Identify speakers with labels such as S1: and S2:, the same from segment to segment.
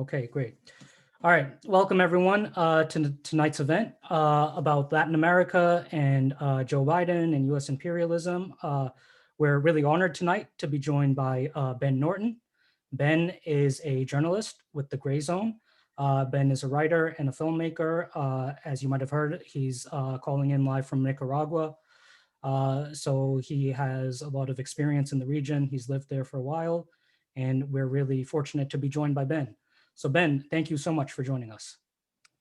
S1: Okay, great. All right, welcome everyone to tonight's event about Latin America and Joe Biden and U.S. imperialism. We're really honored tonight to be joined by Ben Norton. Ben is a journalist with the Grayzone. Ben is a writer and a filmmaker. As you might have heard, he's calling in live from Nicaragua. So he has a lot of experience in the region. He's lived there for a while, and we're really fortunate to be joined by Ben. So Ben, thank you so much for joining us.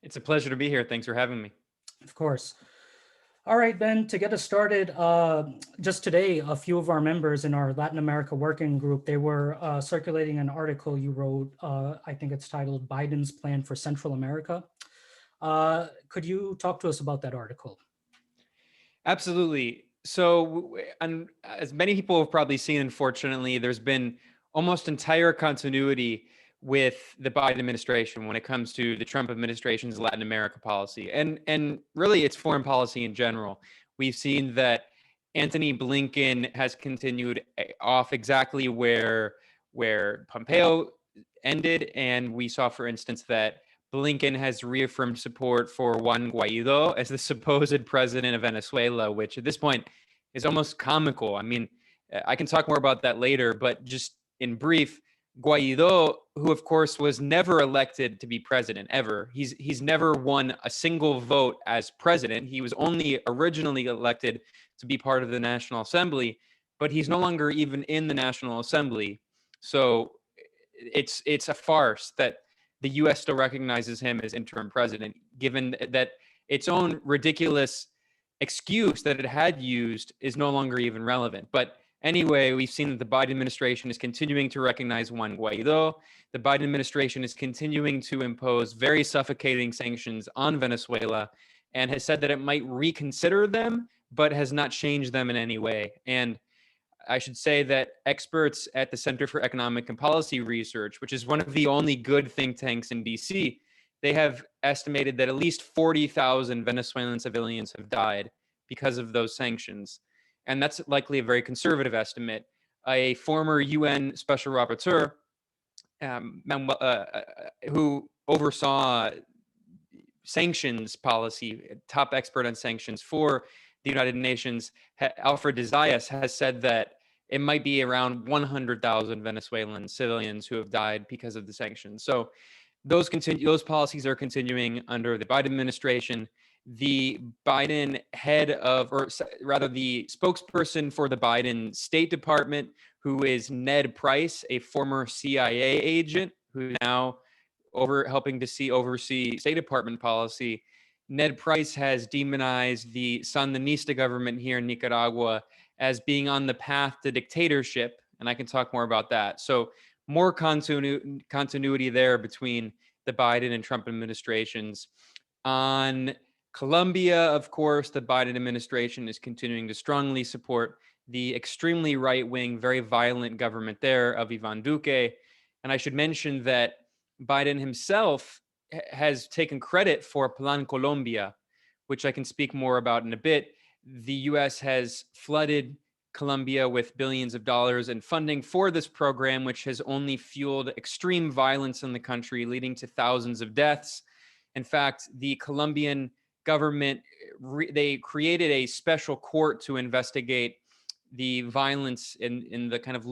S2: It's a pleasure to be here. Thanks for having me.
S1: Of course. All right, Ben, to get us started, just today, a few of our members in our Latin America working group, they were circulating an article you wrote, I think it's titled Biden's Plan for Central America. Could you talk to us about that article?
S2: Absolutely. So, and as many people have probably seen, unfortunately, there's been almost entire continuity with the Biden administration when it comes to the Trump administration's Latin America policy and really its foreign policy in general. We've seen that Antony Blinken has continued off exactly where Pompeo ended, and we saw, for instance, that Blinken has reaffirmed support for Juan Guaido as the supposed president of Venezuela, which at this point is almost comical. I mean, I can talk more about that later, but just in brief, Guaido, who of course was never elected to be president ever, he's never won a single vote as president. He was only originally elected to be part of the National Assembly, but he's no longer even in the National Assembly. So it's a farce that the U.S. still recognizes him as interim president, given that its own ridiculous excuse that it had used is no longer even relevant. But anyway, we've seen that the Biden administration is continuing to recognize Juan Guaido. The Biden administration is continuing to impose very suffocating sanctions on Venezuela and has said that it might reconsider them, but has not changed them in any way. And I should say that experts at the Center for Economic and Policy Research, which is one of the only good think tanks in DC, they have estimated that at least 40,000 Venezuelan civilians have died because of those sanctions. And that's likely a very conservative estimate. A former UN Special Rapporteur, who oversaw sanctions policy, top expert on sanctions for the United Nations, Alfred de Zayas, has said that it might be around 100,000 Venezuelan civilians who have died because of the sanctions. So those policies are continuing under the Biden administration. The Biden head of, or rather the spokesperson for the Biden State Department, who is Ned Price, a former CIA agent who now helping to oversee State Department policy. Ned Price has demonized the Sandinista government here in Nicaragua as being on the path to dictatorship, and I can talk more about that. So more continuity there between the Biden and Trump administrations. On Colombia, of course, the Biden administration is continuing to strongly support the extremely right-wing, very violent government there of Ivan Duque. And I should mention that Biden himself has taken credit for Plan Colombia, which I can speak more about in a bit. The U.S. has flooded Colombia with billions of dollars in funding for this program, which has only fueled extreme violence in the country, leading to thousands of deaths. In fact, the Colombian government, they created a special court to investigate the violence in the kind of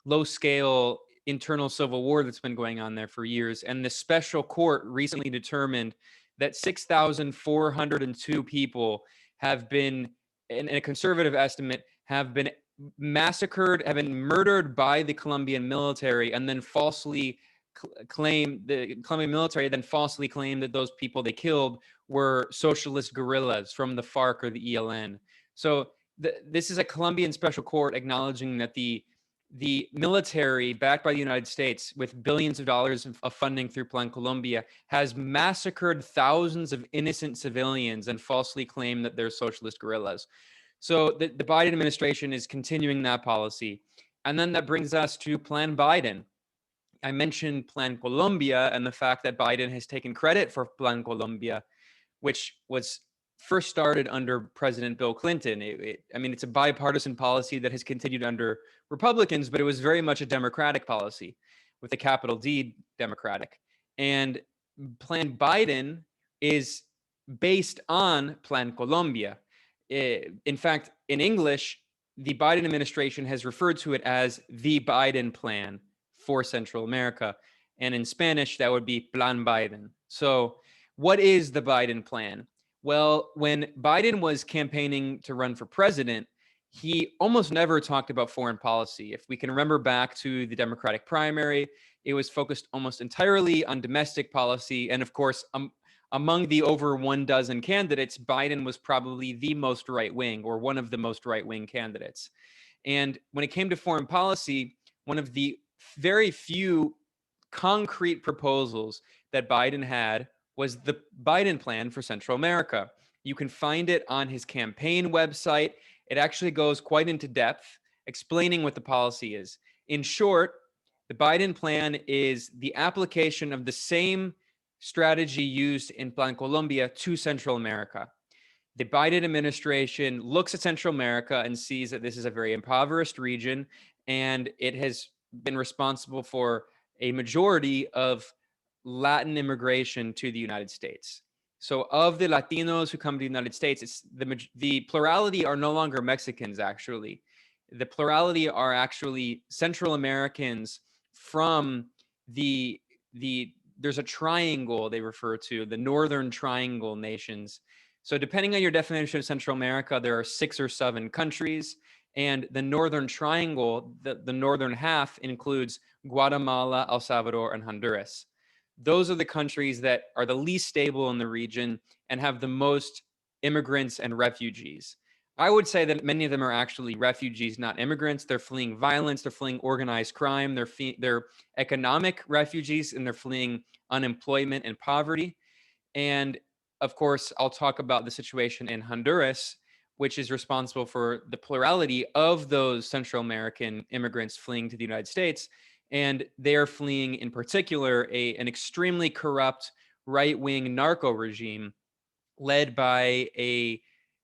S2: low-scale internal civil war that's been going on there for years. And the special court recently determined that 6,402 people have been, in a conservative estimate, have been massacred, have been murdered by the Colombian military, and then falsely claimed, the Colombian military then falsely claimed that those people they killed were socialist guerrillas from the FARC or the ELN. So this is a Colombian special court acknowledging that the military, backed by the United States with billions of dollars of funding through Plan Colombia, has massacred thousands of innocent civilians and falsely claimed that they're socialist guerrillas. So the Biden administration is continuing that policy. And then that brings us to Plan Biden. I mentioned Plan Colombia and the fact that Biden has taken credit for Plan Colombia, which was first started under President Bill Clinton. I mean, it's a bipartisan policy that has continued under Republicans, but it was very much a Democratic policy with a capital D, Democratic. And Plan Biden is based on Plan Colombia. In fact, in English, the Biden administration has referred to it as the Biden plan for Central America. And in Spanish, that would be Plan Biden. So, what is the Biden plan? Well, when Biden was campaigning to run for president, he almost never talked about foreign policy. If we can remember back to the Democratic primary, it was focused almost entirely on domestic policy. And of course, among the over 1 dozen candidates, Biden was probably the most right wing, or one of the most right wing candidates. And when it came to foreign policy, one of the very few concrete proposals that Biden had was the Biden plan for Central America. You can find it on his campaign website. It actually goes quite into depth explaining what the policy is. In short, the Biden plan is the application of the same strategy used in Plan Colombia to Central America. The Biden administration looks at Central America and sees that this is a very impoverished region, and it has been responsible for a majority of Latin immigration to the United States. So of the Latinos who come to the United States, it's the plurality are no longer Mexicans, actually. The plurality are actually Central Americans from there's a triangle they refer to, the Northern Triangle nations. So depending on your definition of Central America, there are 6 or 7 countries. And the Northern Triangle, the northern half, includes Guatemala, El Salvador, and Honduras. Those are the countries that are the least stable in the region and have the most immigrants and refugees. I would say that many of them are actually refugees, not immigrants. They're fleeing violence, they're fleeing organized crime, they're economic refugees, and they're fleeing unemployment and poverty. And of course, I'll talk about the situation in Honduras, which is responsible for the plurality of those Central American immigrants fleeing to the United States. And they're fleeing, in particular, an extremely corrupt right-wing narco regime led by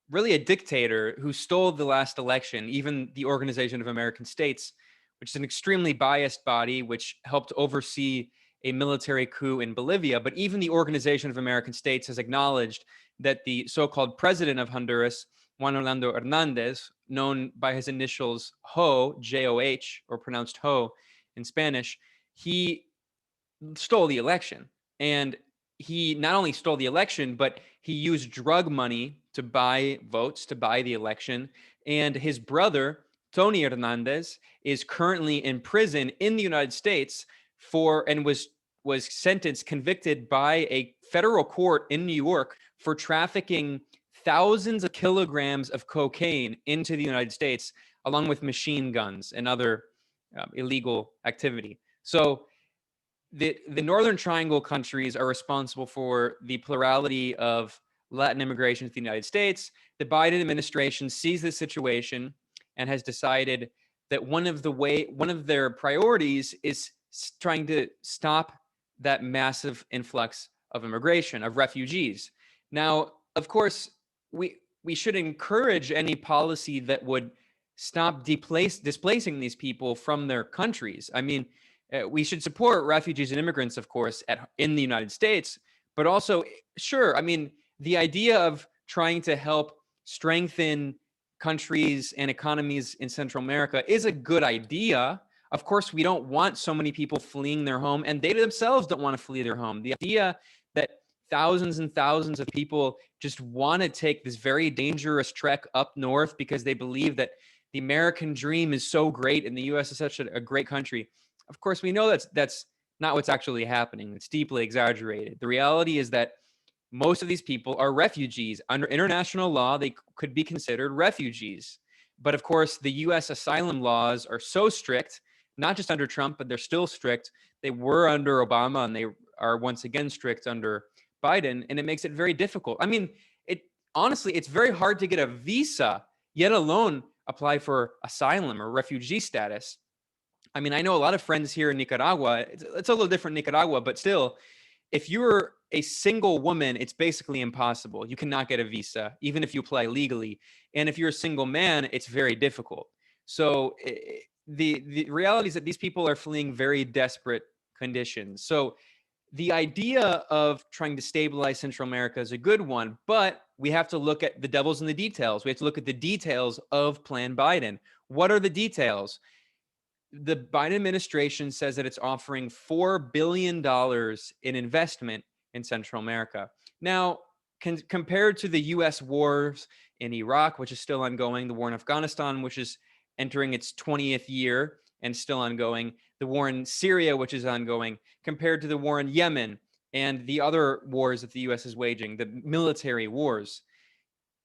S2: really a dictator who stole the last election, even the Organization of American States, which is an extremely biased body which helped oversee a military coup in Bolivia. But even the Organization of American States has acknowledged that the so-called president of Honduras, Juan Orlando Hernandez, known by his initials HO, J-O-H, or pronounced Ho in Spanish, he stole the election. And he not only stole the election, but he used drug money to buy votes, to buy the election. And his brother, Tony Hernandez, is currently in prison in the United States and was sentenced, convicted by a federal court in New York for trafficking thousands of kilograms of cocaine into the United States, along with machine guns and other illegal activity. So the Northern Triangle countries are responsible for the plurality of Latin immigration to the United States. The Biden administration sees this situation and has decided that one of their priorities is trying to stop that massive influx of immigration, of refugees. Now, of course, we should encourage any policy that would stop displacing these people from their countries. I mean, we should support refugees and immigrants, of course, in the United States, but also, sure, I mean, the idea of trying to help strengthen countries and economies in Central America is a good idea. Of course, we don't want so many people fleeing their home, and they themselves don't want to flee their home. The idea that thousands and thousands of people just want to take this very dangerous trek up north because they believe that the American dream is so great and the U.S. is such a great country. Of course, we know that's not what's actually happening. It's deeply exaggerated. The reality is that most of these people are refugees. Under international law, they could be considered refugees. But of course, the U.S. asylum laws are so strict, not just under Trump, but they're still strict. They were under Obama, and they are once again strict under Biden, and it makes it very difficult. I mean, honestly, it's very hard to get a visa, yet alone apply for asylum or refugee status. I mean, I know a lot of friends here in Nicaragua. It's a little different in Nicaragua, but still, if you're a single woman, it's basically impossible. You cannot get a visa, even if you apply legally. And if you're a single man, it's very difficult. So the reality is that these people are fleeing very desperate conditions. So the idea of trying to stabilize Central America is a good one, but we have to look at the devil's in the details. We have to look at the details of Plan Biden. What are the details? The Biden administration says that it's offering $4 billion in investment in Central America. Now, compared to the US wars in Iraq, which is still ongoing, the war in Afghanistan, which is entering its 20th year and still ongoing, the war in Syria, which is ongoing, compared to the war in Yemen and the other wars that the US is waging, the military wars,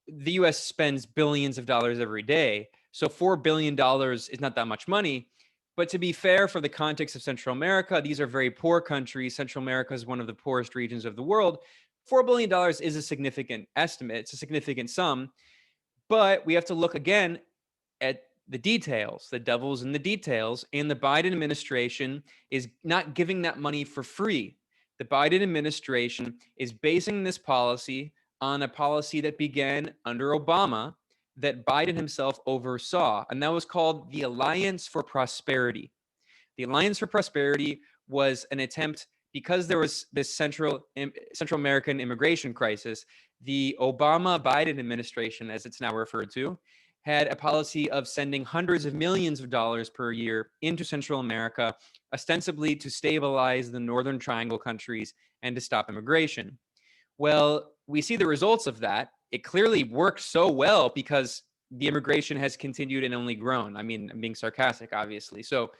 S2: the US spends billions of dollars every day. So $4 billion is not that much money. But to be fair, for the context of Central America, these are very poor countries. Central America is one of the poorest regions of the world. $4 billion is a significant estimate. It's a significant sum. But we have to look again at the details. The devil's in the details. And the Biden administration is not giving that money for free. The Biden administration is basing this policy on a policy that began under Obama that Biden himself oversaw, and that was called the Alliance for Prosperity. The Alliance for Prosperity was an attempt, because there was this Central American immigration crisis. The Obama-Biden administration, as it's now referred to, had a policy of sending hundreds of millions of dollars per year into Central America, ostensibly to stabilize the Northern Triangle countries and to stop immigration. Well, we see the results of that. It clearly worked so well because the immigration has continued and only grown. I mean, I'm being sarcastic, obviously. So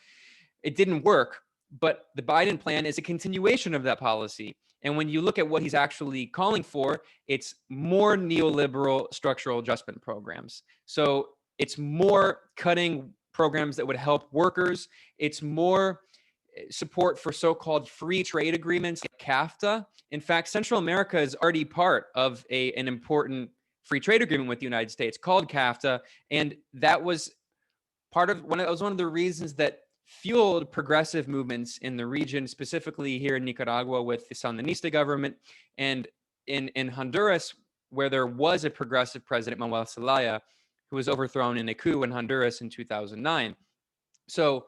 S2: it didn't work, but the Biden plan is a continuation of that policy. And when you look at what he's actually calling for, it's more neoliberal structural adjustment programs. So it's more cutting programs that would help workers. It's more support for so-called free trade agreements like CAFTA. In fact, Central America is already part of an important free trade agreement with the United States called CAFTA, and that was one of the reasons that fueled progressive movements in the region, specifically here in Nicaragua with the Sandinista government, and in Honduras, where there was a progressive president, Manuel Zelaya, who was overthrown in a coup in Honduras in 2009. So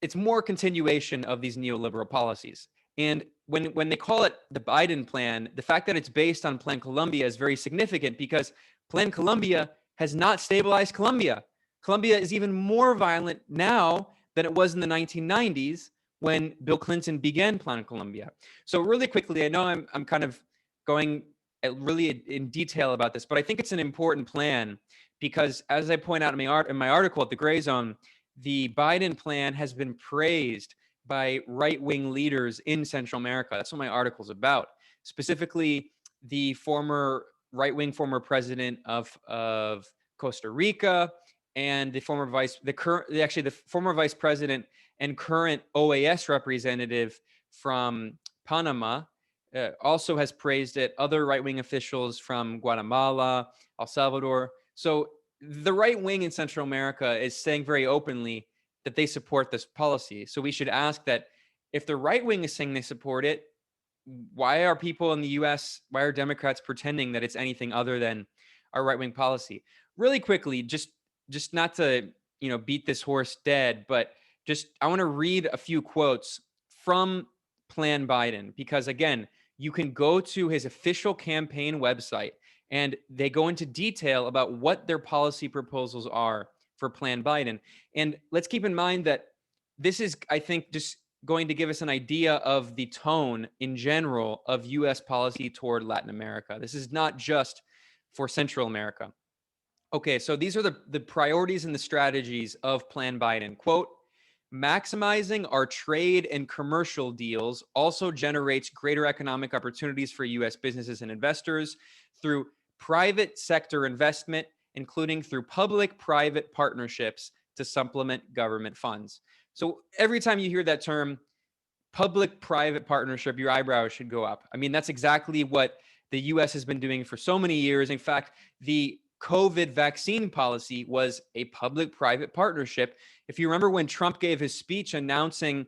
S2: it's more continuation of these neoliberal policies. And when they call it the Biden plan, the fact that it's based on Plan Colombia is very significant, because Plan Colombia has not stabilized Colombia. Colombia is even more violent now than it was in the 1990s when Bill Clinton began Plan Colombia. So really quickly, I know I'm kind of going really in detail about this, but I think it's an important plan because, as I point out in my article at the Grayzone, the Biden plan has been praised by right-wing leaders in Central America. That's what my article's about. Specifically, the former right-wing former president of Costa Rica and the former vice president and current OAS representative from Panama also has praised it. Other right-wing officials from Guatemala, El Salvador. So the right wing in Central America is saying very openly that they support this policy. So we should ask that if the right wing is saying they support it, why are people in the US, why are Democrats pretending that it's anything other than our right wing policy? Really quickly, just not to, beat this horse dead, but I want to read a few quotes from Plan Biden, because again, you can go to his official campaign website and they go into detail about what their policy proposals are for Plan Biden. And let's keep in mind that this is, I think, just going to give us an idea of the tone in general of US policy toward Latin America. This is not just for Central America. Okay, so these are the priorities and the strategies of Plan Biden. Quote, maximizing our trade and commercial deals also generates greater economic opportunities for US businesses and investors through private sector investment, including through public-private partnerships to supplement government funds. So every time you hear that term, public-private partnership, your eyebrows should go up. I mean, that's exactly what the US has been doing for so many years. In fact, the COVID vaccine policy was a public-private partnership. If you remember when Trump gave his speech announcing,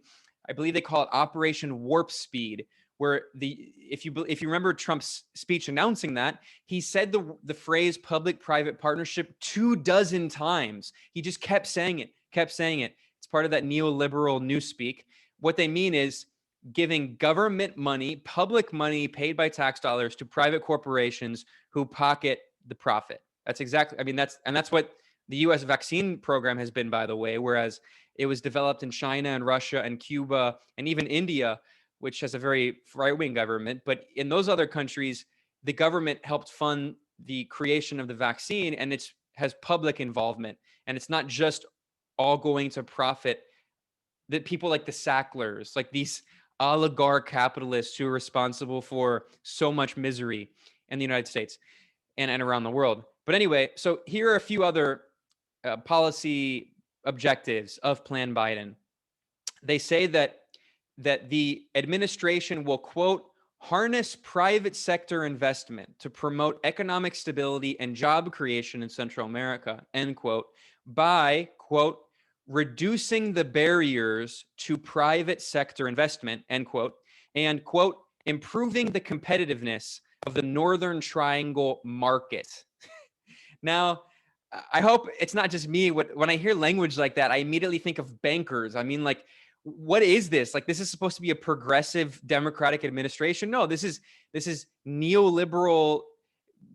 S2: I believe they call it Operation Warp Speed, where if you remember Trump's speech announcing that, he said the phrase public-private partnership 24 times. He just kept saying it. It's part of that neoliberal newspeak. What they mean is giving government money, public money paid by tax dollars to private corporations who pocket the profit. That's exactly, I mean, that's what the US vaccine program has been, by the way, whereas it was developed in China and Russia and Cuba and even India, which has a very right-wing government. But in those other countries, the government helped fund the creation of the vaccine, and it has public involvement. And it's not just all going to profit that people like the Sacklers, like these oligarch capitalists who are responsible for so much misery in the United States and around the world. But anyway, so here are a few other policy objectives of Plan Biden. They say that the administration will, quote, harness private sector investment to promote economic stability and job creation in Central America, end quote, by, quote, reducing the barriers to private sector investment, end quote, and, quote, improving the competitiveness of the Northern Triangle market. Now, I hope it's not just me. When I hear language like that, I immediately think of bankers. I mean, like, what is this? Like, this is supposed to be a progressive democratic administration? No, this is neoliberal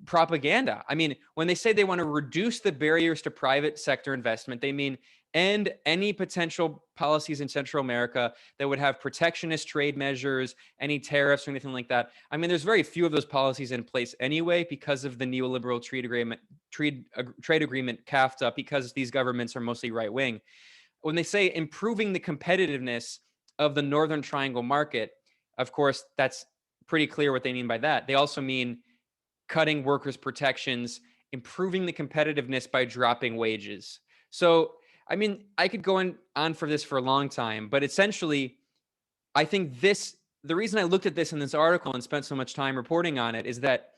S2: propaganda. I mean, when they say they want to reduce the barriers to private sector investment, they mean end any potential policies in Central America that would have protectionist trade measures, any tariffs or anything like that. I mean, there's very few of those policies in place anyway because of the neoliberal trade agreement, CAFTA, because these governments are mostly right wing. When they say improving the competitiveness of the Northern Triangle market, of course, that's pretty clear what they mean by that. They also mean cutting workers' protections, improving the competitiveness by dropping wages. So, I mean, I could go on for this for a long time, but essentially, I think the reason I looked at this in this article and spent so much time reporting on it is that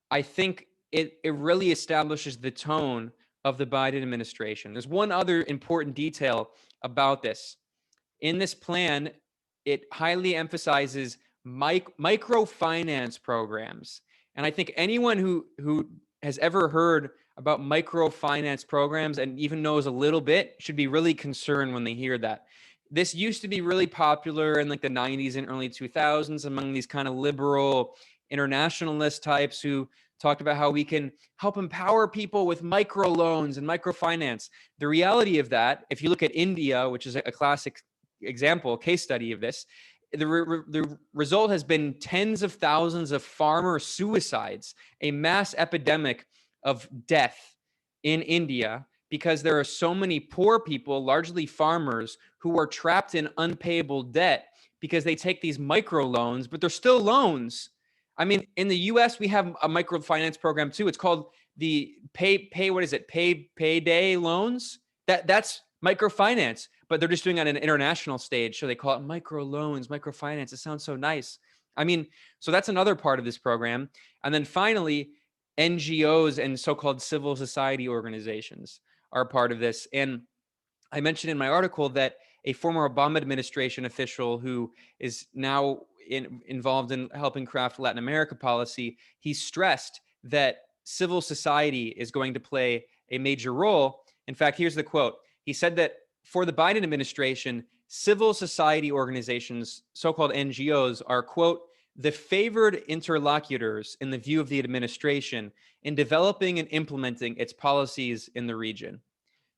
S2: I think it really establishes the tone of the Biden administration. There's one other important detail about this. In this plan, it highly emphasizes microfinance programs. And I think anyone who has ever heard about microfinance programs and even knows a little bit should be really concerned when they hear that. This used to be really popular in like the 90s and early 2000s among these kind of liberal internationalist types who talked about how we can help empower people with microloans and microfinance. The reality of that, if you look at India, which is a classic example, case study of this, the result has been tens of thousands of farmer suicides, a mass epidemic of death in India because there are so many poor people, largely farmers, who are trapped in unpayable debt because they take these microloans, but they're still loans. I mean, in the US, we have a microfinance program too. It's called the payday loans. That's microfinance, but they're just doing it on an international stage. So they call it microloans, microfinance. It sounds so nice. I mean, so that's another part of this program. And then finally, NGOs and so-called civil society organizations are part of this. And I mentioned in my article that a former Obama administration official who is now involved in helping craft Latin America policy, he stressed that civil society is going to play a major role. In fact, here's the quote. He said that for the Biden administration, civil society organizations, so-called NGOs, are, quote, the favored interlocutors in the view of the administration in developing and implementing its policies in the region.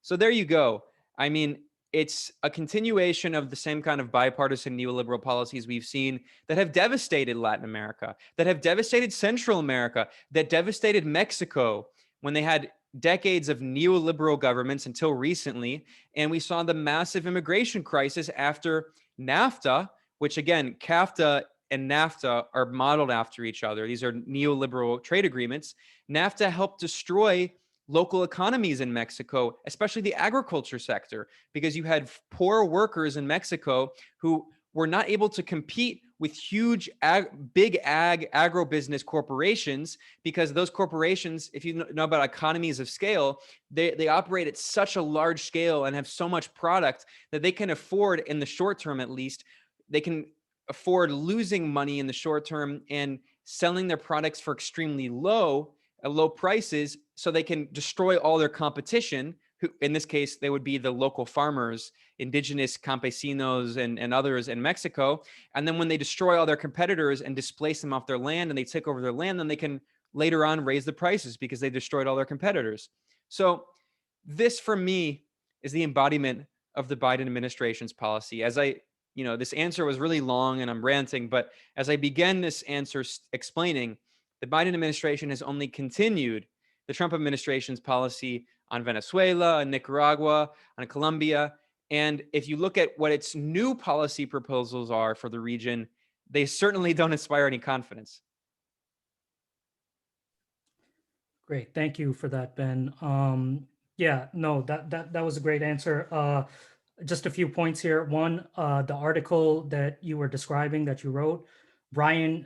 S2: So there you go. I mean, it's a continuation of the same kind of bipartisan neoliberal policies we've seen that have devastated Latin America, that have devastated Central America, that devastated Mexico when they had decades of neoliberal governments until recently. And we saw the massive immigration crisis after NAFTA, which again, CAFTA and NAFTA are modeled after each other. These are neoliberal trade agreements. NAFTA helped destroy local economies in Mexico, especially the agriculture sector, because you had poor workers in Mexico who were not able to compete with huge big agribusiness corporations, because those corporations, if you know about economies of scale, they operate at such a large scale and have so much product that they can afford, in the short term at least, they can afford losing money in the short term and selling their products for extremely low prices so they can destroy all their competition, who, in this case, they would be the local farmers, indigenous campesinos and others in Mexico. And then when they destroy all their competitors and displace them off their land and they take over their land, then they can later on raise the prices because they destroyed all their competitors. So this, for me, is the embodiment of the Biden administration's policy. As I, this answer was really long and I'm ranting, but as I began this answer explaining, the Biden administration has only continued the Trump administration's policy on Venezuela, on Nicaragua, on Colombia. And if you look at what its new policy proposals are for the region, they certainly don't inspire any confidence.
S1: Great, thank you for that, Ben. Yeah, no, that was a great answer. Just a few points here. One, the article that you were describing that you wrote, Brian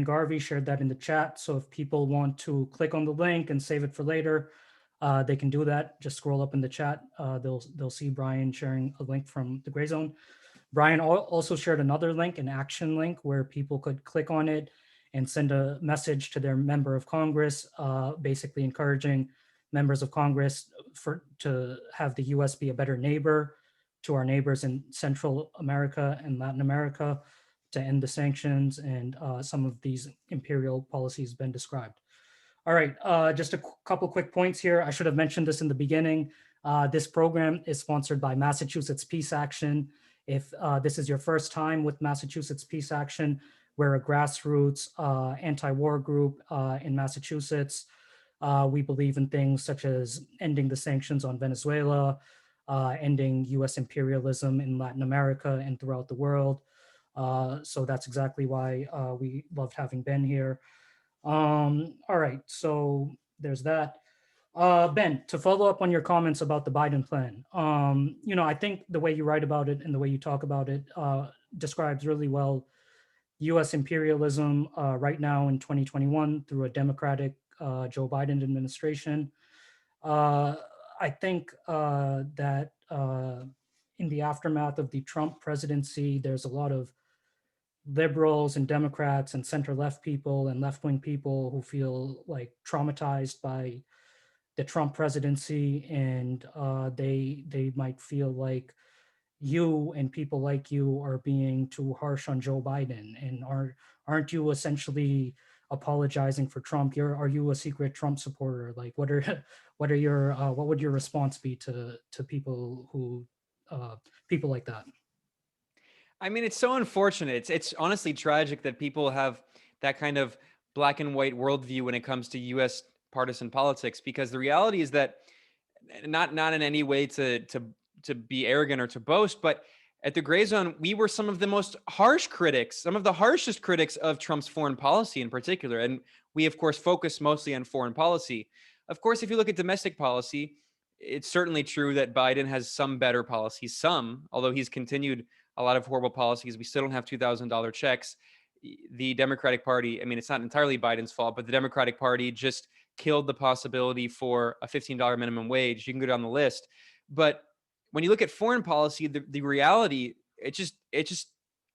S1: Garvey shared that in the chat. So if people want to click on the link and save it for later, they can do that. Just scroll up in the chat. They'll see Brian sharing a link from the Grayzone. Brian also shared another link, an action link, where people could click on it and send a message to their member of Congress, basically encouraging members of Congress to have the US be a better neighbor to our neighbors in Central America and Latin America, to end the sanctions and some of these imperial policies been described. All right, just a couple quick points here. I should have mentioned this in the beginning. This program is sponsored by Massachusetts Peace Action. If this is your first time with Massachusetts Peace Action, we're a grassroots anti-war group in Massachusetts. We believe in things such as ending the sanctions on Venezuela, ending US imperialism in Latin America and throughout the world. So that's exactly why we loved having Ben here. All right, so there's that. Ben, to follow up on your comments about the Biden plan, I think the way you write about it and the way you talk about it describes really well US imperialism right now in 2021 through a Democratic Joe Biden administration. I think that in the aftermath of the Trump presidency, there's a lot of liberals and Democrats and center-left people and left-wing people who feel like traumatized by the Trump presidency, and they might feel like you and people like you are being too harsh on Joe Biden, and aren't you essentially apologizing for Trump? Are you a secret Trump supporter? Like, what would your response be to people who people like that?
S2: I mean, it's so unfortunate. It's honestly tragic that people have that kind of black and white worldview when it comes to U.S. partisan politics, because the reality is that, not in any way to be arrogant or to boast, but at the Grayzone, we were some of the most harsh critics, some of the harshest critics of Trump's foreign policy in particular. And we, of course, focus mostly on foreign policy. Of course, if you look at domestic policy, it's certainly true that Biden has some better policies, although he's continued a lot of horrible policies. We still don't have $2,000 checks. The Democratic Party, I mean, it's not entirely Biden's fault, but the Democratic Party just killed the possibility for a $15 minimum wage. You can go down the list. But when you look at foreign policy, the reality, it's just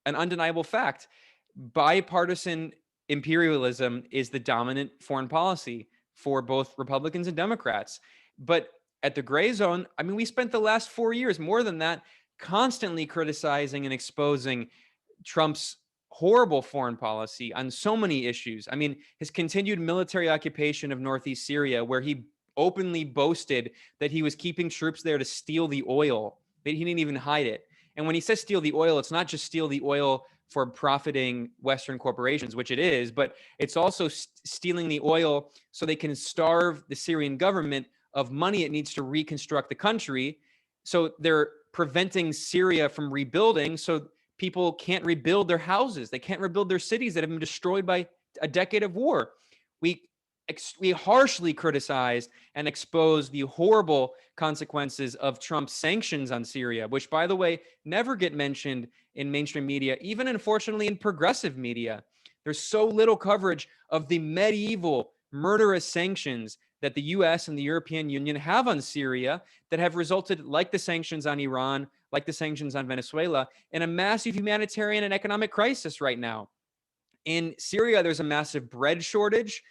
S2: an undeniable fact. Bipartisan imperialism is the dominant foreign policy for both Republicans and Democrats. But at the Grayzone, I mean, we spent the last 4 years, more than that, constantly criticizing and exposing Trump's horrible foreign policy on so many issues. I mean, his continued military occupation of Northeast Syria, where he openly boasted that he was keeping troops there to steal the oil, that he didn't even hide it. And when he says steal the oil, it's not just steal the oil for profiting Western corporations, which it is, but it's also stealing the oil so they can starve the Syrian government of money it needs to reconstruct the country. So they're preventing Syria from rebuilding, so people can't rebuild their houses. They can't rebuild their cities that have been destroyed by a decade of war. We harshly criticized and exposed the horrible consequences of Trump's sanctions on Syria, which, by the way, never get mentioned in mainstream media, even unfortunately in progressive media. There's so little coverage of the medieval murderous sanctions that the US and the European Union have on Syria that have resulted, like the sanctions on Iran, like the sanctions on Venezuela, in a massive humanitarian and economic crisis right now. In Syria, there's a massive bread shortage,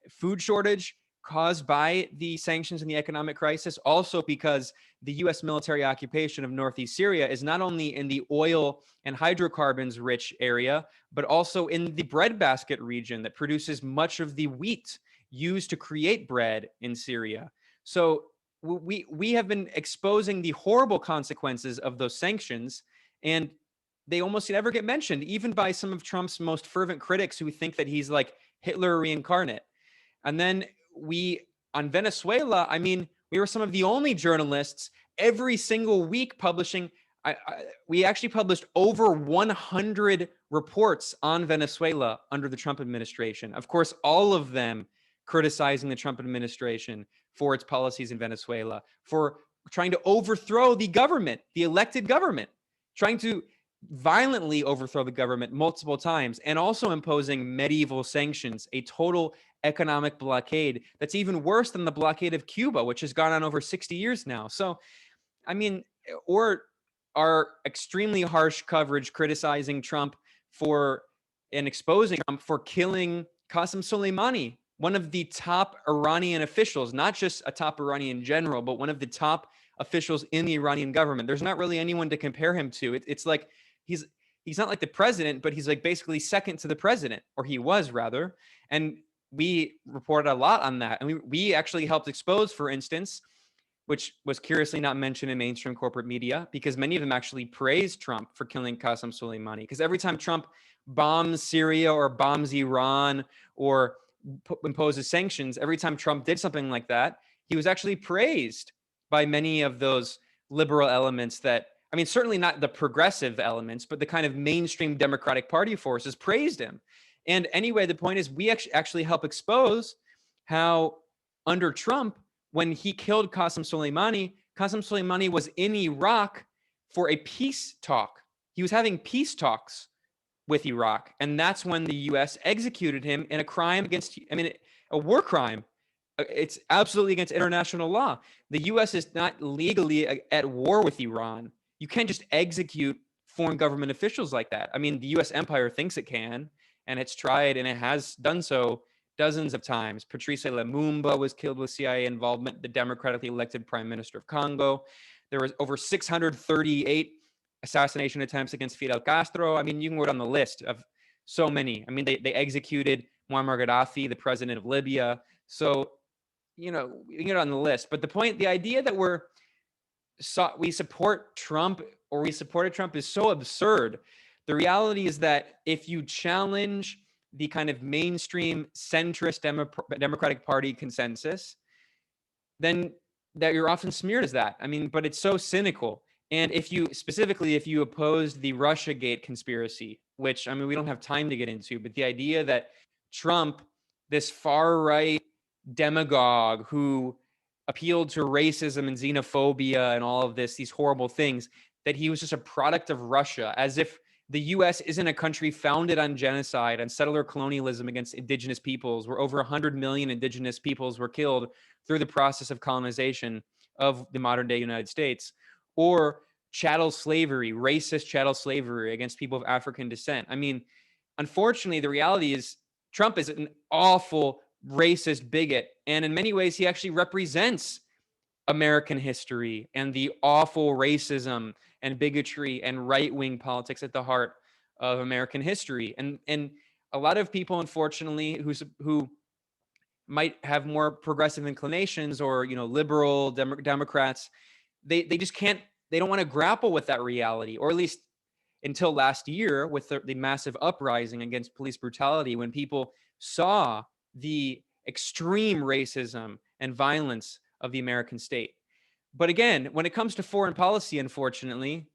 S2: food shortage, caused by the sanctions and the economic crisis, also because the US military occupation of northeast Syria is not only in the oil and hydrocarbons rich area, but also in the breadbasket region that produces much of the wheat used to create bread in Syria. So we have been exposing the horrible consequences of those sanctions, and they almost never get mentioned, even by some of Trump's most fervent critics who think that he's like Hitler reincarnate. And then on Venezuela, I mean, we were some of the only journalists every single week publishing. We actually published over 100 reports on Venezuela under the Trump administration. Of course, all of them criticizing the Trump administration for its policies in Venezuela, for trying to overthrow the government, the elected government, trying to violently overthrow the government multiple times, and also imposing medieval sanctions, a total economic blockade that's even worse than the blockade of Cuba, which has gone on over 60 years now. So, I mean, or our extremely harsh coverage criticizing Trump for and exposing Trump for killing Qasem Soleimani, one of the top Iranian officials, not just a top Iranian general, but one of the top officials in the Iranian government. There's not really anyone to compare him to. It's like he's not like the president, but he's like basically second to the president, or he was rather. And we reported a lot on that. And we actually helped expose, for instance, which was curiously not mentioned in mainstream corporate media, because many of them actually praised Trump for killing Qasem Soleimani. Because every time Trump bombs Syria or bombs Iran or imposes sanctions, every time Trump did something like that, he was actually praised by many of those liberal elements that, I mean, certainly not the progressive elements, but the kind of mainstream Democratic Party forces praised him. And anyway, the point is we actually help expose how under Trump, when he killed Qasem Soleimani was in Iraq for a peace talk. He was having peace talks with Iraq. And that's when the US executed him in a crime against, I mean, a war crime. It's absolutely against international law. The US is not legally at war with Iran. You can't just execute foreign government officials like that. I mean, the US empire thinks it can, and it's tried, and it has done so dozens of times. Patrice Lumumba was killed with CIA involvement, the democratically elected prime minister of Congo. There was over 638 assassination attempts against Fidel Castro. I mean, you can go down the list of so many. I mean, they executed Muammar Gaddafi, the president of Libya. So, you know, we can get on the list. But the idea that we support Trump or we supported Trump is so absurd. The reality is that if you challenge the kind of mainstream centrist Democratic Party consensus, then that you're often smeared as that. I mean, but it's so cynical. And if you opposed the Russiagate conspiracy, which, I mean, we don't have time to get into, but the idea that Trump, this far right demagogue who appealed to racism and xenophobia and all of these horrible things, that he was just a product of Russia, as if the US isn't a country founded on genocide and settler colonialism against indigenous peoples, where over 100 million indigenous peoples were killed through the process of colonization of the modern day United States, or chattel slavery, racist chattel slavery against people of African descent. I mean, unfortunately, the reality is Trump is an awful racist bigot. And in many ways, he actually represents American history and the awful racism and bigotry and right-wing politics at the heart of American history. And a lot of people, unfortunately, who might have more progressive inclinations or, you know, liberal Democrats, they just can't, they don't want to grapple with that reality, or at least until last year with the massive uprising against police brutality, when people saw the extreme racism and violence of the American state. But again, when it comes to foreign policy, unfortunately,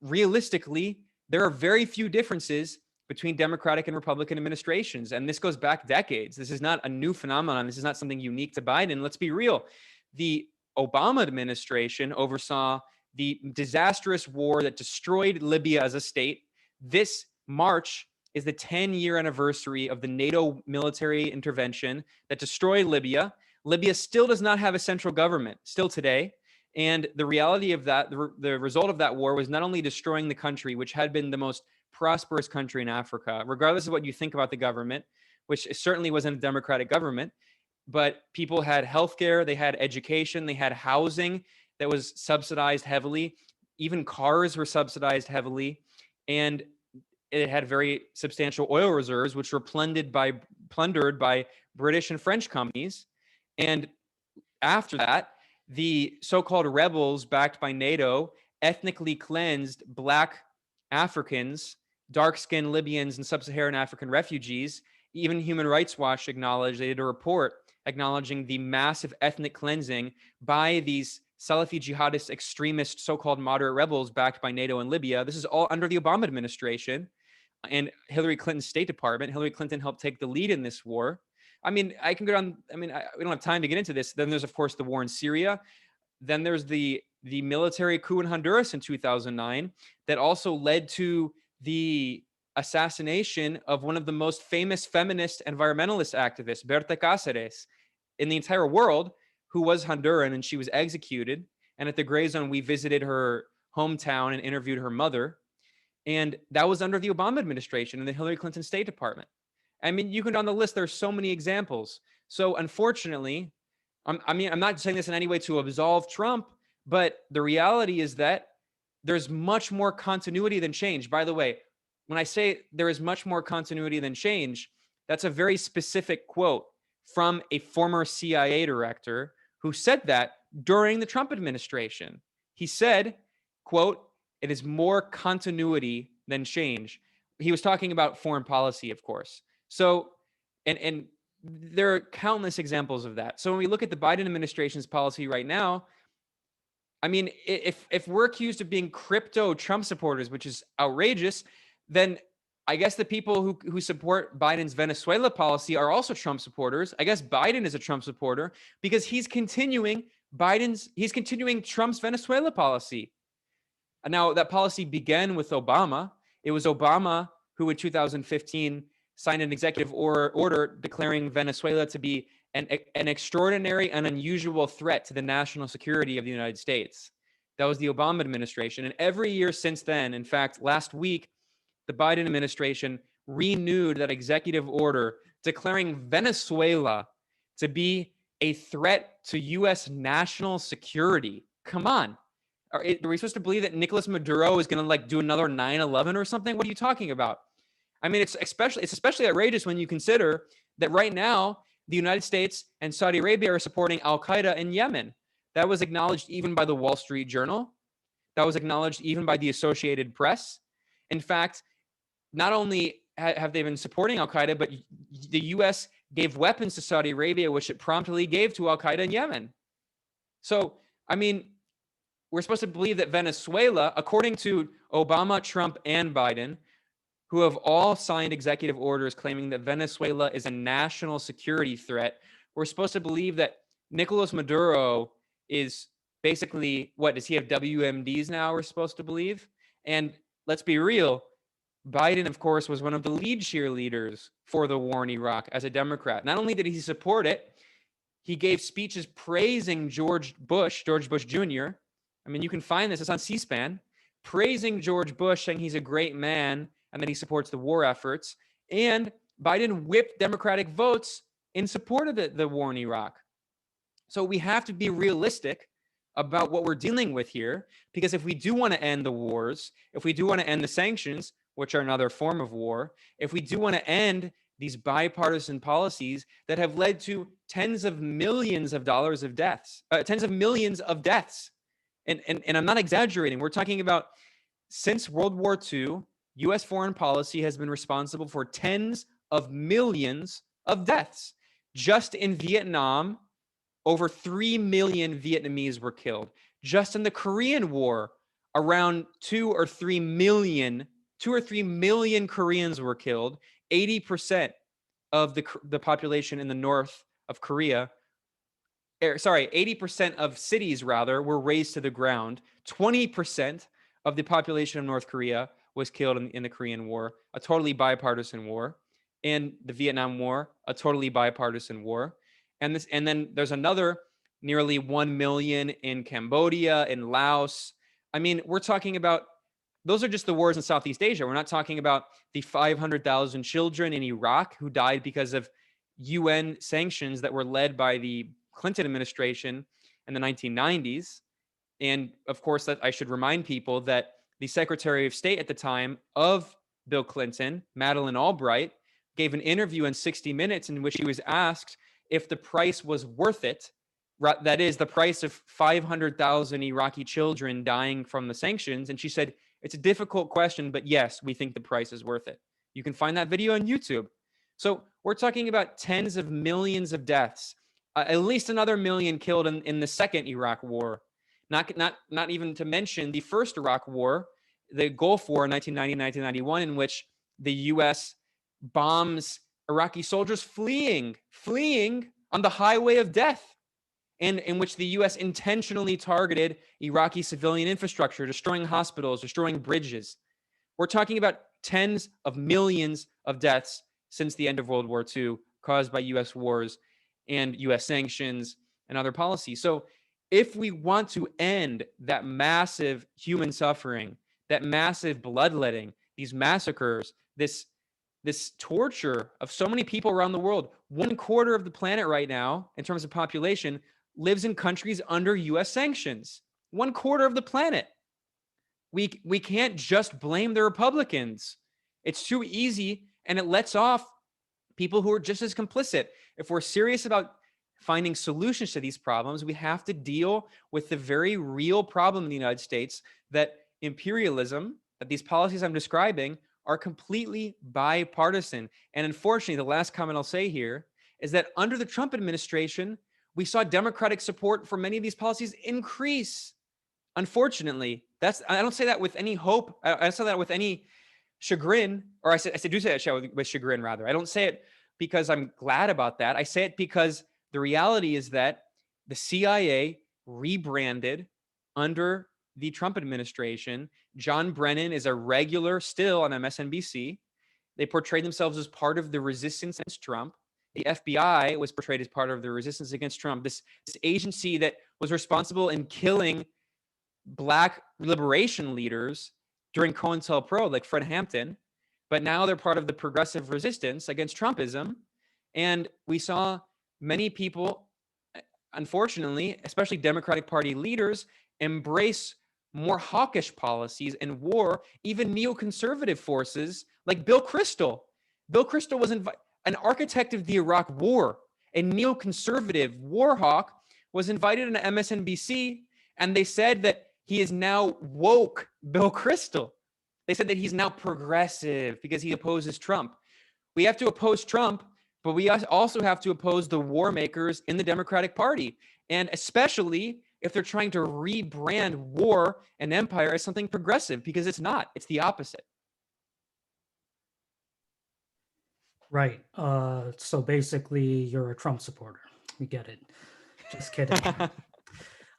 S2: realistically, there are very few differences between Democratic and Republican administrations. And this goes back decades. This is not a new phenomenon. This is not something unique to Biden. Let's be real. The Obama administration oversaw the disastrous war that destroyed Libya as a state. This March is the 10-year anniversary of the NATO military intervention that destroyed Libya. Libya still does not have a central government, still today. And the reality of that, the result of that war was not only destroying the country, which had been the most prosperous country in Africa, regardless of what you think about the government, which certainly wasn't a democratic government. but people had healthcare, they had education, they had housing that was subsidized heavily. Even cars were subsidized heavily. And it had very substantial oil reserves, which were plundered by British and French companies. And after that, the so-called rebels backed by NATO ethnically cleansed Black Africans, dark-skinned Libyans, and sub-Saharan African refugees. Even Human Rights Watch acknowledged, they did a report acknowledging the massive ethnic cleansing by these Salafi jihadist extremist so-called moderate rebels backed by NATO in Libya. This is all under the Obama administration and Hillary Clinton's State Department. Hillary Clinton helped take the lead in this war. I mean, I can go on. I mean, we don't have time to get into this. Then there's, of course, the war in Syria. Then there's the military coup in Honduras in 2009 that also led to the assassination of one of the most famous feminist environmentalist activists, Berta Cáceres, in the entire world, who was Honduran, and she was executed. And at the Grayzone, we visited her hometown and interviewed her mother. And that was under the Obama administration and the Hillary Clinton State Department. I mean, you can, on the list, there's so many examples. So unfortunately, I'm not saying this in any way to absolve Trump, but the reality is that there's much more continuity than change. By the way, when I say there is much more continuity than change, that's a very specific quote from a former CIA director who said that during the Trump administration. He said, quote, "It is more continuity than change." He was talking about foreign policy, of course. So, and there are countless examples of that. So when we look at the Biden administration's policy right now, I mean, if we're accused of being crypto Trump supporters, which is outrageous, then I guess the people who support Biden's Venezuela policy are also Trump supporters. I guess Biden is a Trump supporter because he's continuing Trump's Venezuela policy. And now that policy began with Obama. It was Obama who in 2015 signed an executive order declaring Venezuela to be an extraordinary and unusual threat to the national security of the United States. That was the Obama administration. And every year since then, in fact, last week, the Biden administration renewed that executive order declaring Venezuela to be a threat to U.S. national security. Come on. Are we supposed to believe that Nicolas Maduro is going to do another 9/11 or something? What are you talking about? I mean, it's especially outrageous when you consider that right now the United States and Saudi Arabia are supporting Al-Qaeda in Yemen. That was acknowledged even by the Wall Street Journal. That was acknowledged even by the Associated Press. In fact, not only have they been supporting Al-Qaeda, but the U.S. gave weapons to Saudi Arabia, which it promptly gave to Al-Qaeda in Yemen. So, I mean, we're supposed to believe that Venezuela, according to Obama, Trump, and Biden, who have all signed executive orders claiming that Venezuela is a national security threat, we're supposed to believe that Nicolas Maduro is basically, what, does he have WMDs now, we're supposed to believe? And let's be real, Biden, of course, was one of the lead cheerleaders for the war in Iraq as a Democrat. Not only did he support it, he gave speeches praising George Bush Jr. I mean, you can find this, it's on C-SPAN, praising George Bush, saying he's a great man and that he supports the war efforts. And Biden whipped Democratic votes in support of the war in Iraq. So we have to be realistic about what we're dealing with here, because if we do want to end the wars, if we do want to end the sanctions, which are another form of war, if we do want to end these bipartisan policies that have led to tens of millions of dollars of deaths, tens of millions of deaths. And I'm not exaggerating. We're talking about since World War II, U.S. foreign policy has been responsible for tens of millions of deaths. Just in Vietnam, over 3 million Vietnamese were killed. Just in the Korean War, around 2 or 3 million Koreans were killed. 80% of the population in the north of Korea, 80% of cities, rather, were razed to the ground. 20% of the population of North Korea was killed in the Korean War, a totally bipartisan war. And the Vietnam War, a totally bipartisan war. And then there's another nearly 1 million in Cambodia, in Laos. I mean, we're talking about, those are just the wars in Southeast Asia. We're not talking about the 500,000 children in Iraq who died because of UN sanctions that were led by the Clinton administration in the 1990s. And of course, that I should remind people that the Secretary of State at the time of Bill Clinton, Madeleine Albright, gave an interview in 60 Minutes in which he was asked if the price was worth it. That is, the price of 500,000 Iraqi children dying from the sanctions. And she said, it's a difficult question, but yes, we think the price is worth it. You can find that video on YouTube. So we're talking about tens of millions of deaths, at least another million killed in the second Iraq war. Not even to mention the first Iraq war, the Gulf War in 1990-1991, in which the U.S. bombs Iraqi soldiers fleeing on the highway of death, and in which the U.S. intentionally targeted Iraqi civilian infrastructure, destroying hospitals, destroying bridges. We're talking about tens of millions of deaths since the end of World War II caused by U.S. wars and U.S. sanctions and other policies. So if we want to end that massive human suffering, that massive bloodletting, these massacres, this torture of so many people around the world, 1/4 of the planet right now, in terms of population, lives in countries under U.S. sanctions. 1/4 of the planet. We can't just blame the Republicans. It's too easy, and it lets off people who are just as complicit. If we're serious about finding solutions to these problems, we have to deal with the very real problem in the United States, that imperialism, that these policies I'm describing are completely bipartisan. And unfortunately, the last comment I'll say here is that under the Trump administration, we saw Democratic support for many of these policies increase. Unfortunately, I don't say that with any hope. I say that with any chagrin, or I do say that with chagrin, rather. I don't say it because I'm glad about that. I say it because the reality is that the CIA rebranded under the Trump administration. John Brennan is a regular still on MSNBC. They portrayed themselves as part of the resistance against Trump. The FBI was portrayed as part of the resistance against Trump. This agency that was responsible in killing Black liberation leaders during COINTELPRO, like Fred Hampton, but now they're part of the progressive resistance against Trumpism. And we saw many people, unfortunately, especially Democratic Party leaders, embrace more hawkish policies and war, even neoconservative forces like Bill Kristol. Bill Kristol was an architect of the Iraq War, a neoconservative war hawk, was invited on MSNBC, and they said that he is now woke Bill Kristol. They said that he's now progressive because he opposes Trump. We have to oppose Trump, but we also have to oppose the war makers in the Democratic Party. And especially if they're trying to rebrand war and empire as something progressive, because it's not. It's the opposite.
S1: Right. So basically, you're a Trump supporter. We get it. Just kidding.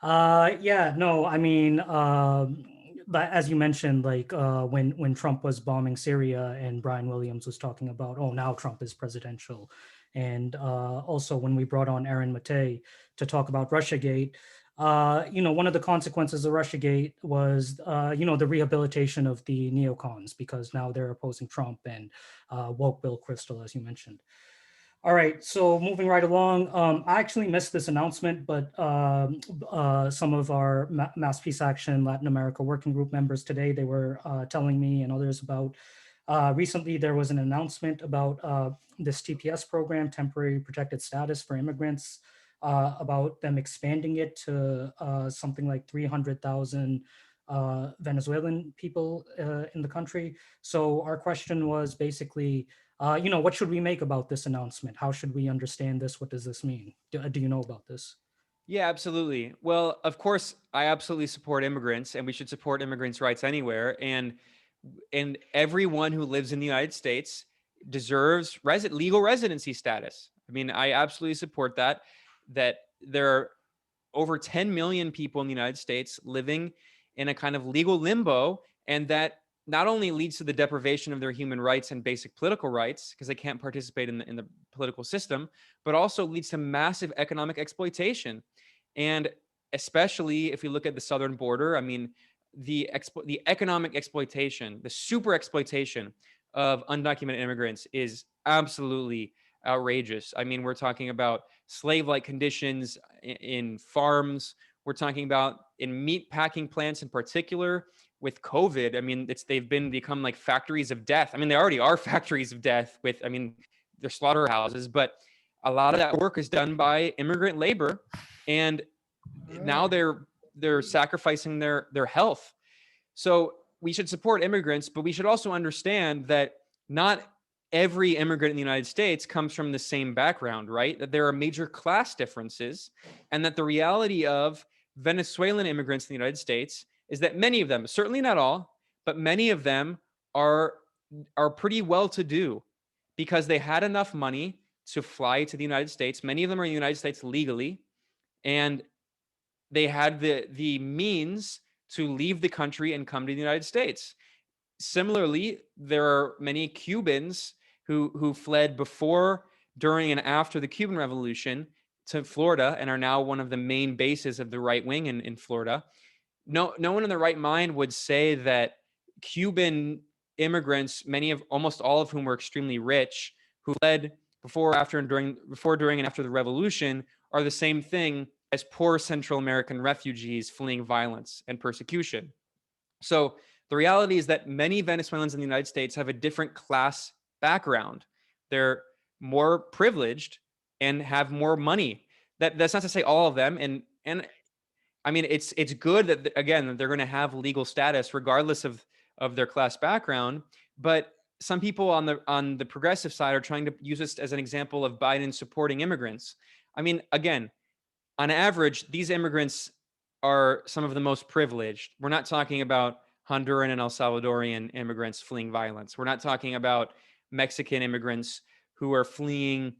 S1: Yeah, no, I mean, but as you mentioned, like when Trump was bombing Syria and Brian Williams was talking about, oh, now Trump is presidential. And also when we brought on Aaron Matei to talk about Russiagate, one of the consequences of Russiagate was, the rehabilitation of the neocons, because now they're opposing Trump and woke Bill Kristol, as you mentioned. All right, so moving right along, I actually missed this announcement, but some of our Mass Peace Action Latin America Working Group members today, they were telling me and others about, recently there was an announcement about this TPS program, Temporary Protected Status for Immigrants, about them expanding it to something like 300,000 Venezuelan people in the country. So our question was basically, what should we make about this announcement? How should we understand this? What does this mean? Do you know about this?
S2: Yeah, absolutely. Well, of course, I absolutely support immigrants, and we should support immigrants' rights anywhere. And everyone who lives in the United States deserves legal residency status. I mean, I absolutely support that. That there are over 10 million people in the United States living in a kind of legal limbo, and that not only leads to the deprivation of their human rights and basic political rights because they can't participate in the political system, but also leads to massive economic exploitation. And especially if you look at the southern border, I mean, the economic exploitation, the super exploitation of undocumented immigrants is absolutely outrageous. I mean, we're talking about slave-like conditions in farms. We're talking about in meat packing plants in particular. With COVID, I mean, they've become like factories of death. I mean, they already are factories of death with, I mean, they're slaughterhouses, but a lot of that work is done by immigrant labor, and now they're sacrificing their health. So we should support immigrants, but we should also understand that not every immigrant in the United States comes from the same background, right? That there are major class differences, and that the reality of Venezuelan immigrants in the United States is that many of them, certainly not all, but many of them are pretty well to do because they had enough money to fly to the United States. Many of them are in the United States legally, and they had the means to leave the country and come to the United States. Similarly, there are many Cubans who fled before, during, and after the Cuban Revolution to Florida and are now one of the main bases of the right wing in Florida. No one in their right mind would say that Cuban immigrants, almost all of whom were extremely rich, who fled before, during, and after the revolution, are the same thing as poor Central American refugees fleeing violence and persecution. So the reality is that many Venezuelans in the United States have a different class background. They're more privileged and have more money. That's not to say all of them. And I mean, it's good that, again, that they're going to have legal status regardless of their class background. But some people on the progressive side are trying to use this as an example of Biden supporting immigrants. I mean, again, on average, these immigrants are some of the most privileged. We're not talking about Honduran and El Salvadorian immigrants fleeing violence. We're not talking about Mexican immigrants who are fleeing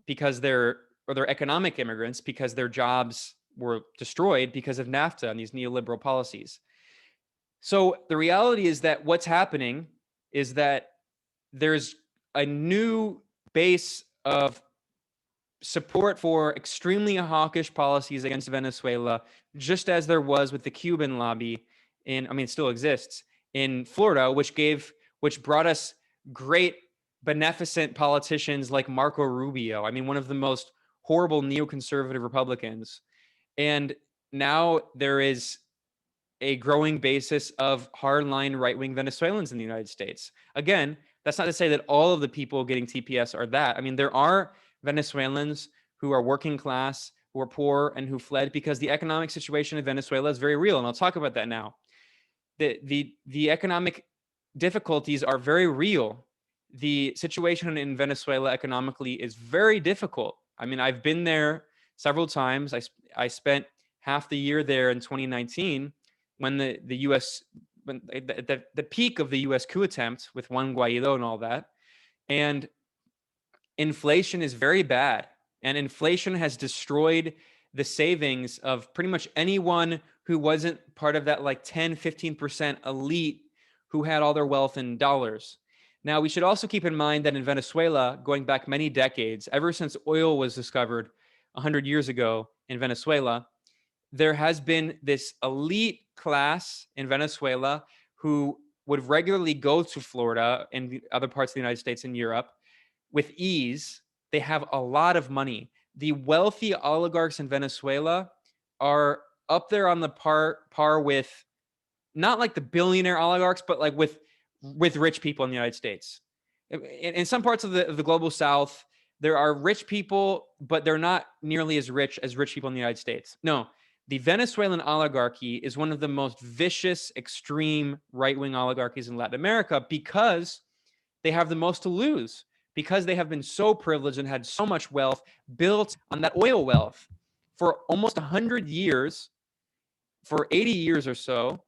S2: because they're economic immigrants because their jobs were destroyed because of NAFTA and these neoliberal policies. So the reality is that what's happening is that there's a new base of support for extremely hawkish policies against Venezuela, just as there was with the Cuban lobby it still exists in Florida, which brought us great beneficent politicians like Marco Rubio. I mean, one of the most horrible neoconservative Republicans. And now there is a growing basis of hardline right-wing Venezuelans in the United States. Again, that's not to say that all of the people getting TPS are that. I mean, there are Venezuelans who are working class, who are poor, and who fled because the economic situation in Venezuela is very real. And I'll talk about that now. The economic difficulties are very real. The situation in Venezuela economically is very difficult. I mean, I've been there several times. I spent half the year there in 2019 when the U.S. when the peak of the U.S. coup attempt with Juan Guaido and all that, and inflation is very bad, and inflation has destroyed the savings of pretty much anyone who wasn't part of that like 10-15% elite who had all their wealth in dollars. Now, we should also keep in mind that in Venezuela, going back many decades, ever since oil was discovered 100 years ago in Venezuela, there has been this elite class in Venezuela who would regularly go to Florida and other parts of the United States and Europe with ease. They have a lot of money. The wealthy oligarchs in Venezuela are up there on the par with, not like the billionaire oligarchs, but like with rich people in the United States. In some parts of the global South, there are rich people, but they're not nearly as rich people in the United States. No, the Venezuelan oligarchy is one of the most vicious, extreme right-wing oligarchies in Latin America because they have the most to lose, because they have been so privileged and had so much wealth built on that oil wealth. For almost 100 years, for 80 years or so,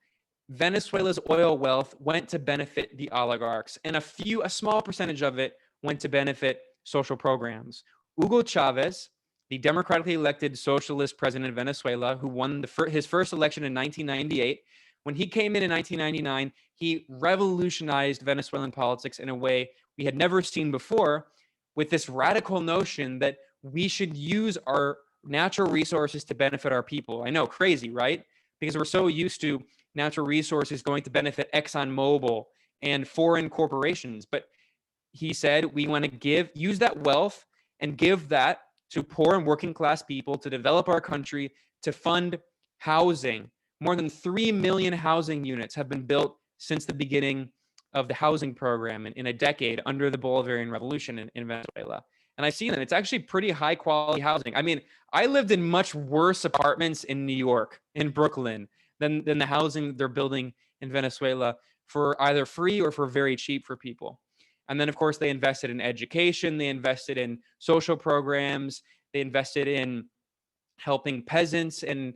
S2: Venezuela's oil wealth went to benefit the oligarchs, and a small percentage of it went to benefit social programs. Hugo Chavez, the democratically elected socialist president of Venezuela, who won his first election in 1998, when he came in 1999, he revolutionized Venezuelan politics in a way we had never seen before, with this radical notion that we should use our natural resources to benefit our people. I know, crazy, right? Because we're so used to natural resources going to benefit ExxonMobil and foreign corporations. But he said we want to use that wealth and give that to poor and working class people to develop our country, to fund housing. More than 3 million housing units have been built since the beginning of the housing program in a decade under the Bolivarian Revolution in Venezuela. And I've seen them. It's actually pretty high quality housing. I mean, I lived in much worse apartments in New York, in Brooklyn, than the housing they're building in Venezuela for either free or for very cheap for people. And then, of course, they invested in education. They invested in social programs. They invested in helping peasants and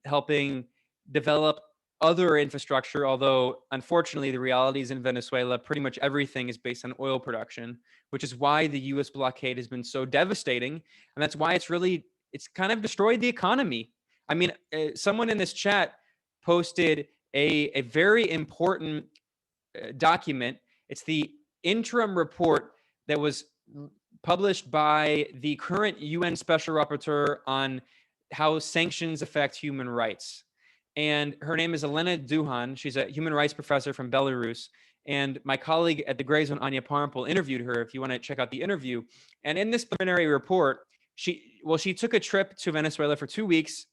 S2: helping develop other infrastructure. Although, unfortunately, the realities in Venezuela, pretty much everything is based on oil production, which is why the U.S. blockade has been so devastating, and that's why it's kind of destroyed the economy. I mean, someone in this chat posted a very important document. It's the interim report that was published by the current UN Special Rapporteur on how sanctions affect human rights. And her name is Elena Duhan. She's a human rights professor from Belarus. And my colleague at the Grayzone, Anya Parampil, interviewed her, if you want to check out the interview. And in this preliminary report, she took a trip to Venezuela for 2 weeks.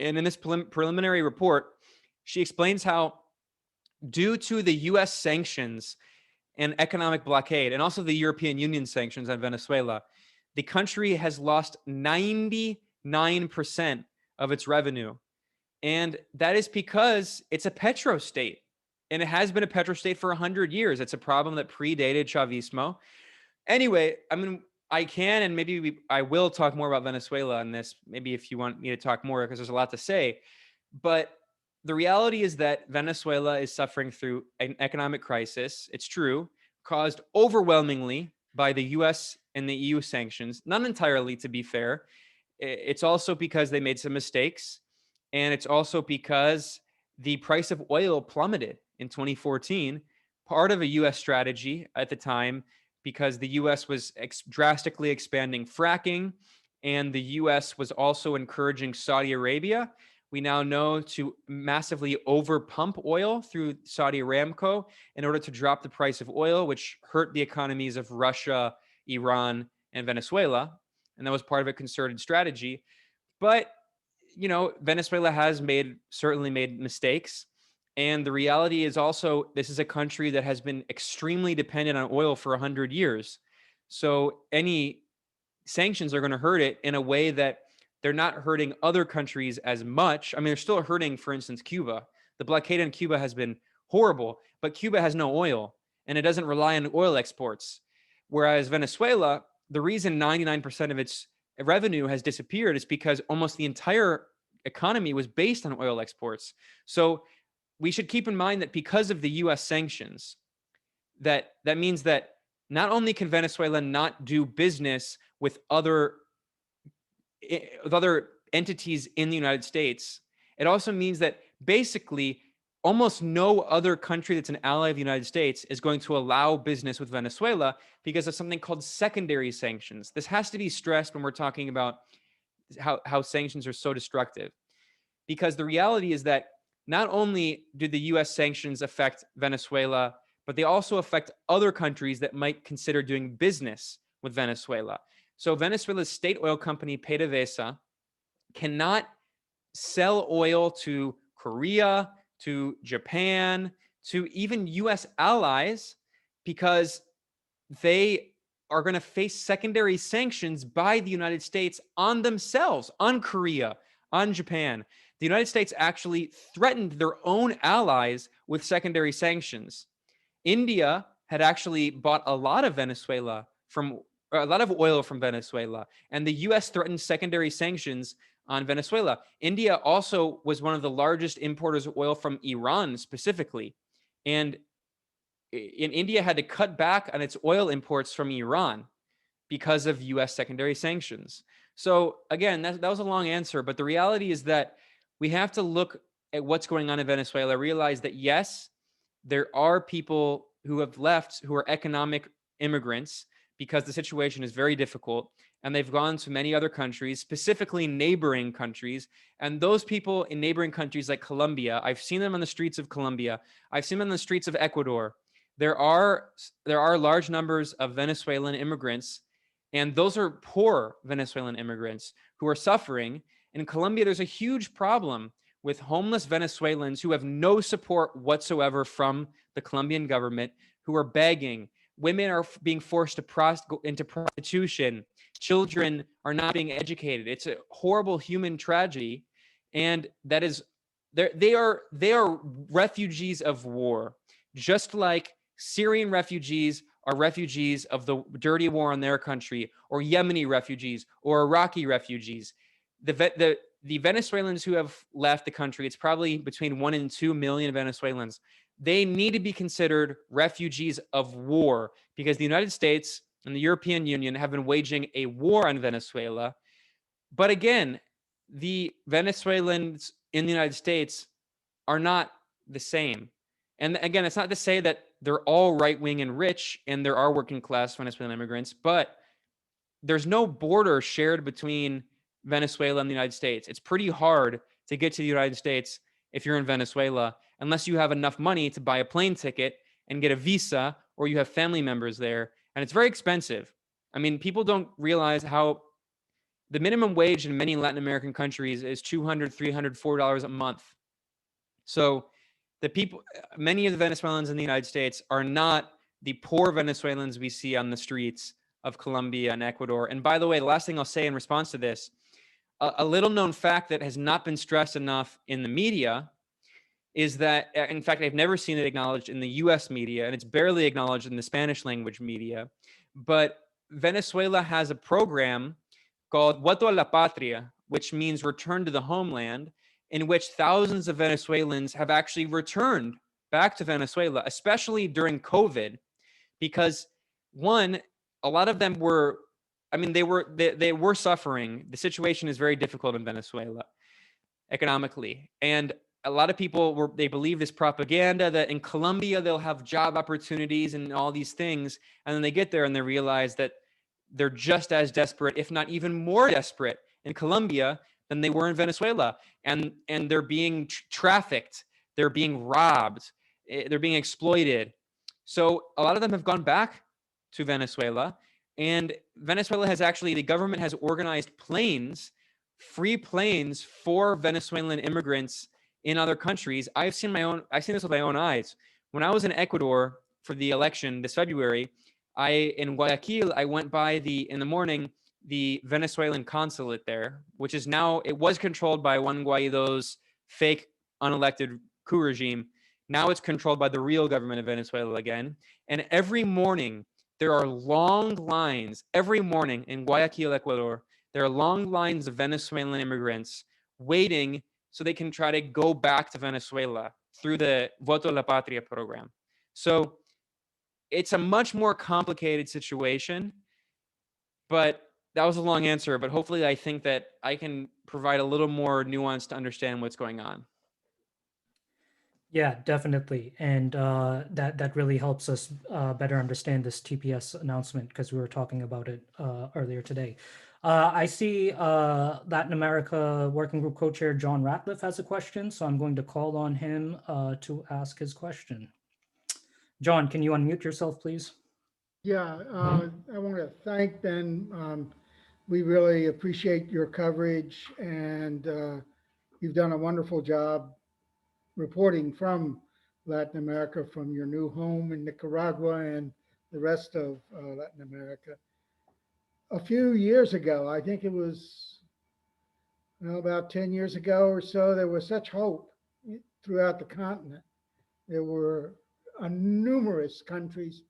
S2: And in this preliminary report, she explains how, due to the US sanctions and economic blockade, and also the European Union sanctions on Venezuela, the country has lost 99% of its revenue. And that is because it's a petro state. And it has been a petro state for 100 years. It's a problem that predated Chavismo. Anyway, I mean, I can, and maybe I will talk more about Venezuela on this, maybe if you want me to talk more, because there's a lot to say. But the reality is that Venezuela is suffering through an economic crisis. It's true, caused overwhelmingly by the US and the EU sanctions, not entirely, to be fair. It's also because they made some mistakes. And it's also because the price of oil plummeted in 2014, part of a US strategy at the time, because the US was drastically expanding fracking, and the US was also encouraging Saudi Arabia, we now know, to massively overpump oil through Saudi Aramco in order to drop the price of oil, which hurt the economies of Russia, Iran, and Venezuela. And that was part of a concerted strategy. But, you know, Venezuela has certainly made mistakes. And the reality is also, this is a country that has been extremely dependent on oil for 100 years. So any sanctions are going to hurt it in a way that they're not hurting other countries as much. I mean, they're still hurting, for instance, Cuba. The blockade on Cuba has been horrible, but Cuba has no oil and it doesn't rely on oil exports. Whereas Venezuela, the reason 99% of its revenue has disappeared is because almost the entire economy was based on oil exports. So we should keep in mind that because of the US sanctions, that means that not only can Venezuela not do business with other entities in the United States, it also means that basically almost no other country that's an ally of the United States is going to allow business with Venezuela because of something called secondary sanctions. This has to be stressed when we're talking about how sanctions are so destructive, because the reality is that not only do the US sanctions affect Venezuela, but they also affect other countries that might consider doing business with Venezuela. So Venezuela's state oil company, PDVSA, cannot sell oil to Korea, to Japan, to even US allies, because they are going to face secondary sanctions by the United States on themselves, on Korea, on Japan. The United States actually threatened their own allies with secondary sanctions. India had actually bought a lot of oil from Venezuela, and the US threatened secondary sanctions on Venezuela. India also was one of the largest importers of oil from Iran specifically. And India had to cut back on its oil imports from Iran because of US secondary sanctions. So again, that was a long answer, but the reality is that we have to look at what's going on in Venezuela, realize that yes, there are people who have left who are economic immigrants because the situation is very difficult, and they've gone to many other countries, specifically neighboring countries. And those people in neighboring countries like Colombia, I've seen them on the streets of Colombia. I've seen them on the streets of Ecuador. There are large numbers of Venezuelan immigrants And those are poor Venezuelan immigrants who are suffering. In Colombia, there's a huge problem with homeless Venezuelans who have no support whatsoever from the Colombian government, who are begging. Women are being forced to go into prostitution. Children are not being educated. It's a horrible human tragedy, and that is they are refugees of war, just like Syrian refugees are refugees of the dirty war in their country, or Yemeni refugees, or Iraqi refugees. The Venezuelans who have left the country, it's probably between 1 and 2 million Venezuelans. They need to be considered refugees of war because the United States and the European Union have been waging a war on Venezuela. But again, the Venezuelans in the United States are not the same. And again, it's not to say that they're all right wing and rich and there are working class Venezuelan immigrants, but there's no border shared between Venezuela and the United States. It's pretty hard to get to the United States if you're in Venezuela, unless you have enough money to buy a plane ticket and get a visa, or you have family members there. And it's very expensive. I mean, people don't realize how the minimum wage in many Latin American countries is $200, $300, $400 a month. So the people, many of the Venezuelans in the United States are not the poor Venezuelans we see on the streets of Colombia and Ecuador. And by the way, the last thing I'll say in response to this, a little known fact that has not been stressed enough in the media is that, in fact, I've never seen it acknowledged in the US media, and it's barely acknowledged in the Spanish language media, but Venezuela has a program called Voto a la Patria, which means return to the homeland, in which thousands of Venezuelans have actually returned back to Venezuela, especially during COVID, because one, a lot of them were, I mean, they were suffering. The situation is very difficult in Venezuela economically. And a lot of people they believe this propaganda that in Colombia they'll have job opportunities and all these things. And then they get there and they realize that they're just as desperate, if not even more desperate in Colombia than they were in Venezuela. And they're being trafficked, they're being robbed, they're being exploited. So a lot of them have gone back to Venezuela, and Venezuela has actually, the government has organized planes, free planes for Venezuelan immigrants in other countries. I've seen this with my own eyes. When I was in Ecuador for the election this February, in Guayaquil, I went by in the morning, the Venezuelan consulate there, which is now, it was controlled by Juan Guaido's fake unelected coup regime. Now it's controlled by the real government of Venezuela again. And every morning, there are long lines, every morning in Guayaquil, Ecuador, there are long lines of Venezuelan immigrants waiting so they can try to go back to Venezuela through the Voto la Patria program. So it's a much more complicated situation, but that was a long answer. But hopefully I think that I can provide a little more nuance to understand what's going on.
S1: Yeah, definitely. And that really helps us better understand this TPS announcement because we were talking about it earlier today. I see Latin America Working Group Co-Chair John Ratliff has a question, so I'm going to call on him to ask his question. John, can you unmute yourself, please?
S3: Yeah, I want to thank Ben. We really appreciate your coverage, and you've done a wonderful job reporting from Latin America, from your new home in Nicaragua and the rest of Latin America. A few years ago, I think it was about 10 years ago or so, there was such hope throughout the continent. There were numerous countries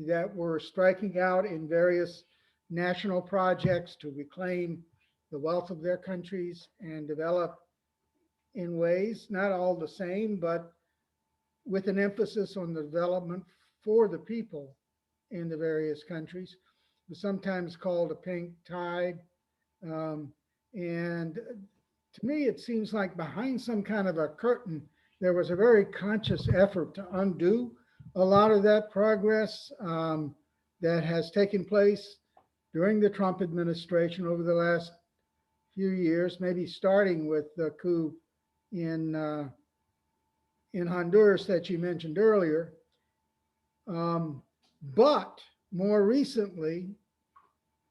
S3: that were striking out in various national projects to reclaim the wealth of their countries and develop in ways not all the same, but with an emphasis on the development for the people in the various countries. It was sometimes called a pink tide. And to me, it seems like behind some kind of a curtain, there was a very conscious effort to undo a lot of that progress that has taken place during the Trump administration over the last few years, maybe starting with the coup in Honduras that you mentioned earlier. But more recently,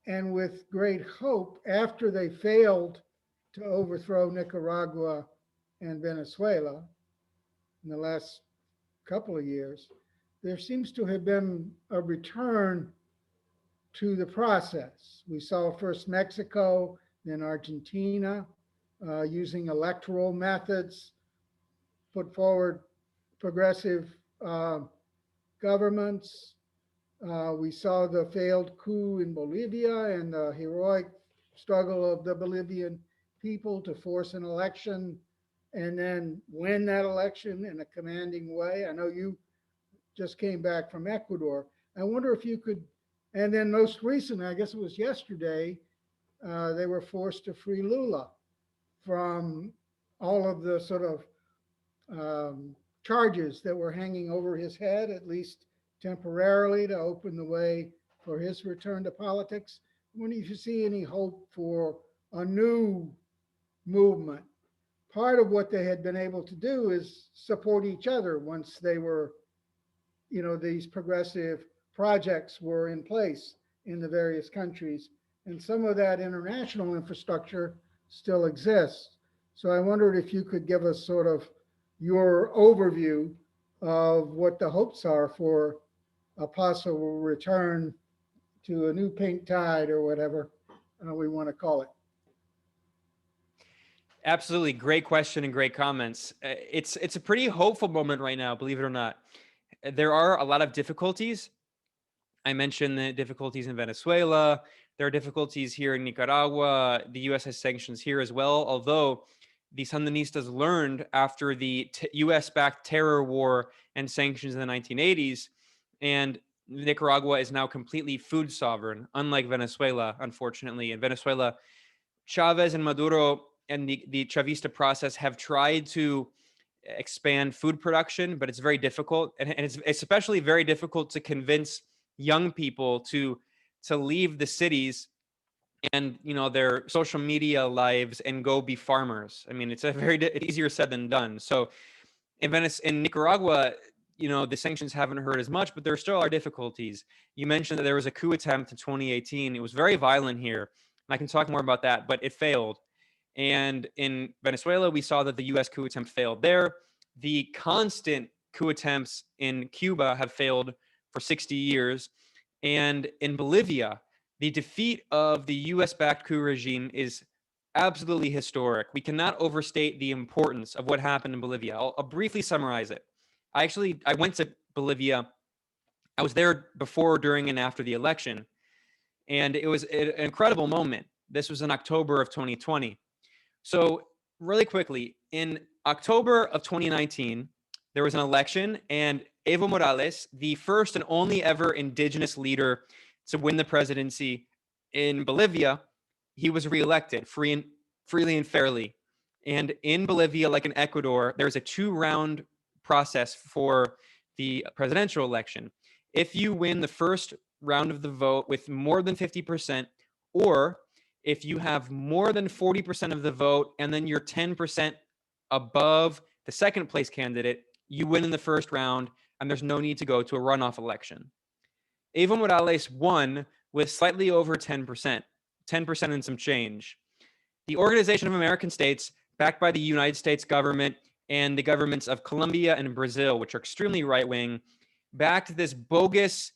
S3: and with great hope after they failed to overthrow Nicaragua and Venezuela in the last couple of years, there seems to have been a return to the process. We saw first Mexico, then Argentina, using electoral methods, put forward progressive governments. We saw the failed coup in Bolivia and the heroic struggle of the Bolivian people to force an election and then win that election in a commanding way. I know you just came back from Ecuador. I wonder if you could, and then most recently, I guess it was yesterday, they were forced to free Lula from all of the sort of charges that were hanging over his head, at least temporarily, to open the way for his return to politics. I wonder if you see any hope for a new movement. Part of what they had been able to do is support each other once they were, these progressive projects were in place in the various countries. And some of that international infrastructure still exists. So I wondered if you could give us sort of your overview of what the hopes are for a possible return to a new pink tide or whatever we want to call it.
S2: Absolutely. Great question and great comments. It's a pretty hopeful moment right now, believe it or not. There are a lot of difficulties. I mentioned the difficulties in Venezuela. There are difficulties here in Nicaragua. The U.S. has sanctions here as well, although the Sandinistas learned after the U.S.-backed terror war and sanctions in the 1980s, and Nicaragua is now completely food sovereign, unlike Venezuela, unfortunately. In Venezuela, Chavez and Maduro and the Chavista process have tried to expand food production, but it's very difficult. And it's especially very difficult to convince young people to leave the cities and their social media lives and go be farmers. I mean, it's easier said than done. So in Nicaragua, the sanctions haven't hurt as much, but there still are difficulties. You mentioned that there was a coup attempt in 2018. It was very violent here. And I can talk more about that, but it failed. And in Venezuela, we saw that the U.S. coup attempt failed there. The constant coup attempts in Cuba have failed for 60 years. And in Bolivia, the defeat of the U.S.-backed coup regime is absolutely historic. We cannot overstate the importance of what happened in Bolivia. I'll briefly summarize it. I went to Bolivia. I was there before, during, and after the election. And it was an incredible moment. This was in October of 2020. So really quickly, in October of 2019, there was an election, and Evo Morales, the first and only ever indigenous leader to win the presidency in Bolivia, he was reelected freely and fairly. And in Bolivia, like in Ecuador, there's a 2-round process for the presidential election. If you win the first round of the vote with more than 50%, or if you have more than 40% of the vote and then you're 10% above the second place candidate, you win in the first round and there's no need to go to a runoff election. Evo Morales won with slightly over 10%, 10% and some change. The Organization of American States, backed by the United States government and the governments of Colombia and Brazil, which are extremely right-wing, backed this bogus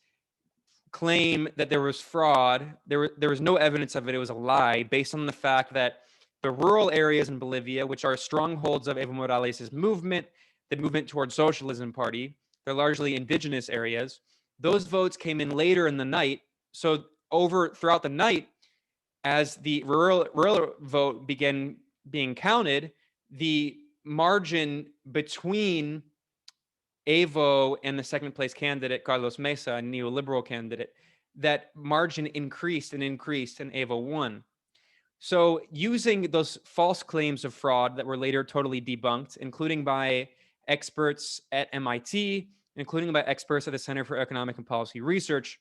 S2: claim that there was fraud. There was no evidence of it. It was a lie based on the fact that the rural areas in Bolivia, which are strongholds of Evo Morales' movement, the movement towards socialism party, they're largely indigenous areas. Those votes came in later in the night. So throughout the night, as the rural vote began being counted, the margin between Evo and the second place candidate, Carlos Mesa, a neoliberal candidate, that margin increased and increased, and Evo won. So using those false claims of fraud that were later totally debunked, including by experts at MIT, including by experts at the Center for Economic and Policy Research,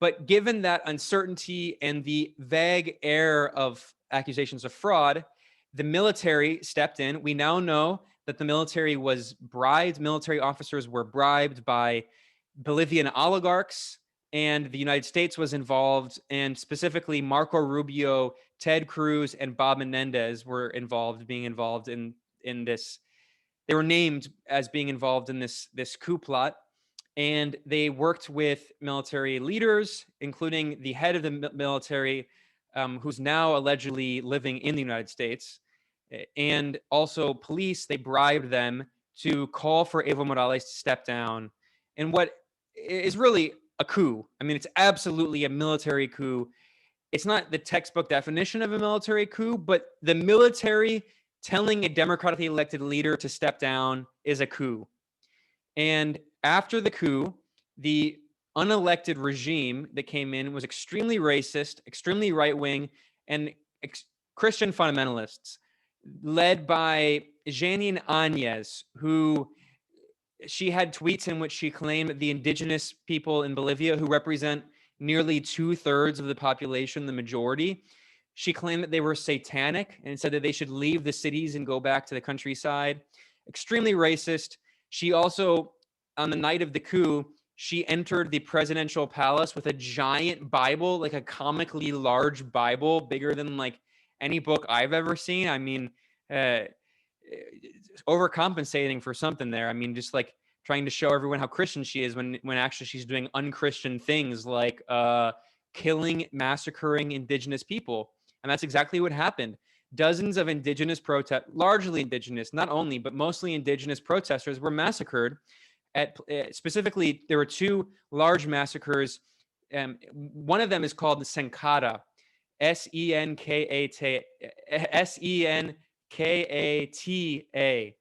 S2: but given that uncertainty and the vague air of accusations of fraud, the military stepped in. We now know that the military was bribed. Military officers were bribed by Bolivian oligarchs and the United States was involved, and specifically Marco Rubio, Ted Cruz, and Bob Menendez were being involved in this. They were named as being involved in this coup plot, and they worked with military leaders, including the head of the military, who's now allegedly living in the United States, and also police. They bribed them to call for Evo Morales to step down, and what is really a coup. I mean, it's absolutely a military coup. It's not the textbook definition of a military coup, but the military telling a democratically elected leader to step down is a coup. And after the coup, the unelected regime that came in was extremely racist, extremely right-wing, and Christian fundamentalists, led by Janine Áñez, who she had tweets in which she claimed that the indigenous people in Bolivia, who represent nearly 2/3 of the population, the majority, she claimed that they were satanic and said that they should leave the cities and go back to the countryside. Extremely racist. She also, on the night of the coup, she entered the presidential palace with a giant Bible, like a comically large Bible, bigger than like any book I've ever seen. I mean, overcompensating for something there. I mean, just like trying to show everyone how Christian she is when actually she's doing unchristian things like killing, massacring indigenous people. And that's exactly what happened. Dozens of indigenous largely indigenous, not only, but mostly indigenous protesters were massacred. Specifically, there were two large massacres. One of them is called the Senkata, Senkata, Senkata.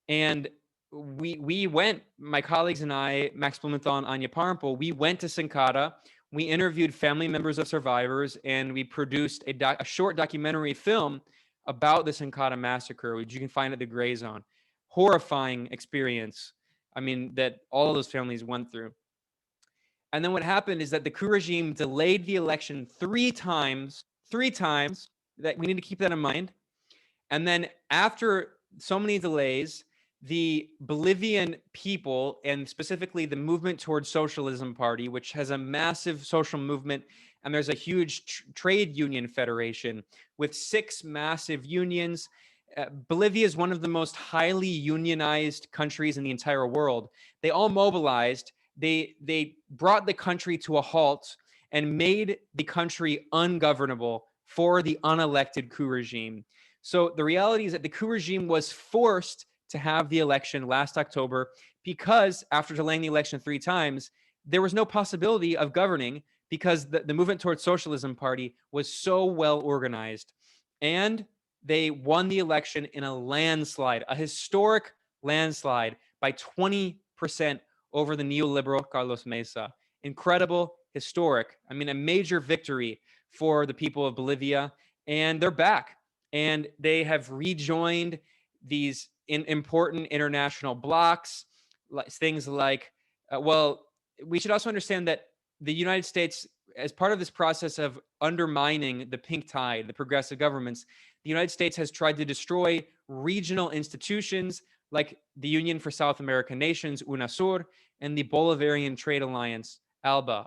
S2: And we went, my colleagues and I, Max Blumenthal and Anya Parampil, we went to Senkata. We interviewed family members of survivors, and we produced a short documentary film about the Senkata massacre, which you can find at the Grayzone. Horrifying experience. I mean, that all of those families went through. And then what happened is that the coup regime delayed the election three times. That we need to keep that in mind. And then after so many delays, the Bolivian people, and specifically the Movement Towards Socialism Party, which has a massive social movement, and there's a huge trade union federation with 6 massive unions. Bolivia is one of the most highly unionized countries in the entire world. They all mobilized. They brought the country to a halt and made the country ungovernable for the unelected coup regime. So the reality is that the coup regime was forced to have the election last October because after delaying the election 3 times, there was no possibility of governing because the Movement Towards Socialism Party was so well organized. And they won the election in a landslide, a historic landslide by 20% over the neoliberal Carlos Mesa. Incredible, historic. I mean, a major victory for the people of Bolivia. And they're back. And they have rejoined these important international blocs, things like, well, we should also understand that the United States, as part of this process of undermining the pink tide, the progressive governments, the United States has tried to destroy regional institutions like the Union for South American Nations, UNASUR, and the Bolivarian Trade Alliance, ALBA.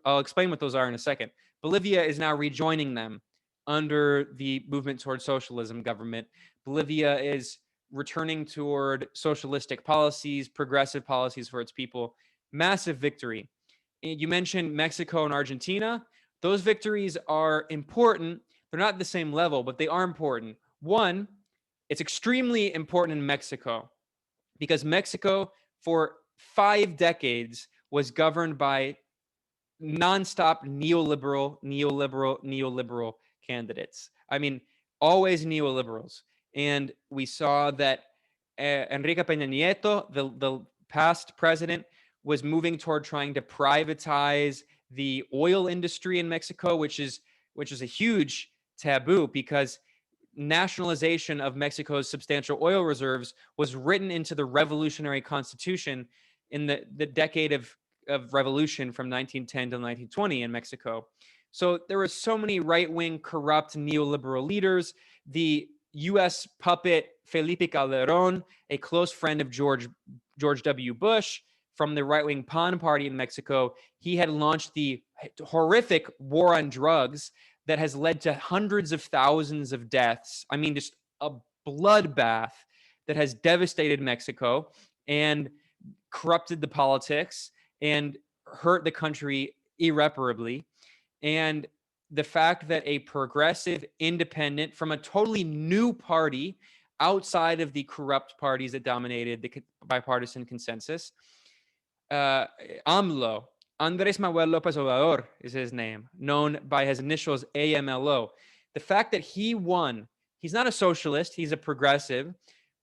S2: I'll explain what those are in a second. Bolivia is now rejoining them under the Movement Towards Socialism government. Bolivia is returning toward socialistic policies, progressive policies for its people. Massive victory. You mentioned Mexico and Argentina. Those victories are important. They're not at the same level, but they are important. One, it's extremely important in Mexico because Mexico, for 5 decades, was governed by nonstop neoliberal candidates. I mean, always neoliberals. And we saw that Enrique Peña Nieto, the past president, was moving toward trying to privatize the oil industry in Mexico, which is a huge taboo because nationalization of Mexico's substantial oil reserves was written into the revolutionary constitution in the decade of revolution from 1910 to 1920 in Mexico. So there were so many right-wing, corrupt, neoliberal leaders. The U.S. puppet Felipe Calderón, a close friend of George W. Bush, from the right-wing PAN party in Mexico. He had launched the horrific war on drugs that has led to hundreds of thousands of deaths. I mean, just a bloodbath that has devastated Mexico and corrupted the politics and hurt the country irreparably. And the fact that a progressive independent from a totally new party outside of the corrupt parties that dominated the bipartisan consensus, AMLO, Andrés Manuel López Obrador is his name, known by his initials AMLO. The fact that he won, he's not a socialist, he's a progressive,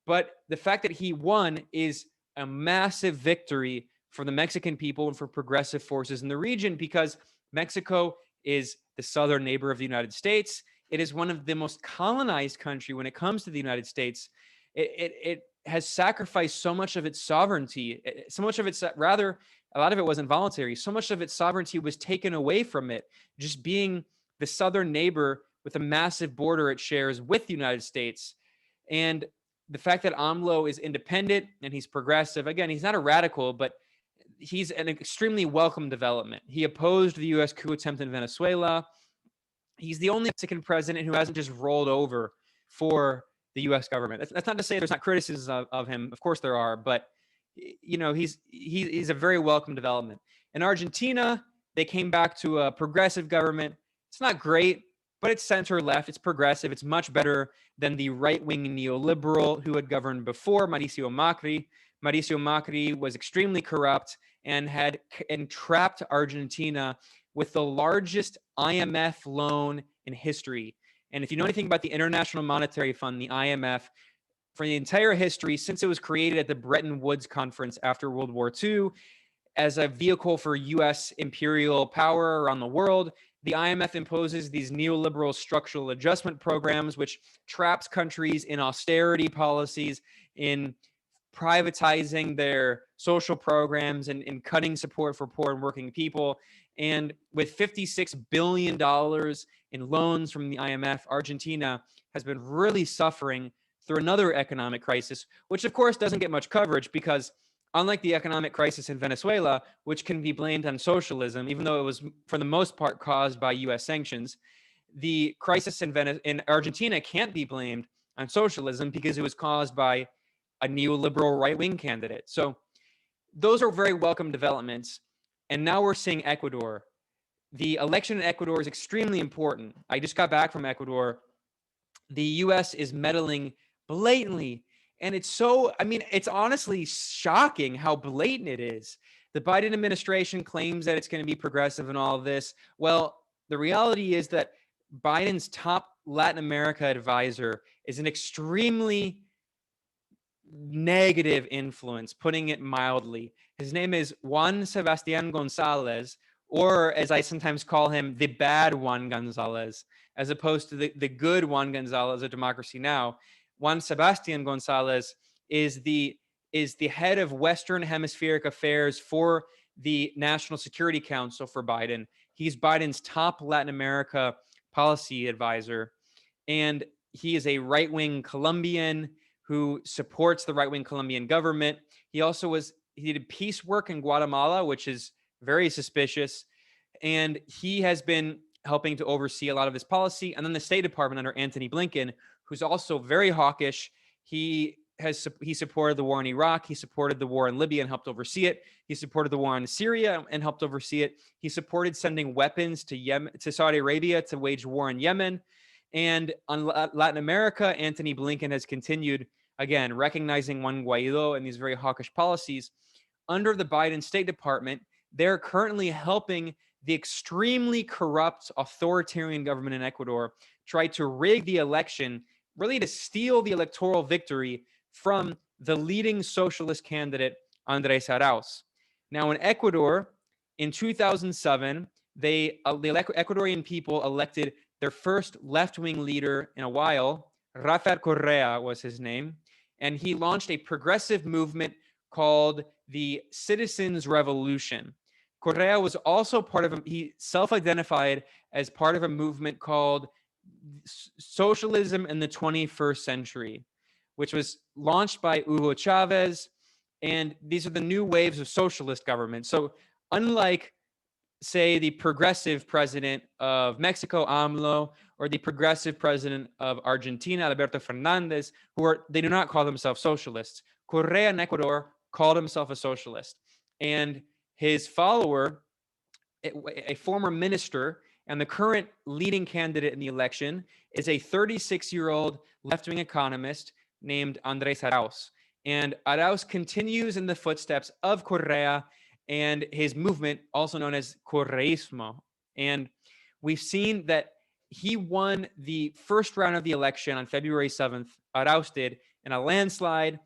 S2: but the fact that he won is a massive victory for the Mexican people and for progressive forces in the region, because Mexico is the southern neighbor of the United States. It is one of the most colonized country when it comes to the United States. It has sacrificed so much of its sovereignty, so much of its, rather, a lot of it wasn't voluntary. So much of its sovereignty was taken away from it, just being the southern neighbor with a massive border it shares with the United States. And the fact that AMLO is independent and he's progressive, again, he's not a radical, but he's an extremely welcome development. He opposed the U.S. coup attempt in Venezuela. He's the only Mexican president who hasn't just rolled over for the U.S. government. That's not to say there's not criticisms of him. Of course there are, but you know, he's a very welcome development. In Argentina, they came back to a progressive government. It's not great, but it's center left. It's progressive. It's much better than the right-wing neoliberal who had governed before, Mauricio Macri. Mauricio Macri was extremely corrupt and had entrapped Argentina with the largest IMF loan in history. And if you know anything about the International Monetary Fund, the IMF, for the entire history since it was created at the Bretton Woods Conference after World War II as a vehicle for U.S. imperial power around the world, the IMF imposes these neoliberal structural adjustment programs, which traps countries in austerity policies, in privatizing their social programs, and in cutting support for poor and working people. And with $56 billion in loans from the IMF, Argentina has been really suffering through another economic crisis, which of course doesn't get much coverage because unlike the economic crisis in Venezuela, which can be blamed on socialism, even though it was for the most part caused by US sanctions, the crisis in Argentina can't be blamed on socialism because it was caused by a neoliberal right-wing candidate. So those are very welcome developments. And now we're seeing Ecuador. The election in Ecuador is extremely important. I just got back from Ecuador. The US is meddling blatantly. And it's so, I mean, it's honestly shocking how blatant it is. The Biden administration claims that it's going to be progressive and all of this. Well, the reality is that Biden's top Latin America advisor is an extremely negative influence, putting it mildly. His name is Juan Sebastian Gonzalez, or as I sometimes call him, the bad Juan Gonzalez, as opposed to the good Juan Gonzalez of Democracy Now! Juan Sebastian Gonzalez is the head of Western Hemispheric Affairs for the National Security Council for Biden. He's Biden's top Latin America policy advisor. And he is a right-wing Colombian who supports the right-wing Colombian government. He did peace work in Guatemala, which is very suspicious. And he has been helping to oversee a lot of this policy. And then the State Department under Antony Blinken, who's also very hawkish. He supported the war in Iraq. He supported the war in Libya and helped oversee it. He supported the war in Syria and helped oversee it. He supported sending weapons to Saudi Arabia to wage war in Yemen. And on Latin America, Antony Blinken has continued, again, recognizing Juan Guaido and these very hawkish policies. Under the Biden State Department, they're currently helping the extremely corrupt authoritarian government in Ecuador try to rig the election, really to steal the electoral victory from the leading socialist candidate, Andrés Arauz. Now, in Ecuador, in 2007, the Ecuadorian people elected their first left-wing leader in a while. Rafael Correa was his name. And he launched a progressive movement called the Citizens' Revolution. Correa was also he self-identified as part of a movement called Socialism in the 21st Century, which was launched by Hugo Chavez And these are the new waves of socialist government. So unlike, say, the progressive president of Mexico, AMLO, or the progressive president of Argentina, Alberto Fernandez, they do not call themselves socialists. Correa in Ecuador called himself a socialist. And his follower, a former minister and the current leading candidate in the election, is a 36-year-old left-wing economist named Andrés Arauz. And Arauz continues in the footsteps of Correa and his movement, also known as Correísmo. And we've seen that he won the first round of the election on February 7th, Arauz did, in a landslide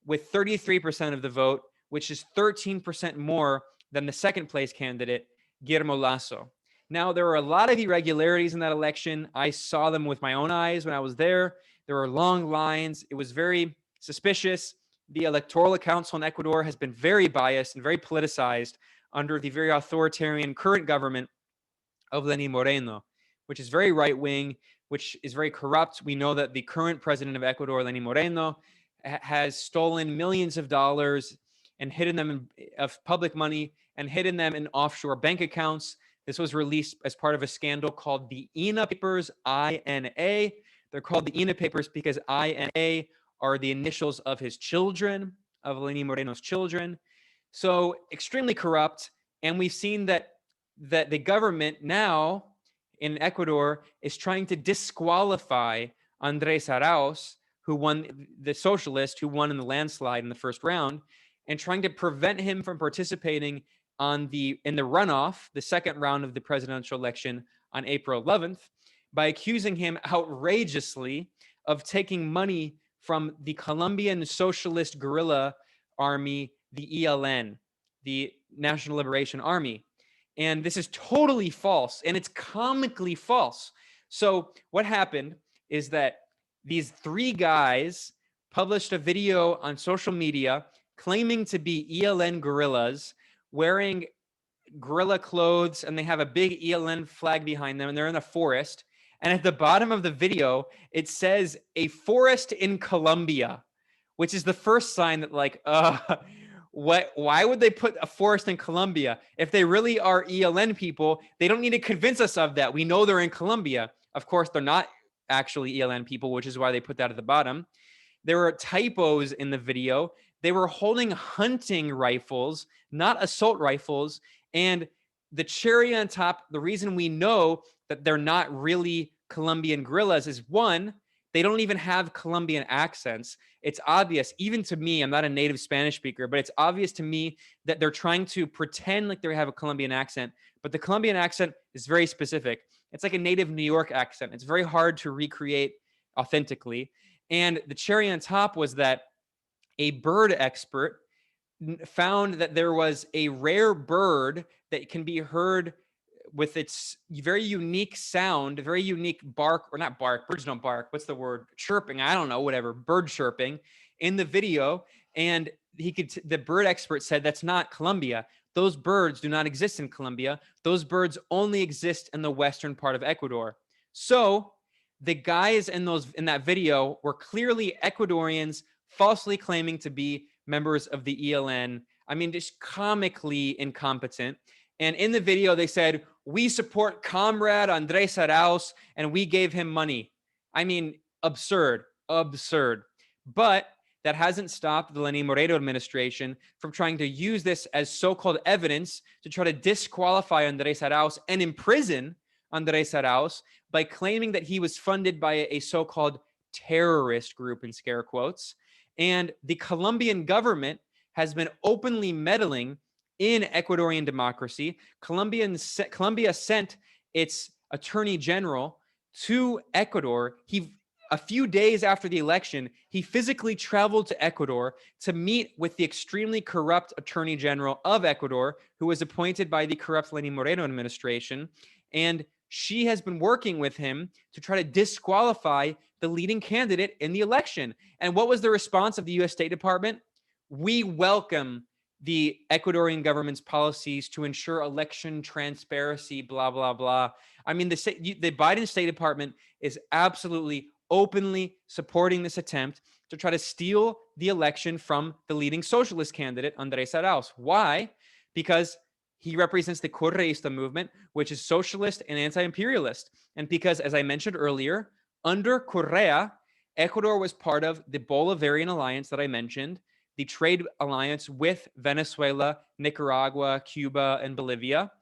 S2: with 33% of the vote, which is 13% more than the second place candidate, Guillermo Lasso. Now, there were a lot of irregularities in that election. I saw them with my own eyes when I was there. There were long lines. It was very suspicious. The Electoral Council in Ecuador has been very biased and very politicized under the very authoritarian current government of Lenín Moreno, which is very right-wing, which is very corrupt. We know that the current president of Ecuador, Lenín Moreno, has stolen millions of dollars and hidden them of public money and hidden them in offshore bank accounts. This was released as part of a scandal called the INA Papers, INA. They're called the INA Papers because INA are the initials of his children, of Lenín Moreno's children. So extremely corrupt. And we've seen that the government now in Ecuador is trying to disqualify Andrés Arauz, who won, the socialist who won in the landslide in the first round, and trying to prevent him from participating in the runoff, the second round of the presidential election on April 11th, by accusing him outrageously of taking money from the Colombian socialist guerrilla army, the ELN, the National Liberation Army. And this is totally false, and it's comically false. So what happened is that these three guys published a video on social media claiming to be ELN guerrillas, wearing guerrilla clothes, and they have a big ELN flag behind them, and they're in a forest. And at the bottom of the video, it says a forest in Colombia, which is the first sign that, like, why would they put a forest in Colombia? If they really are ELN people, they don't need to convince us of that. We know they're in Colombia. Of course, they're not actually ELN people, which is why they put that at the bottom. There were typos in the video. They were holding hunting rifles, not assault rifles. And the cherry on top, the reason we know that they're not really Colombian guerrillas is, one, they don't even have Colombian accents. It's obvious, even to me, I'm not a native Spanish speaker, but it's obvious to me that they're trying to pretend like they have a Colombian accent, but the Colombian accent is very specific. It's like a native New York accent. It's very hard to recreate authentically. And the cherry on top was that a bird expert found that there was a rare bird that can be heard with its very unique sound, very unique bark, or not bark, birds don't bark. What's the word? Chirping. I don't know, whatever, bird chirping in the video. And the bird expert said that's not Colombia. Those birds do not exist in Colombia. Those birds only exist in the western part of Ecuador. So the guys in that video were clearly Ecuadorians falsely claiming to be members of the ELN. I mean, just comically incompetent. And in the video, they said, "We support Comrade Andrés Arauz, and we gave him money." I mean, absurd, absurd. But that hasn't stopped the Lenín Moreno administration from trying to use this as so-called evidence to try to disqualify Andrés Arauz and imprison Andrés Arauz by claiming that he was funded by a so-called terrorist group, in scare quotes. And the Colombian government has been openly meddling in Ecuadorian democracy. Colombia sent its attorney general to Ecuador. A few days after the election, he physically traveled to Ecuador to meet with the extremely corrupt attorney general of Ecuador, who was appointed by the corrupt Lenín Moreno administration. And she has been working with him to try to disqualify the leading candidate in the election. And what was the response of the U.S. State Department? We welcome the Ecuadorian government's policies to ensure election transparency, blah, blah, blah. I mean, the Biden State Department is absolutely openly supporting this attempt. to try to steal the election from the leading socialist candidate, Andrés Arauz. Why? Because he represents the Correísta movement, which is socialist and anti-imperialist. And because, as I mentioned earlier, under Correa, Ecuador was part of the Bolivarian alliance that I mentioned, the trade alliance with Venezuela, Nicaragua, Cuba, and Bolivia.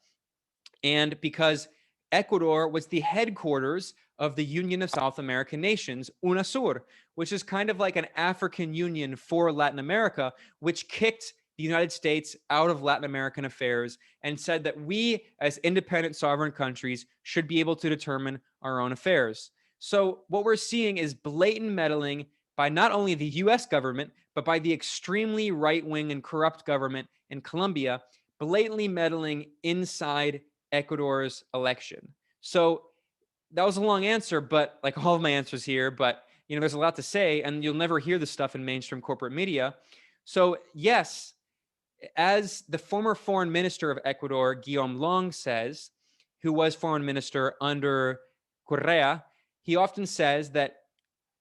S2: And because Ecuador was the headquarters of the Union of South American Nations, UNASUR, which is kind of like an African union for Latin America, which kicked the United States out of Latin American affairs and said that we, as independent sovereign countries, should be able to determine our own affairs. So what we're seeing is blatant meddling by not only the US government, but by the extremely right-wing and corrupt government in Colombia, blatantly meddling inside Ecuador's election. So that was a long answer, but like all of my answers here, but there's a lot to say, and you'll never hear this stuff in mainstream corporate media. So yes, as the former foreign minister of Ecuador, Guillaume Long, says, who was foreign minister under Correa, he often says that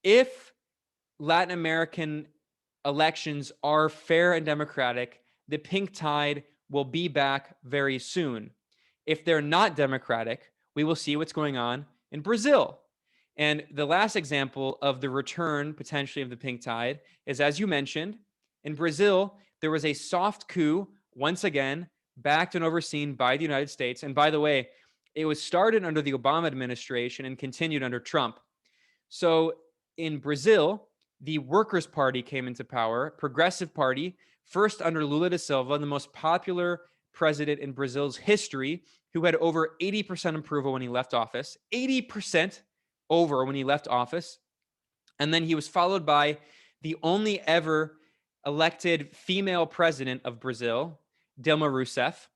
S2: if Latin American elections are fair and democratic, the pink tide will be back very soon. If they're not democratic, we will see what's going on in Brazil. And the last example of the return potentially of the pink tide is, as you mentioned, in Brazil, there was a soft coup, once again, backed and overseen by the United States. And by the way, it was started under the Obama administration and continued under Trump. So in Brazil, the Workers' Party came into power, Progressive Party, first under Lula da Silva, the most popular president in Brazil's history, who had over 80% approval when he left office, 80% over when he left office. And then he was followed by the only ever elected female president of Brazil, Dilma Rousseff.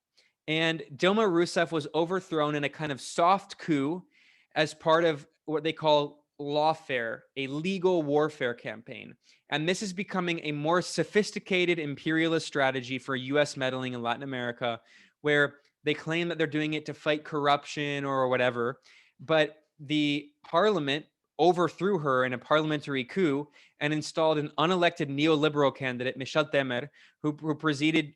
S2: And Dilma Rousseff was overthrown in a kind of soft coup as part of what they call lawfare, a legal warfare campaign. And this is becoming a more sophisticated imperialist strategy for US meddling in Latin America, where they claim that they're doing it to fight corruption or whatever. But the parliament overthrew her in a parliamentary coup and installed an unelected neoliberal candidate, Michel Temer, who proceeded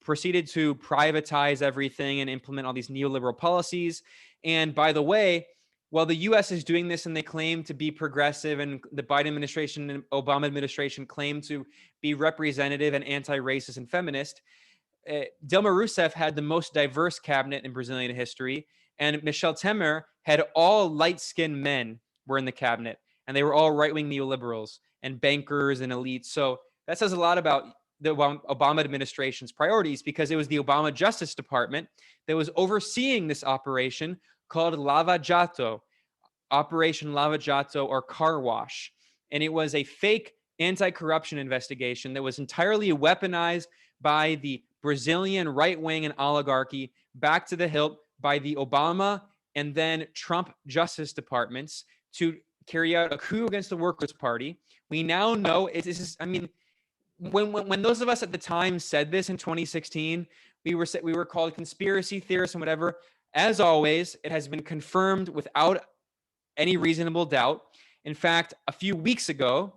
S2: to privatize everything and implement all these neoliberal policies. And by the way, while the US is doing this and they claim to be progressive, and the Biden administration and Obama administration claim to be representative and anti-racist and feminist, Dilma Rousseff had the most diverse cabinet in Brazilian history, and Michel Temer had all light-skinned men were in the cabinet, and they were all right-wing neoliberals and bankers and elites. So that says a lot about the Obama administration's priorities, because it was the Obama Justice Department that was overseeing this operation called Lava Jato, Operation Lava Jato, or Car Wash. And it was a fake anti-corruption investigation that was entirely weaponized by the Brazilian right-wing and oligarchy, back to the hilt by the Obama and then Trump Justice Departments to carry out a coup against the Workers' Party. We now know when those of us at the time said this in 2016, we were called conspiracy theorists and whatever. As always, it has been confirmed without any reasonable doubt. In fact, a few weeks ago,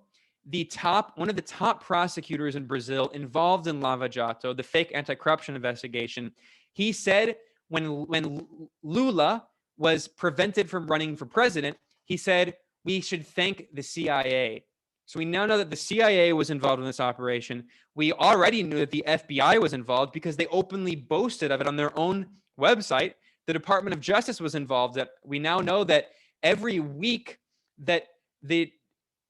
S2: one of the top prosecutors in Brazil involved in Lava Jato, the fake anti-corruption investigation, he said when Lula was prevented from running for president, he said, we should thank the CIA. So we now know that the CIA was involved in this operation. We already knew that the FBI was involved because they openly boasted of it on their own website. The Department of Justice was involved. That we now know that every week that the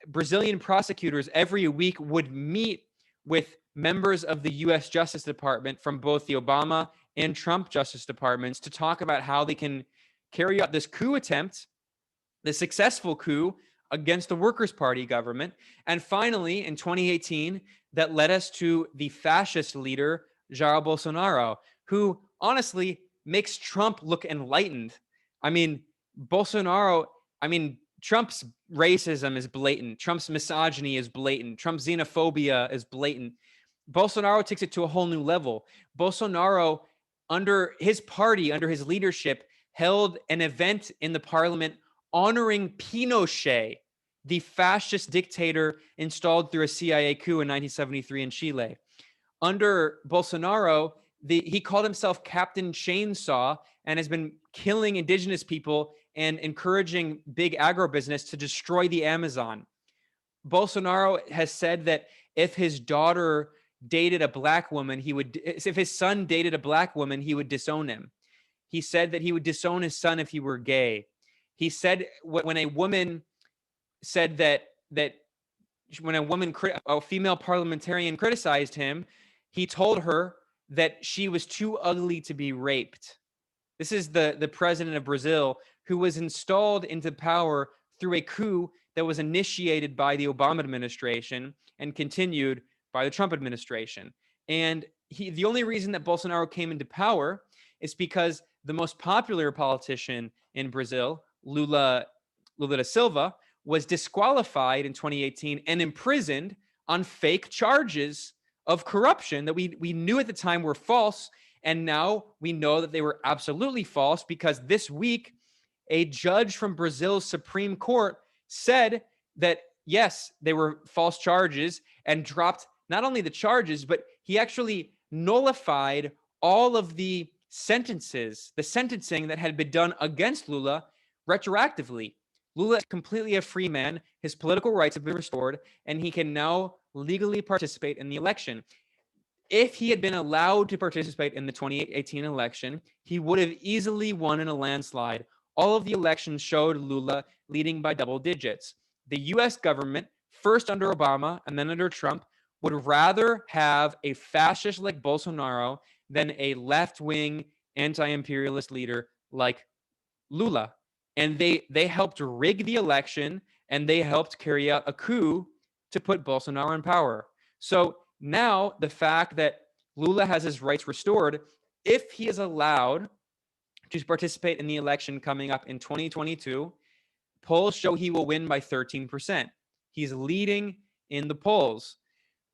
S2: Brazilian prosecutors every week would meet with members of the U.S. Justice Department from both the Obama and Trump Justice Departments to talk about how they can carry out this coup attempt, the successful coup against the Workers' Party government. And finally, in 2018, that led us to the fascist leader, Jair Bolsonaro, who honestly makes Trump look enlightened. Trump's racism is blatant. Trump's misogyny is blatant. Trump's xenophobia is blatant. Bolsonaro takes it to a whole new level. Bolsonaro, under his party, under his leadership, held an event in the parliament honoring Pinochet, the fascist dictator installed through a CIA coup in 1973 in Chile. Under Bolsonaro, he called himself Captain Chainsaw and has been killing indigenous people and encouraging big agribusiness to destroy the Amazon. Bolsonaro has said that if his daughter dated a black woman, if his son dated a black woman, he would disown him. He said that he would disown his son if he were gay. He said when a woman said that when a female parliamentarian criticized him, he told her that she was too ugly to be raped. This is the president of Brazil, who was installed into power through a coup that was initiated by the Obama administration and continued by the Trump administration. And the only reason that Bolsonaro came into power is because the most popular politician in Brazil, Lula da Silva, was disqualified in 2018 and imprisoned on fake charges of corruption that we knew at the time were false. And now we know that they were absolutely false, because this week, a judge from Brazil's Supreme Court said that, yes, they were false charges, and dropped not only the charges, but he actually nullified all of the sentencing that had been done against Lula retroactively. Lula is completely a free man. His political rights have been restored, and he can now legally participate in the election. If he had been allowed to participate in the 2018 election, he would have easily won in a landslide. All of the elections showed Lula leading by double digits. The US government, first under Obama and then under Trump, would rather have a fascist like Bolsonaro than a left-wing anti-imperialist leader like Lula. And they helped rig the election, and they helped carry out a coup to put Bolsonaro in power. So now the fact that Lula has his rights restored, if he is allowed to participate in the election coming up in 2022, polls show he will win by 13%. He's leading in the polls.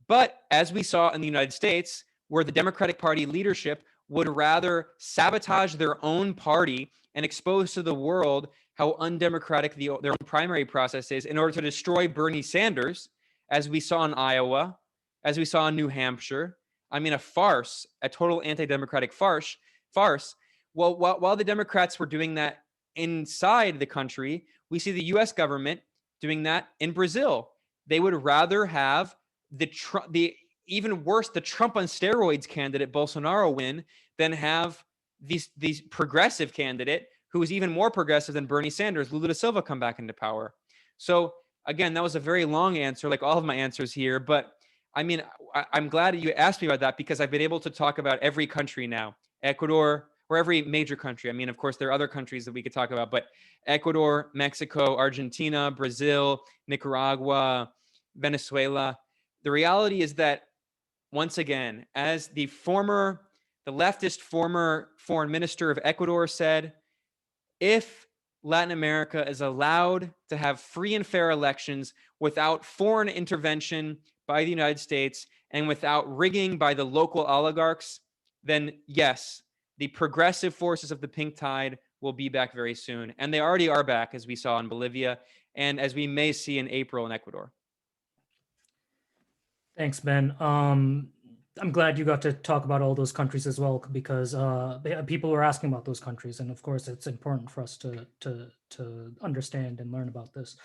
S2: But as we saw in the United States, where the Democratic Party leadership would rather sabotage their own party and expose to the world how undemocratic their own primary process is in order to destroy Bernie Sanders, as we saw in Iowa, as we saw in New Hampshire. I mean, a farce, a total anti-democratic farce. Well, while the Democrats were doing that inside the country, we see the U.S. government doing that in Brazil. They would rather have the even worse, the Trump on steroids candidate Bolsonaro win than have these progressive candidate who is even more progressive than Bernie Sanders, Lula da Silva, come back into power. So again, that was a very long answer, like all of my answers here. But I mean, I'm glad you asked me about that, because I've been able to talk about every country now, Ecuador, or every major country. I mean, of course, there are other countries that we could talk about, but Ecuador, Mexico, Argentina, Brazil, Nicaragua, Venezuela. The reality is that, once again, as the leftist former foreign minister of Ecuador said, if Latin America is allowed to have free and fair elections without foreign intervention by the United States and without rigging by the local oligarchs, then yes, the progressive forces of the pink tide will be back very soon. And they already are back, as we saw in Bolivia, and as we may see in April in Ecuador.
S1: Thanks, Ben. I'm glad you got to talk about all those countries as well, because people were asking about those countries, and of course, it's important for us to understand and learn about this.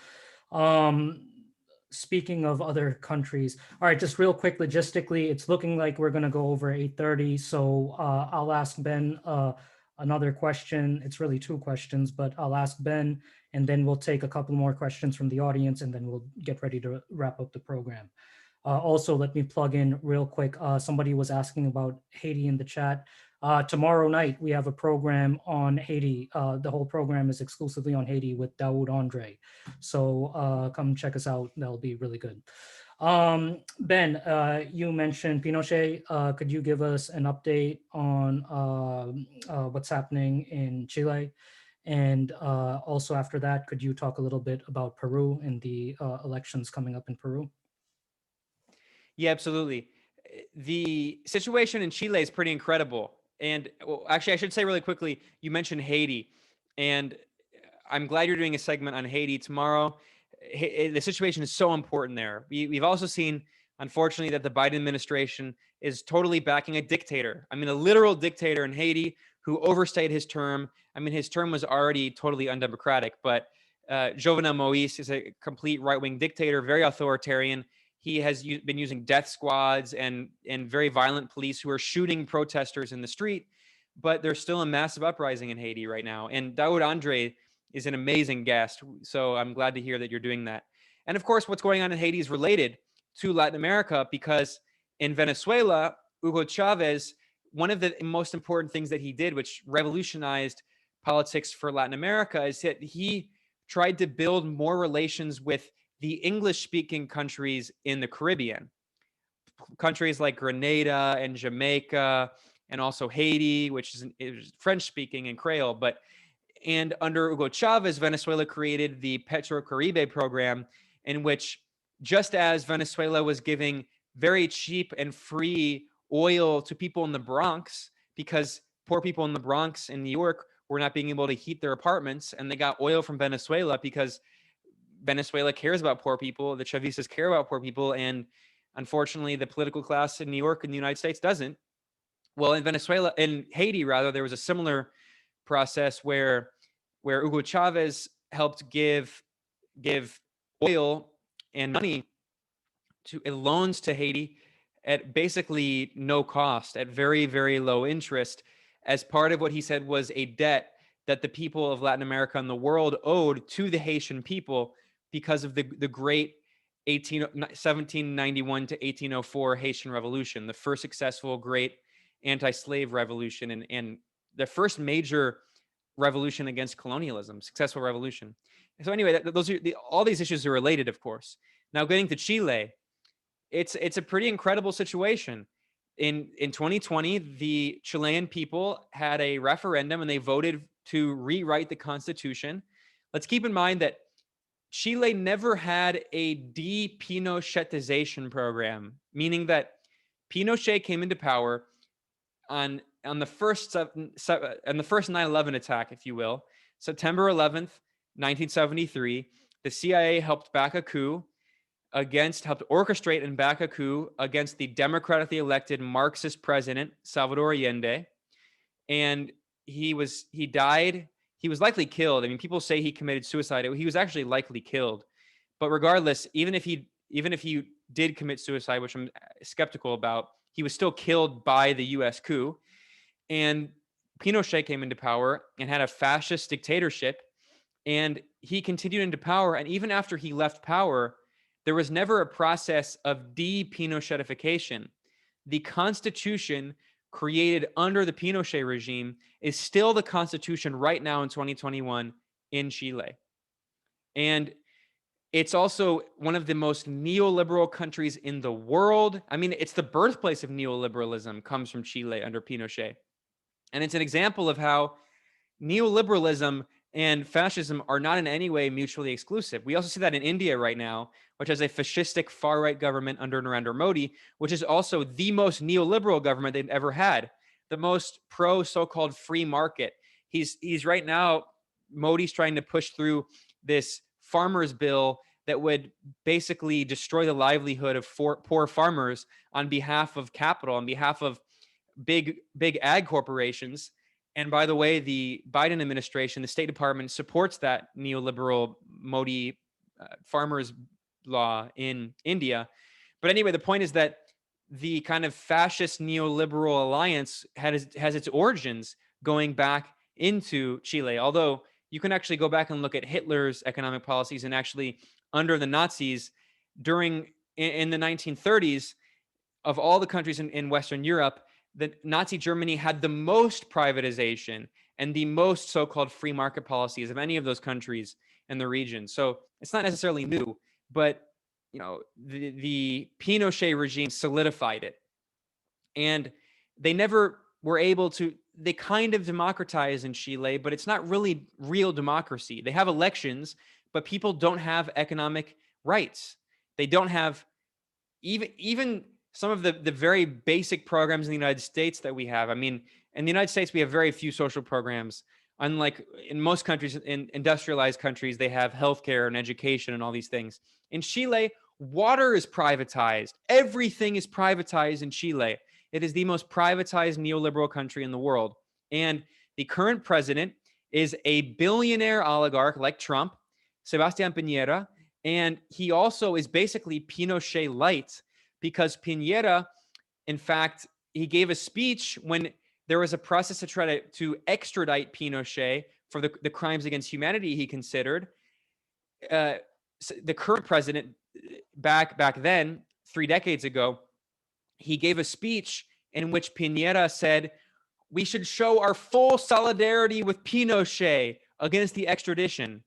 S1: Speaking of other countries, all right, just real quick, logistically, it's looking like we're going to go over 8:30, so I'll ask Ben another question. It's really two questions, but I'll ask Ben, and then we'll take a couple more questions from the audience, and then we'll get ready to wrap up the program. Also, let me plug in real quick. Somebody was asking about Haiti in the chat. Tomorrow night, we have a program on Haiti. The whole program is exclusively on Haiti with Daoud Andre. So come check us out. That'll be really good. Ben, you mentioned Pinochet. Could you give us an update on what's happening in Chile? And also after that, could you talk a little bit about Peru and the elections coming up in Peru?
S2: Yeah, absolutely. The situation in Chile is pretty incredible. And well, actually, I should say really quickly, you mentioned Haiti, and I'm glad you're doing a segment on Haiti tomorrow. the situation is so important there. We've also seen, unfortunately, that the Biden administration is totally backing a dictator. I mean, a literal dictator in Haiti who overstayed his term. I mean, his term was already totally undemocratic, but Jovenel Moïse is a complete right-wing dictator, very authoritarian. He has been using death squads and very violent police who are shooting protesters in the street. But there's still a massive uprising in Haiti right now. And Daoud Andre is an amazing guest. So I'm glad to hear that you're doing that. And of course, what's going on in Haiti is related to Latin America, because in Venezuela, Hugo Chavez, one of the most important things that he did, which revolutionized politics for Latin America, is that he tried to build more relations with the English-speaking countries in the Caribbean. Countries like Grenada and Jamaica, and also Haiti, which is French-speaking and Creole. And under Hugo Chavez, Venezuela created the Petrocaribe program, in which, just as Venezuela was giving very cheap and free oil to people in the Bronx, because poor people in the Bronx in New York were not being able to heat their apartments, and they got oil from Venezuela because Venezuela cares about poor people, the Chavistas care about poor people, and unfortunately, the political class in New York and the United States doesn't. Well, in Haiti, rather, there was a similar process where Hugo Chavez helped give oil and money to loans to Haiti at basically no cost, at very, very low interest, as part of what he said was a debt that the people of Latin America and the world owed to the Haitian people because of the great 1791 to 1804 Haitian Revolution, the first successful great anti-slave revolution, and the first major revolution against colonialism, successful revolution. So anyway, all these issues are related, of course. Now, getting to Chile, it's a pretty incredible situation. In 2020, the Chilean people had a referendum and they voted to rewrite the constitution. Let's keep in mind that Chile never had a de-Pinochetization program, meaning that Pinochet came into power on the first 9/11 attack, if you will, September 11th, 1973. The CIA helped orchestrate and back a coup against the democratically elected Marxist president Salvador Allende, and he died. He was likely killed. I mean, people say he committed suicide. He was actually likely killed. But regardless, even if he did commit suicide, which I'm skeptical about, he was still killed by the U.S. coup. And Pinochet came into power and had a fascist dictatorship. And he continued into power. And even after he left power, there was never a process of de-Pinochetification. The Constitution created under the Pinochet regime is still the Constitution right now in 2021 in Chile. And it's also one of the most neoliberal countries in the world. I mean, it's the birthplace of neoliberalism, comes from Chile under Pinochet. And it's an example of how neoliberalism and fascism are not in any way mutually exclusive. We also see that in India right now, which has a fascistic far-right government under Narendra Modi, which is also the most neoliberal government they've ever had, the most pro so-called free market. He's right now, Modi's trying to push through this farmers bill that would basically destroy the livelihood of poor farmers on behalf of capital, on behalf of big ag corporations. And by the way, the Biden administration, the State Department, supports that neoliberal Modi farmers law in India. But anyway, the point is that the kind of fascist neoliberal alliance has its origins going back into Chile, although you can actually go back and look at Hitler's economic policies, and actually under the Nazis in the 1930s, of all the countries in Western Europe, the Nazi Germany had the most privatization and the most so-called free market policies of any of those countries in the region. So it's not necessarily new, but the Pinochet regime solidified it. And they never were able to, they kind of democratize in Chile, but it's not really real democracy. They have elections, but people don't have economic rights. They don't have even some of the very basic programs in the United States that we have. I mean, in the United States, we have very few social programs Unlike in most countries, in industrialized countries, they have healthcare and education and all these things. In Chile, water is privatized. Everything is privatized in Chile. It is the most privatized neoliberal country in the world. And the current president is a billionaire oligarch like Trump, Sebastián Piñera, and he also is basically Pinochet light, because Piñera, in fact, he gave a speech when there was a process to try to extradite Pinochet for the crimes against humanity he considered. The current president, back then, 3 decades ago, he gave a speech in which Piñera said, we should show our full solidarity with Pinochet against the extradition.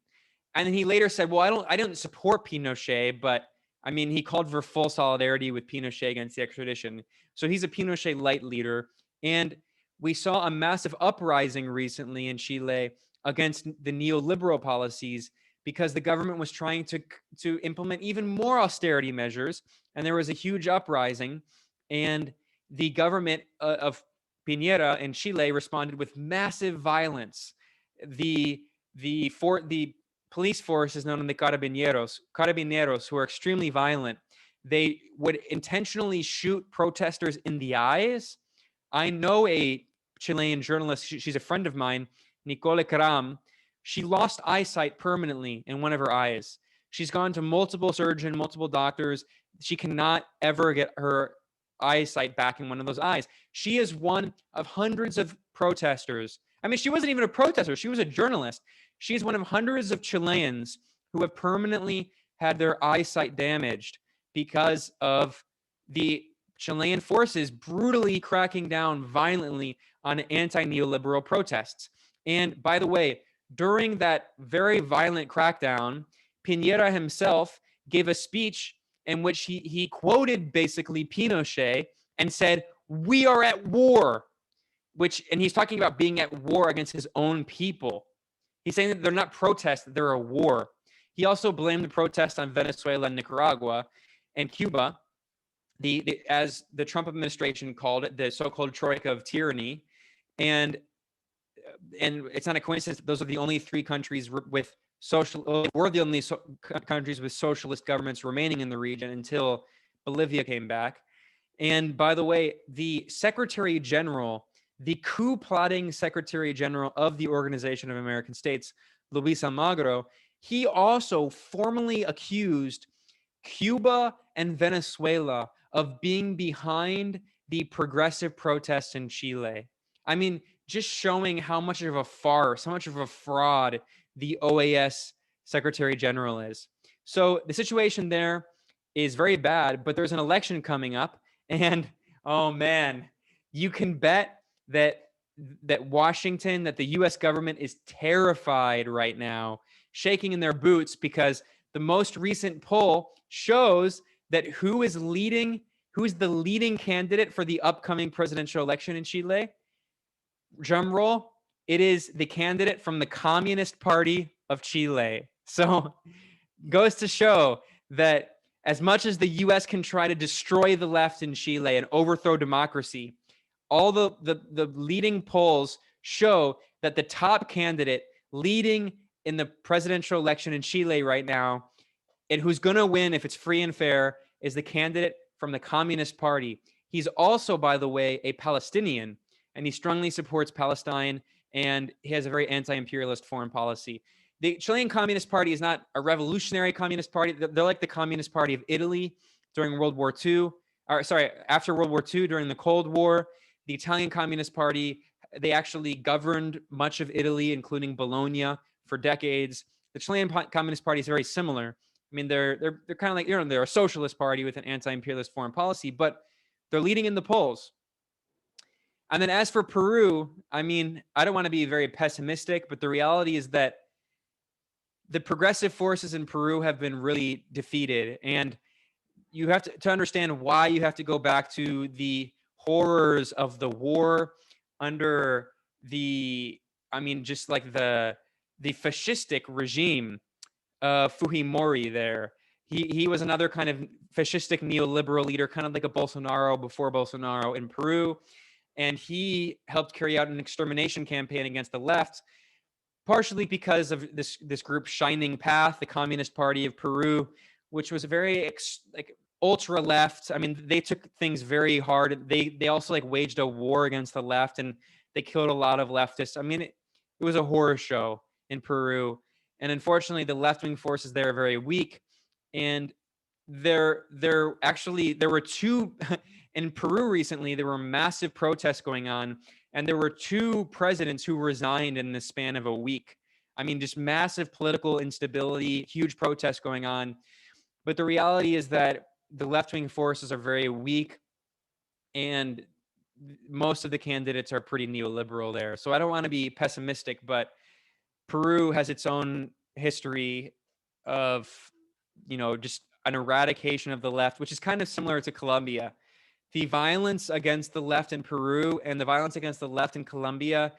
S2: And then he later said, well, I don't support Pinochet, but I mean, he called for full solidarity with Pinochet against the extradition. So he's a Pinochet light leader. And we saw a massive uprising recently in Chile against the neoliberal policies because the government was trying to implement even more austerity measures. And there was a huge uprising. And the government of Piñera in Chile responded with massive violence. The police force is known as the carabineros, who are extremely violent. They would intentionally shoot protesters in the eyes. I know a Chilean journalist, she's a friend of mine, Nicole Caram. She lost eyesight permanently in one of her eyes. She's gone to multiple surgeons, multiple doctors. She cannot ever get her eyesight back in one of those eyes. She is one of hundreds of protesters. I mean, she wasn't even a protester. She was a journalist. She's one of hundreds of Chileans who have permanently had their eyesight damaged because of the Chilean forces brutally cracking down violently on anti-neoliberal protests. And by the way, during that very violent crackdown, Piñera himself gave a speech in which he quoted basically Pinochet and said, we are at war, and he's talking about being at war against his own people. He's saying that they're not protests, they're a war. He also blamed the protests on Venezuela, Nicaragua, and Cuba, as the Trump administration called it, the so-called troika of tyranny. And it's not a coincidence that those are the only 3 countries with were the only countries with socialist governments remaining in the region until Bolivia came back. And by the way, the Secretary General, the coup plotting Secretary General of the Organization of American States, Luis Almagro, he also formally accused Cuba and Venezuela of being behind the progressive protests in Chile. I mean, just showing how much of a farce, how much of a fraud the OAS Secretary General is. So the situation there is very bad, but there's an election coming up. And oh man, you can bet that Washington, that the US government is terrified right now, shaking in their boots, because the most recent poll shows that who is the leading candidate for the upcoming presidential election in Chile? Drum roll, it is the candidate from the Communist Party of Chile. So goes to show that as much as the US can try to destroy the left in Chile and overthrow democracy, all the leading polls show that the top candidate leading in the presidential election in Chile right now, and who's going to win if it's free and fair, is the candidate from the Communist Party. He's also, by the way, a Palestinian, and he strongly supports Palestine, and he has a very anti-imperialist foreign policy. The Chilean Communist Party is not a revolutionary communist party. They're like the Communist Party of Italy during World War II, after World War II, during the Cold War. The Italian Communist Party, they actually governed much of Italy, including Bologna, for decades. The Chilean Communist Party is very similar. I mean, they're kind of like, they're a socialist party with an anti-imperialist foreign policy, but they're leading in the polls. And then as for Peru, I mean, I don't want to be very pessimistic, but the reality is that the progressive forces in Peru have been really defeated. And you have to understand why, you have to go back to the horrors of the war under just like the fascistic regime of Fujimori there. He was another kind of fascistic neoliberal leader, kind of like a Bolsonaro before Bolsonaro in Peru. And he helped carry out an extermination campaign against the left, partially because of this group Shining Path, the Communist Party of Peru, which was very like ultra left. I mean, they took things very hard. They also like waged a war against the left, and they killed a lot of leftists. I mean, it was a horror show in Peru, and unfortunately, the left-wing forces there are very weak. And there were two in Peru recently. There were massive protests going on, and there were two presidents who resigned in the span of a week. I mean, just massive political instability, huge protests going on. But the reality is that the left-wing forces are very weak, and most of the candidates are pretty neoliberal there. So I don't want to be pessimistic, but Peru has its own history of, just an eradication of the left, which is kind of similar to Colombia. The violence against the left in Peru and the violence against the left in Colombia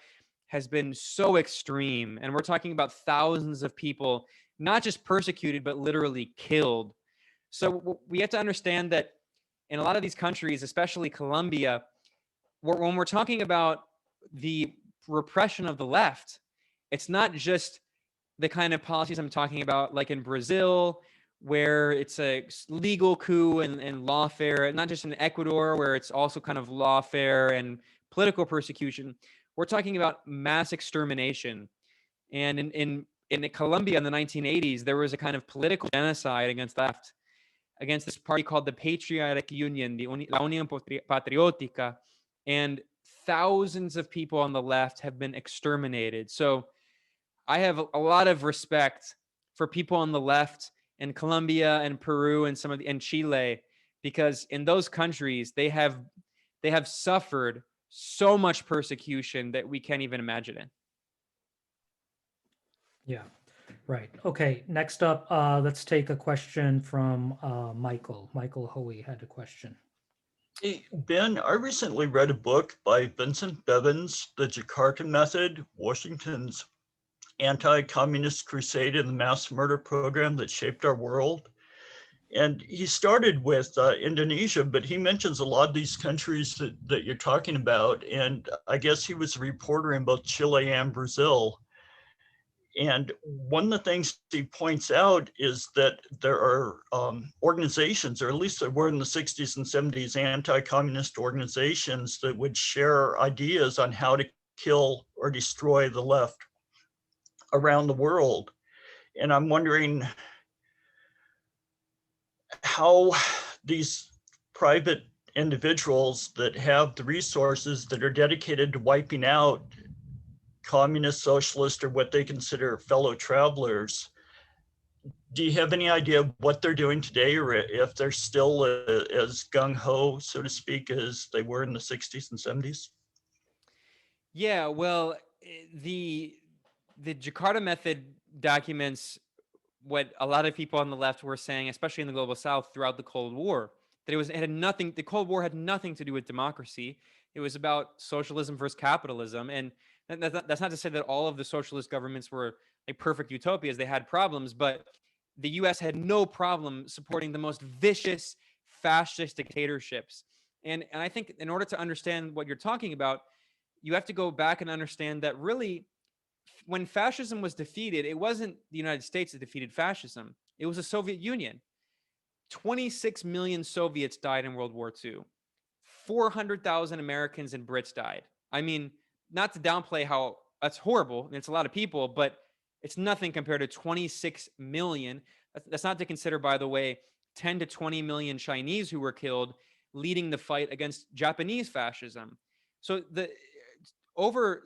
S2: has been so extreme. And we're talking about thousands of people, not just persecuted, but literally killed. So we have to understand that in a lot of these countries, especially Colombia, when we're talking about the repression of the left, it's not just the kind of policies I'm talking about, like in Brazil, where it's a legal coup and lawfare, not just in Ecuador, where it's also kind of lawfare and political persecution. We're talking about mass extermination. And in Colombia in the 1980s, there was a kind of political genocide against the left, against this party called the Patriotic Union, La Unión Patriótica, and thousands of people on the left have been exterminated. So I have a lot of respect for people on the left in Colombia and Peru and and Chile, because in those countries they have suffered so much persecution that we can't even imagine it.
S1: Yeah, right. Okay, next up, let's take a question from Michael. Michael Hoey had a question.
S4: Hey, Ben, I recently read a book by Vincent Bevins, The Jakarta Method, Washington's Anti-Communist Crusade and the Mass Murder Program That Shaped Our World. And he started with Indonesia, but he mentions a lot of these countries that you're talking about. And I guess he was a reporter in both Chile and Brazil. And one of the things he points out is that there are organizations, or at least there were in the 60s and 70s, anti-communist organizations that would share ideas on how to kill or destroy the left around the world. And I'm wondering how these private individuals that have the resources that are dedicated to wiping out communist, socialist, or what they consider fellow travelers, do you have any idea what they're doing today, or if they're still as gung-ho, so to speak, as they were in the 60s and 70s?
S2: Yeah, well, the Jakarta Method documents what a lot of people on the left were saying, especially in the global south throughout the Cold War, that the Cold War had nothing to do with democracy. It was about socialism versus capitalism. And that's not to say that all of the socialist governments were like perfect utopias. They had problems, but the US had no problem supporting the most vicious fascist dictatorships. And I think in order to understand what you're talking about, you have to go back and understand that really, when fascism was defeated, it wasn't the United States that defeated fascism. It was the Soviet Union. 26 million Soviets died in World War II. 400,000 Americans and Brits died. I mean, not to downplay how that's horrible, and it's a lot of people, but it's nothing compared to 26 million. That's not to consider, by the way, 10 to 20 million Chinese who were killed leading the fight against Japanese fascism. So over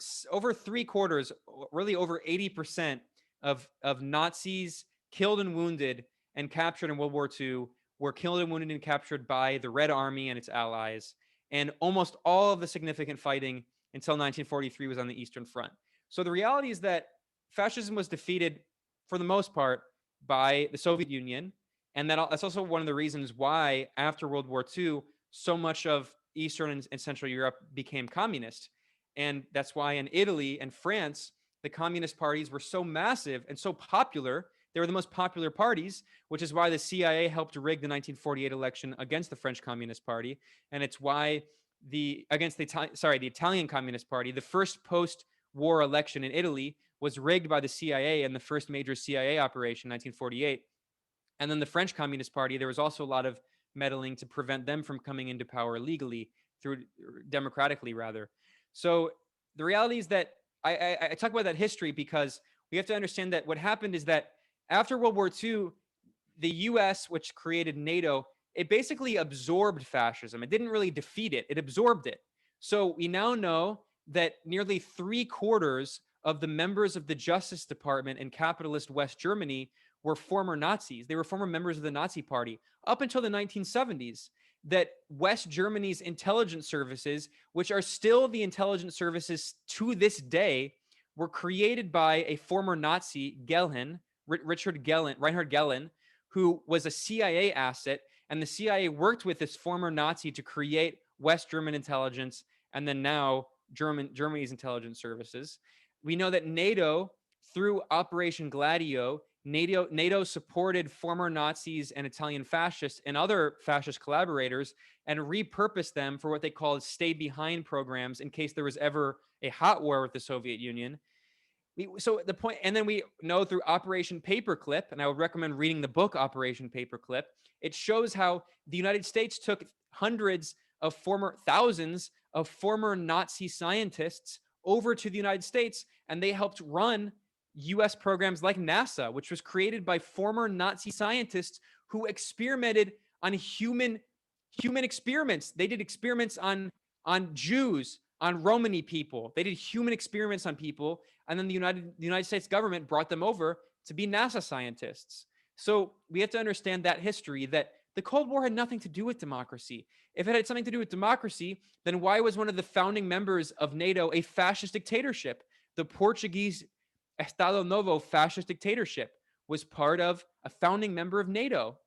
S2: three quarters, really over 80% of Nazis killed and wounded and captured in World War II were killed and wounded and captured by the Red Army and its allies. And almost all of the significant fighting until 1943 was on the Eastern Front. So the reality is that fascism was defeated for the most part by the Soviet Union. And that's also one of the reasons why after World War II, so much of Eastern and Central Europe became communist. And that's why in Italy and France, the communist parties were so massive and so popular. They were the most popular parties, which is why the CIA helped rig the 1948 election against the French Communist Party. And it's why the Italian Communist Party, the first post-war election in Italy was rigged by the CIA in the first major CIA operation, 1948. And then the French Communist Party, there was also a lot of meddling to prevent them from coming into power legally, through democratically rather. So the reality is that I talk about that history because we have to understand that what happened is that after World War II, the US, which created NATO, it basically absorbed fascism. It didn't really defeat it, it absorbed it. So we now know that nearly 3/4 of the members of the Justice Department in capitalist West Germany were former Nazis. They were former members of the Nazi Party up until the 1970s. That West Germany's intelligence services, which are still the intelligence services to this day, were created by a former Nazi, Reinhard Gehlen, who was a CIA asset. And the CIA worked with this former Nazi to create West German intelligence and then now Germany's intelligence services. We know that NATO, through Operation Gladio, NATO supported former Nazis and Italian fascists and other fascist collaborators and repurposed them for what they called stay behind programs in case there was ever a hot war with the Soviet Union. So the point, and then we know through Operation Paperclip, and I would recommend reading the book Operation Paperclip, it shows how the United States took thousands of former Nazi scientists over to the United States, and they helped run US programs like NASA, which was created by former Nazi scientists who experimented on human experiments. They did experiments on Jews, on Romani people. They did human experiments on people, and then the United States government brought them over to be NASA scientists. So we have to understand that history, that the Cold War had nothing to do with democracy. If it had something to do with democracy, then why was one of the founding members of NATO a fascist dictatorship? The Portuguese Estado Novo fascist dictatorship was part of a founding member of NATO.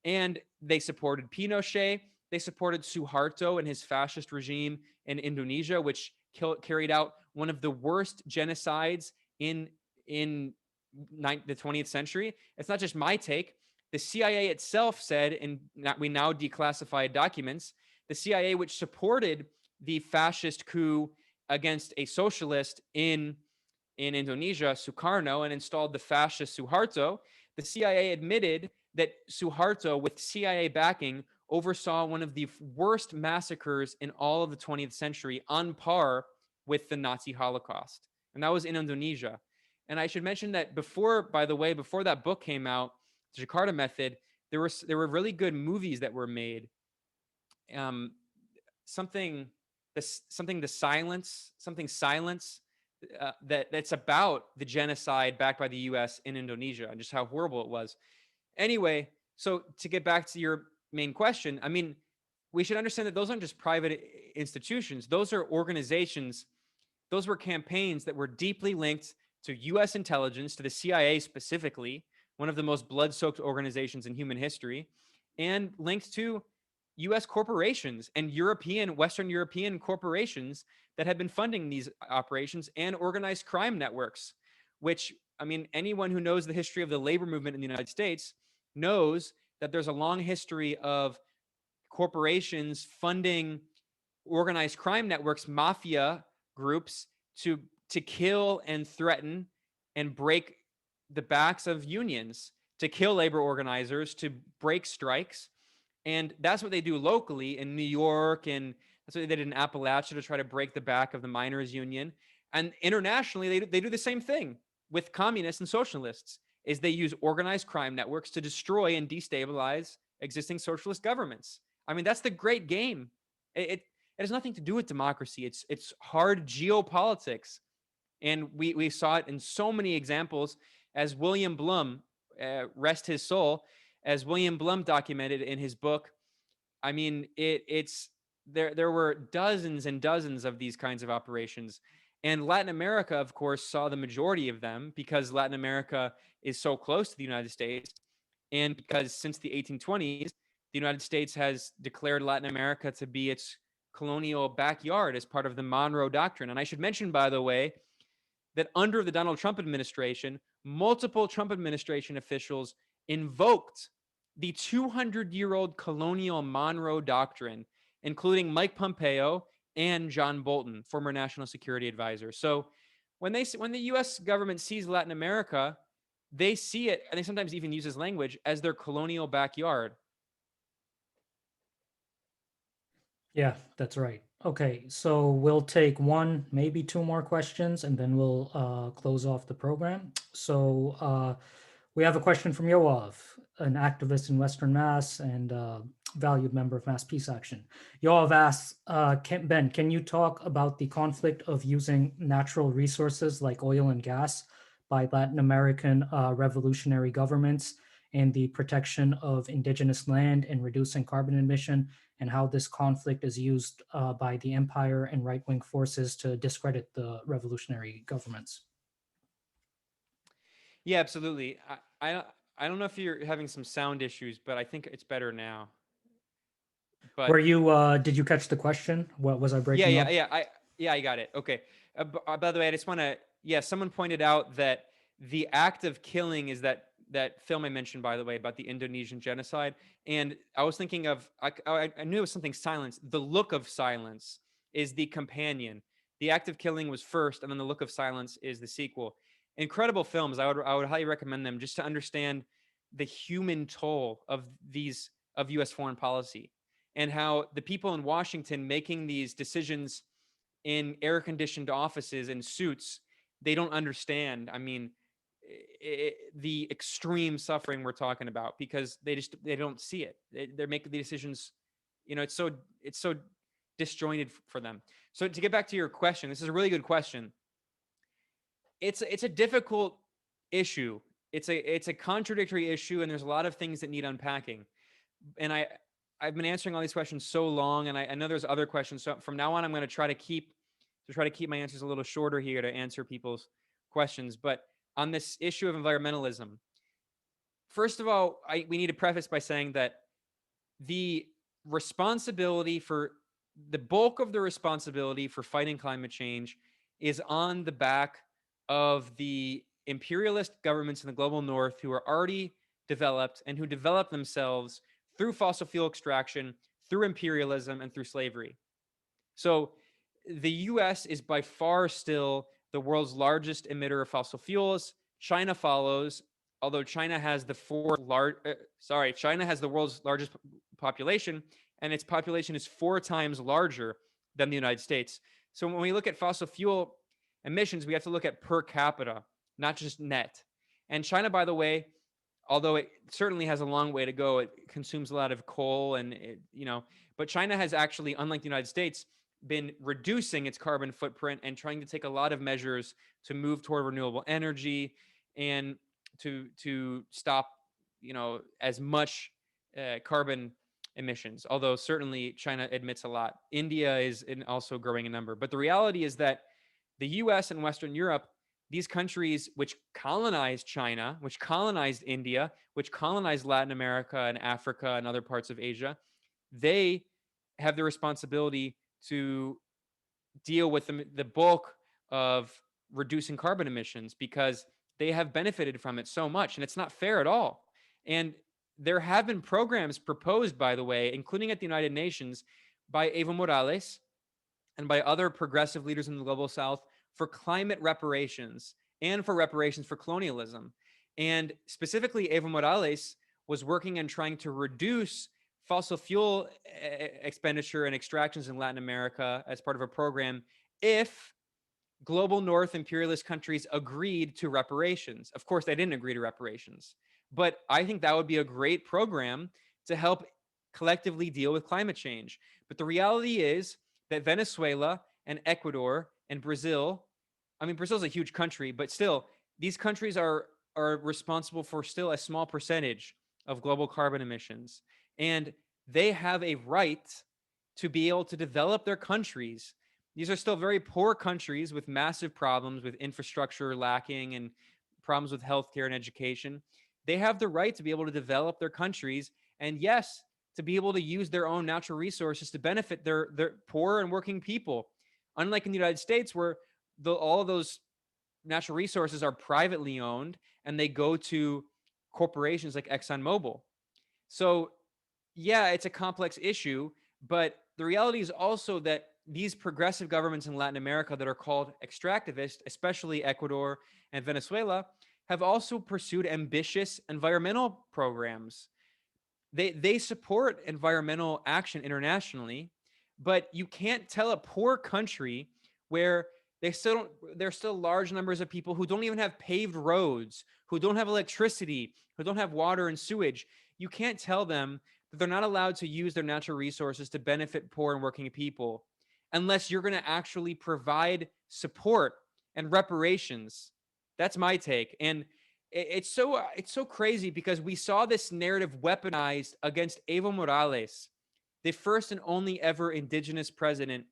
S2: And they supported Pinochet. They supported Suharto and his fascist regime in Indonesia, which carried out one of the worst genocides in the 20th century. It's not just my take. The CIA itself said, and we now declassified documents, the CIA, which supported the fascist coup against a socialist in Indonesia, Sukarno, and installed the fascist Suharto, the CIA admitted that Suharto, with CIA backing, oversaw one of the worst massacres in all of the 20th century, on par with the Nazi Holocaust. And that was in Indonesia. And I should mention that before that book came out, the Jakarta Method, there were really good movies that were made. Something Silence, that's about the genocide backed by the U.S. in Indonesia and just how horrible it was. Anyway, so to get back to your main question, I mean, we should understand that those aren't just private institutions. Those are organizations. Those were campaigns that were deeply linked to U.S. intelligence, to the CIA specifically, one of the most blood-soaked organizations in human history, and linked to U.S. corporations and Western European corporations that had been funding these operations, and organized crime networks, which, I mean, anyone who knows the history of the labor movement in the United States knows that there's a long history of corporations funding organized crime networks, mafia groups, to kill and threaten and break the backs of unions, to kill labor organizers, to break strikes. And that's what they do locally in New York, and that's what they did in Appalachia to try to break the back of the miners' union. And internationally, they do the same thing with communists and socialists, is they use organized crime networks to destroy and destabilize existing socialist governments. I mean, that's the great game. It has nothing to do with democracy. It's hard geopolitics. And we saw it in so many examples, as William Blum, rest his soul, as William Blum documented in his book. I mean, there were dozens and dozens of these kinds of operations. And Latin America, of course, saw the majority of them because Latin America is so close to the United States. And because since the 1820s, the United States has declared Latin America to be its colonial backyard as part of the Monroe Doctrine. And I should mention, by the way, that under the Donald Trump administration, multiple Trump administration officials invoked the 200-year-old colonial Monroe Doctrine, including Mike Pompeo and John Bolton, former national security advisor. So when the U.S. government sees Latin America, they see it, and they sometimes even use this language, as their colonial backyard.
S1: Yeah, that's right. Okay, so we'll take one, maybe two more questions, and then we'll close off the program. So we have a question from Yoav, an activist in Western Mass and valued member of Mass Peace Action. Yoav asks, Ben, can you talk about the conflict of using natural resources like oil and gas by Latin American revolutionary governments and the protection of indigenous land and reducing carbon emission, and how this conflict is used by the empire and right-wing forces to discredit the revolutionary governments?
S2: Yeah, absolutely. I don't know if you're having some sound issues, but I think it's better now. But
S1: Were you, did you catch the question? What was I breaking up?
S2: I got it. Okay. By the way, I just want to, someone pointed out that the act of killing is that film I mentioned, by the way, about the Indonesian genocide. And I was thinking of, I knew it was something silence. The Look of Silence is the companion. The act of killing was first, and then The Look of Silence is the sequel. Incredible films. I would highly recommend them just to understand the human toll of U.S. foreign policy, and how the people in Washington making these decisions in air-conditioned offices and suits, they don't understand. I mean, the extreme suffering we're talking about, because they don't see it. They're making the decisions. It's so disjointed for them. So to get back to your question, this is a really good question. It's a difficult issue. It's a contradictory issue, and there's a lot of things that need unpacking. And I've been answering all these questions so long, and I know there's other questions. So from now on, I'm going to try to keep my answers a little shorter here to answer people's questions. But on this issue of environmentalism, first of all, we need to preface by saying that the bulk of the responsibility for fighting climate change is on the back of the imperialist governments in the global north, who are already developed and who develop themselves through fossil fuel extraction, through imperialism, and through slavery. So the US is by far still the world's largest emitter of fossil fuels. China follows, although China has the world's largest population, and its population is 4 times larger than the United States. So when we look at fossil fuel emissions, we have to look at per capita, not just net. And China, by the way, although it certainly has a long way to go, it consumes a lot of coal, but China has actually, unlike the United States, been reducing its carbon footprint and trying to take a lot of measures to move toward renewable energy and to stop, as much carbon emissions. Although certainly China admits a lot. India is also growing in number. But the reality is that the US and Western Europe, these countries which colonized China, which colonized India, which colonized Latin America and Africa and other parts of Asia, they have the responsibility to deal with the bulk of reducing carbon emissions, because they have benefited from it so much, and it's not fair at all. And there have been programs proposed, by the way, including at the United Nations, by Evo Morales and by other progressive leaders in the global South, for climate reparations and for reparations for colonialism. And specifically, Evo Morales was working on trying to reduce fossil fuel expenditure and extractions in Latin America as part of a program if global North imperialist countries agreed to reparations. Of course, they didn't agree to reparations, but I think that would be a great program to help collectively deal with climate change. But the reality is that Venezuela and Ecuador and Brazil, I mean, Brazil's a huge country, but still, these countries are responsible for still a small percentage of global carbon emissions. And they have a right to be able to develop their countries. These are still very poor countries with massive problems with infrastructure lacking and problems with healthcare and education. They have the right to be able to develop their countries, and yes, to be able to use their own natural resources to benefit their poor and working people. Unlike in the United States, where all of those natural resources are privately owned and they go to corporations like ExxonMobil. So yeah, it's a complex issue, but the reality is also that these progressive governments in Latin America that are called extractivist, especially Ecuador and Venezuela, have also pursued ambitious environmental programs. They support environmental action internationally, but you can't tell a poor country where there's still large numbers of people who don't even have paved roads, who don't have electricity, who don't have water and sewage. You can't tell them that they're not allowed to use their natural resources to benefit poor and working people unless you're going to actually provide support and reparations. That's my take. And it's so crazy because we saw this narrative weaponized against Evo Morales, the first and only ever indigenous president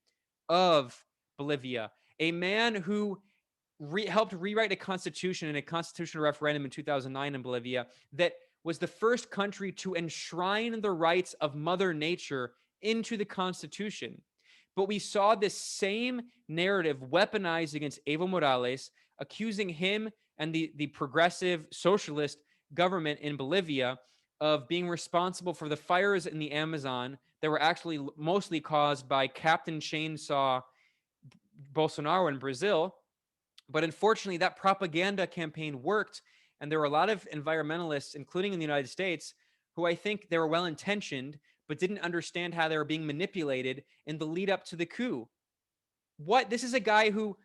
S2: of Bolivia, a man who helped rewrite a constitution in a constitutional referendum in 2009 in Bolivia that was the first country to enshrine the rights of Mother Nature into the Constitution. But we saw this same narrative weaponized against Evo Morales, accusing him and the progressive socialist government in Bolivia of being responsible for the fires in the Amazon that were actually mostly caused by Captain Chainsaw Bolsonaro in Brazil. But unfortunately, that propaganda campaign worked. And there were a lot of environmentalists, including in the United States, who I think they were well-intentioned, but didn't understand how they were being manipulated in the lead up to the coup. This is a guy who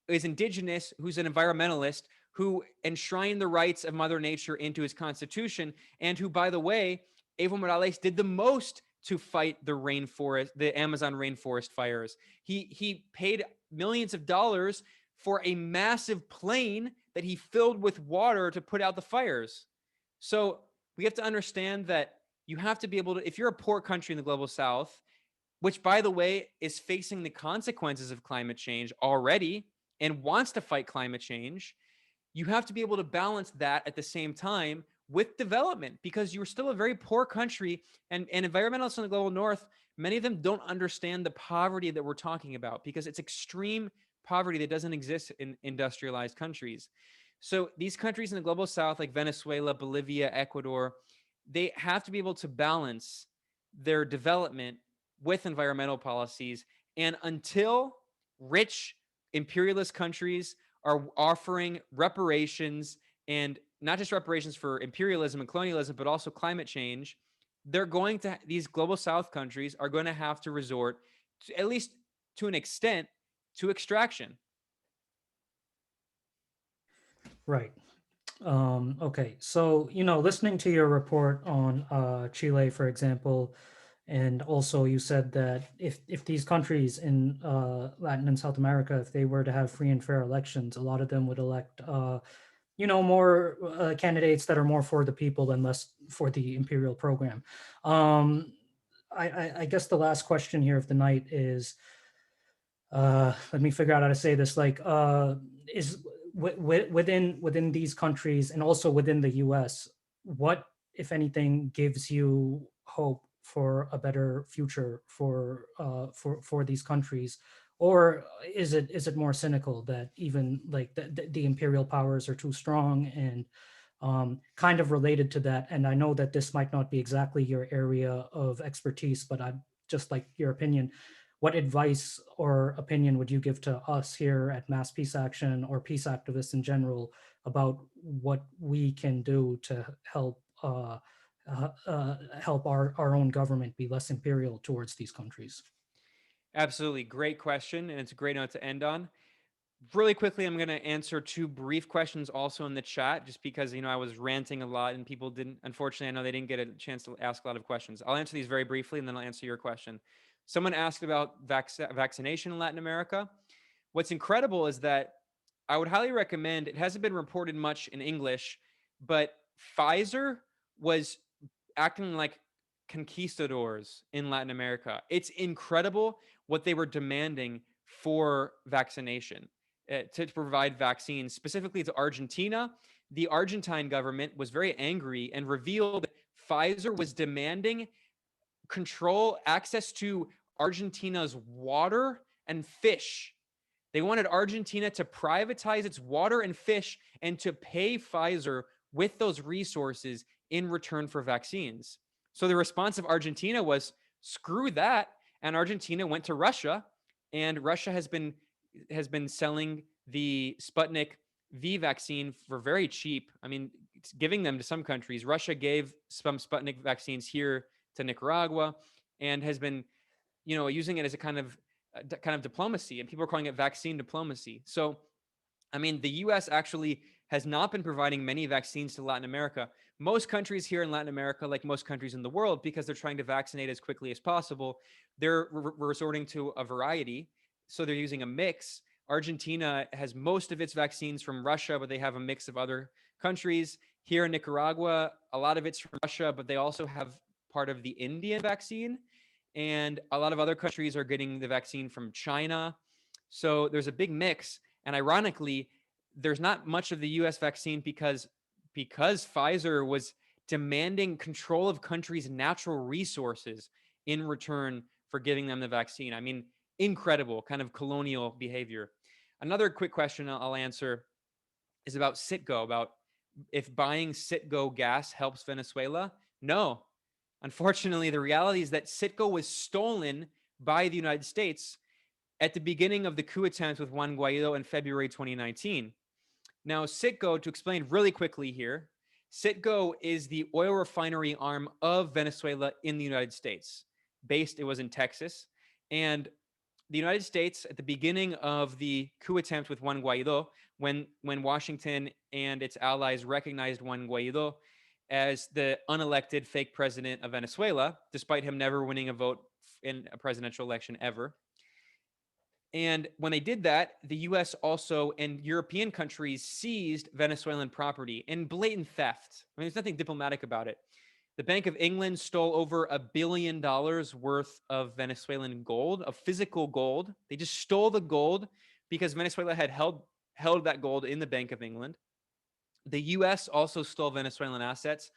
S2: is indigenous, who's an environmentalist, who enshrined the rights of Mother Nature into his constitution, and who, by the way, Evo Morales did the most to fight the Amazon rainforest fires. He paid millions of dollars for a massive plane that he filled with water to put out the fires. So we have to understand that you have to be able to, if you're a poor country in the global south, which, by the way, is facing the consequences of climate change already and wants to fight climate change, you have to be able to balance that at the same time with development, because you're still a very poor country. And environmentalists in the global north, many of them don't understand the poverty that we're talking about, because it's extreme poverty that doesn't exist in industrialized countries. So these countries in the global south, like Venezuela, Bolivia, Ecuador, they have to be able to balance their development with environmental policies. And until rich imperialist countries are offering reparations, and not just reparations for imperialism and colonialism, but also climate change, these global south countries are going to have to resort to, at least to an extent, to extraction.
S1: Right. Okay. So, listening to your report on Chile, for example, and also you said that if these countries in Latin and South America, if they were to have free and fair elections, a lot of them would elect, more candidates that are more for the people and less for the imperial program. I guess the last question here of the night is, let me figure out how to say this. Is within these countries and also within the U.S., what, if anything, gives you hope for a better future for these countries? Or is it more cynical that even like the imperial powers are too strong? And kind of related to that, and I know that this might not be exactly your area of expertise, but I'd just like your opinion. What advice or opinion would you give to us here at Mass Peace Action, or peace activists in general, about what we can do to help help our own government be less imperial towards these countries?
S2: Absolutely. Great question. And it's a great note to end on. Really quickly, I'm going to answer two brief questions also in the chat, just because, I was ranting a lot and people didn't, unfortunately, I know they didn't get a chance to ask a lot of questions. I'll answer these very briefly and then I'll answer your question. Someone asked about vaccination in Latin America. What's incredible is that I would highly recommend, it hasn't been reported much in English, but Pfizer was acting like conquistadors in Latin America. It's incredible what they were demanding for vaccination, to provide vaccines, specifically to Argentina. The Argentine government was very angry and revealed Pfizer was demanding access to Argentina's water and fish. They wanted Argentina to privatize its water and fish and to pay Pfizer with those resources in return for vaccines. So the response of Argentina was, screw that. And Argentina went to Russia and Russia has been selling the Sputnik V vaccine for very cheap. I mean, it's giving them to some countries. Russia gave some Sputnik vaccines here to Nicaragua, and has been, using it as a kind of diplomacy, and people are calling it vaccine diplomacy. So, I mean, the U.S. actually has not been providing many vaccines to Latin America. Most countries here in Latin America, like most countries in the world, because they're trying to vaccinate as quickly as possible, they're resorting to a variety. So they're using a mix. Argentina has most of its vaccines from Russia, but they have a mix of other countries. Here in Nicaragua, a lot of it's from Russia, but they also have part of the Indian vaccine. And a lot of other countries are getting the vaccine from China. So there's a big mix. And ironically, there's not much of the US vaccine because Pfizer was demanding control of countries' natural resources in return for giving them the vaccine. I mean, incredible kind of colonial behavior. Another quick question I'll answer is about Citgo, about if buying Citgo gas helps Venezuela. No. Unfortunately, the reality is that Citgo was stolen by the United States at the beginning of the coup attempt with Juan Guaido in February 2019. Now, Citgo, to explain really quickly here, Citgo is the oil refinery arm of Venezuela in the United States. It was in Texas. And the United States, at the beginning of the coup attempt with Juan Guaido, when Washington and its allies recognized Juan Guaido as the unelected fake president of Venezuela, despite him never winning a vote in a presidential election ever. And when they did that, the US also and European countries seized Venezuelan property in blatant theft. I mean, there's nothing diplomatic about it. The Bank of England stole over $1 billion worth of Venezuelan gold, of physical gold. They just stole the gold because Venezuela had held that gold in the Bank of England. The US also stole Venezuelan assets.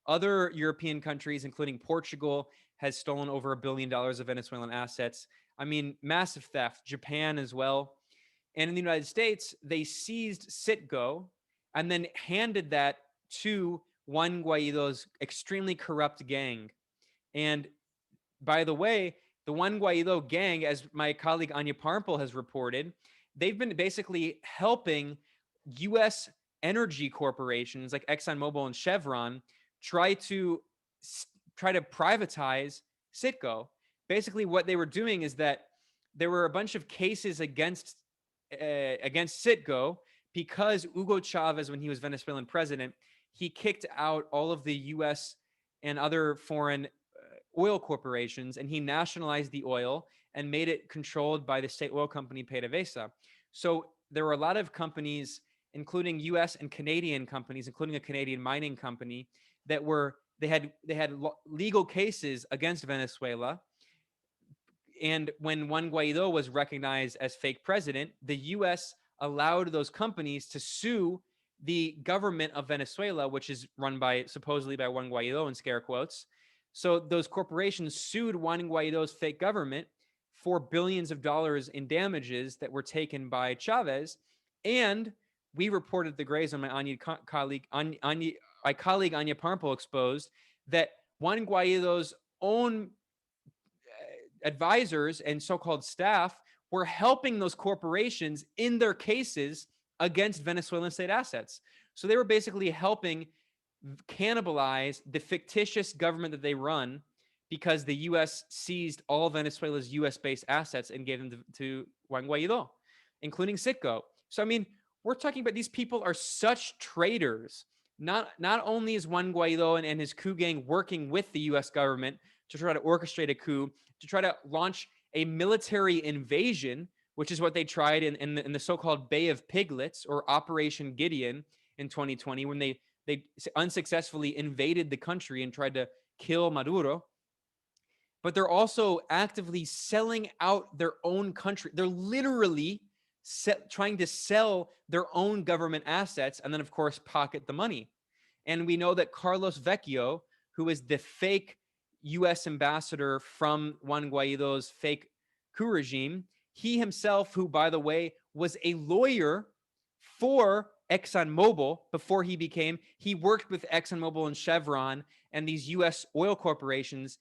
S2: Other European countries, including Portugal, has stolen over $1 billion of Venezuelan assets. I mean, massive theft. Japan as well. And in the United States, they seized Citgo and then handed that to Juan Guaido's extremely corrupt gang. And by the way, the Juan Guaido gang, as my colleague Anya Parmpel has reported, they've been basically helping U.S. energy corporations like ExxonMobil and Chevron try to privatize Citgo. Basically, what they were doing is that there were a bunch of cases against Citgo because Hugo Chavez, when he was Venezuelan president, he kicked out all of the U.S. and other foreign oil corporations, and he nationalized the oil and made it controlled by the state oil company PDVSA. So there were a lot of companies, including U.S. and Canadian companies, including a Canadian mining company, that they had legal cases against Venezuela. And when Juan Guaido was recognized as fake president, the U.S. allowed those companies to sue the government of Venezuela, which is run supposedly by Juan Guaido in scare quotes. So those corporations sued Juan Guaido's fake government for billions of dollars in damages that were taken by Chavez. And we reported the Grayzone, my colleague Anya Parmpel exposed that Juan Guaido's own advisors and so-called staff were helping those corporations in their cases against Venezuelan state assets. So they were basically helping cannibalize the fictitious government that they run because the U.S. seized all Venezuela's U.S.-based assets and gave them to Juan Guaido, including Citgo. So, I mean, we're talking about these people are such traitors. Not only is Juan Guaido and his coup gang working with the U.S. government to try to orchestrate a coup, to try to launch a military invasion, which is what they tried in the so-called Bay of Piglets or Operation Gideon in 2020, when they unsuccessfully invaded the country and tried to kill Maduro. But they're also actively selling out their own country. They're literally trying to sell their own government assets and then, of course, pocket the money. And we know that Carlos Vecchio, who is the fake U.S. ambassador from Juan Guaido's fake coup regime, he himself, who, by the way, was a lawyer for ExxonMobil before he worked with ExxonMobil and Chevron and these U.S. oil corporations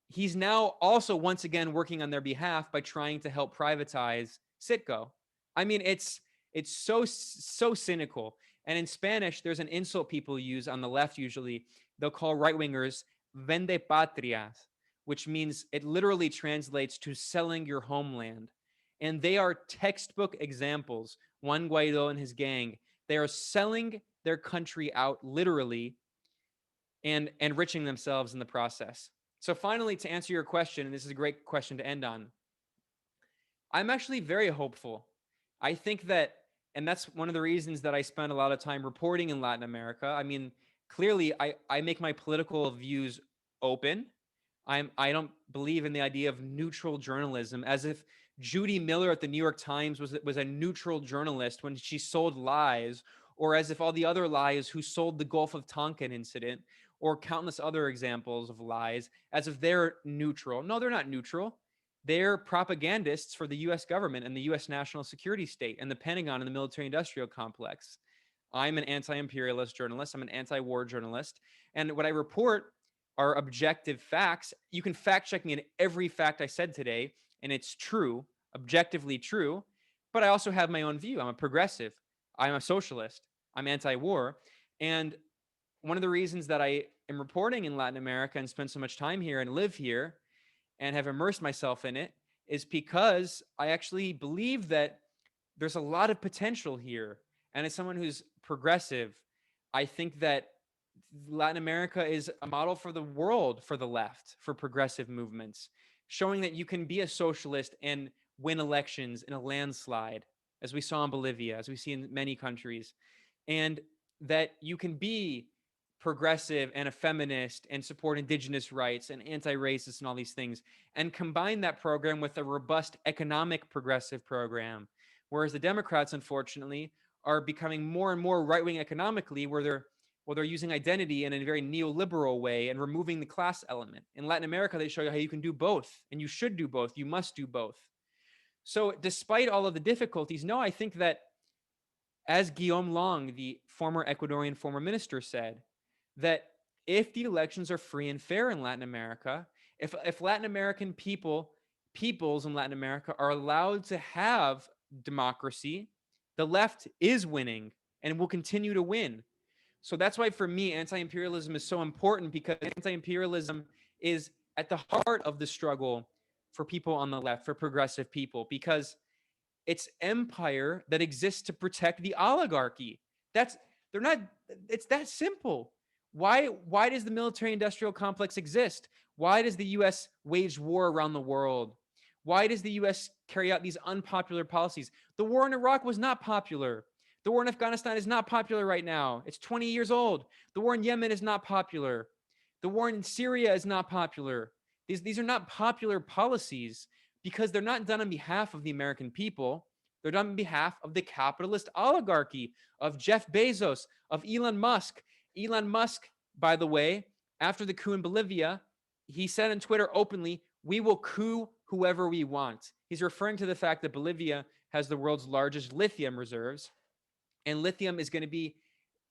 S2: he's now also once again working on their behalf by trying to help privatize Citgo. I mean, it's so cynical. And in Spanish, there's an insult people use on the left usually. They'll call right-wingers vende patrias, which means it literally translates to selling your homeland. And they are textbook examples. Juan Guaido and his gang, they are selling their country out literally and enriching themselves in the process. So finally, to answer your question, and this is a great question to end on, I'm actually very hopeful. I think that, and that's one of the reasons that I spend a lot of time reporting in Latin America. I mean, clearly, I make my political views open. I don't believe in the idea of neutral journalism, as if Judy Miller at the New York Times was a neutral journalist when she sold lies, or as if all the other lies who sold the Gulf of Tonkin incident, or countless other examples of lies, as if they're neutral. No, they're not neutral. They're propagandists for the US government and the US national security state and the Pentagon and the military industrial complex. I'm an anti-imperialist journalist. I'm an anti-war journalist. And what I report are objective facts. You can fact check me in every fact I said today, and it's true, objectively true. But I also have my own view. I'm a progressive. I'm a socialist. I'm anti-war. And one of the reasons that I am reporting in Latin America and spend so much time here and live here and have immersed myself in it is because I actually believe that there's a lot of potential here. And as someone who's progressive, I think that Latin America is a model for the world, for the left, for progressive movements, showing that you can be a socialist and win elections in a landslide, as we saw in Bolivia, as we see in many countries, and that you can be progressive and a feminist and support indigenous rights and anti-racist and all these things, and combine that program with a robust economic progressive program. Whereas the Democrats, unfortunately, are becoming more and more right-wing economically, where they're using identity in a very neoliberal way and removing the class element. In Latin America, they show you how you can do both, and you should do both. You must do both. So despite all of the difficulties, no, I think that, as Guillaume Long, the former Ecuadorian former minister, said, that if the elections are free and fair in Latin America, if Latin American peoples in Latin America are allowed to have democracy, the left is winning and will continue to win. So that's why, for me, anti-imperialism is so important, because anti-imperialism is at the heart of the struggle for people on the left, for progressive people, because it's empire that exists to protect the oligarchy. They're not, it's that simple. Why does the military industrial complex exist? Why does the US wage war around the world? Why does the US carry out these unpopular policies? The war in Iraq was not popular. The war in Afghanistan is not popular right now. It's 20 years old. The war in Yemen is not popular. The war in Syria is not popular. These are not popular policies because they're not done on behalf of the American people. They're done on behalf of the capitalist oligarchy, of Jeff Bezos, of Elon Musk. Elon Musk, by the way, after the coup in Bolivia, he said on Twitter openly, "We will coup whoever we want." He's referring to the fact that Bolivia has the world's largest lithium reserves. And lithium is going to be,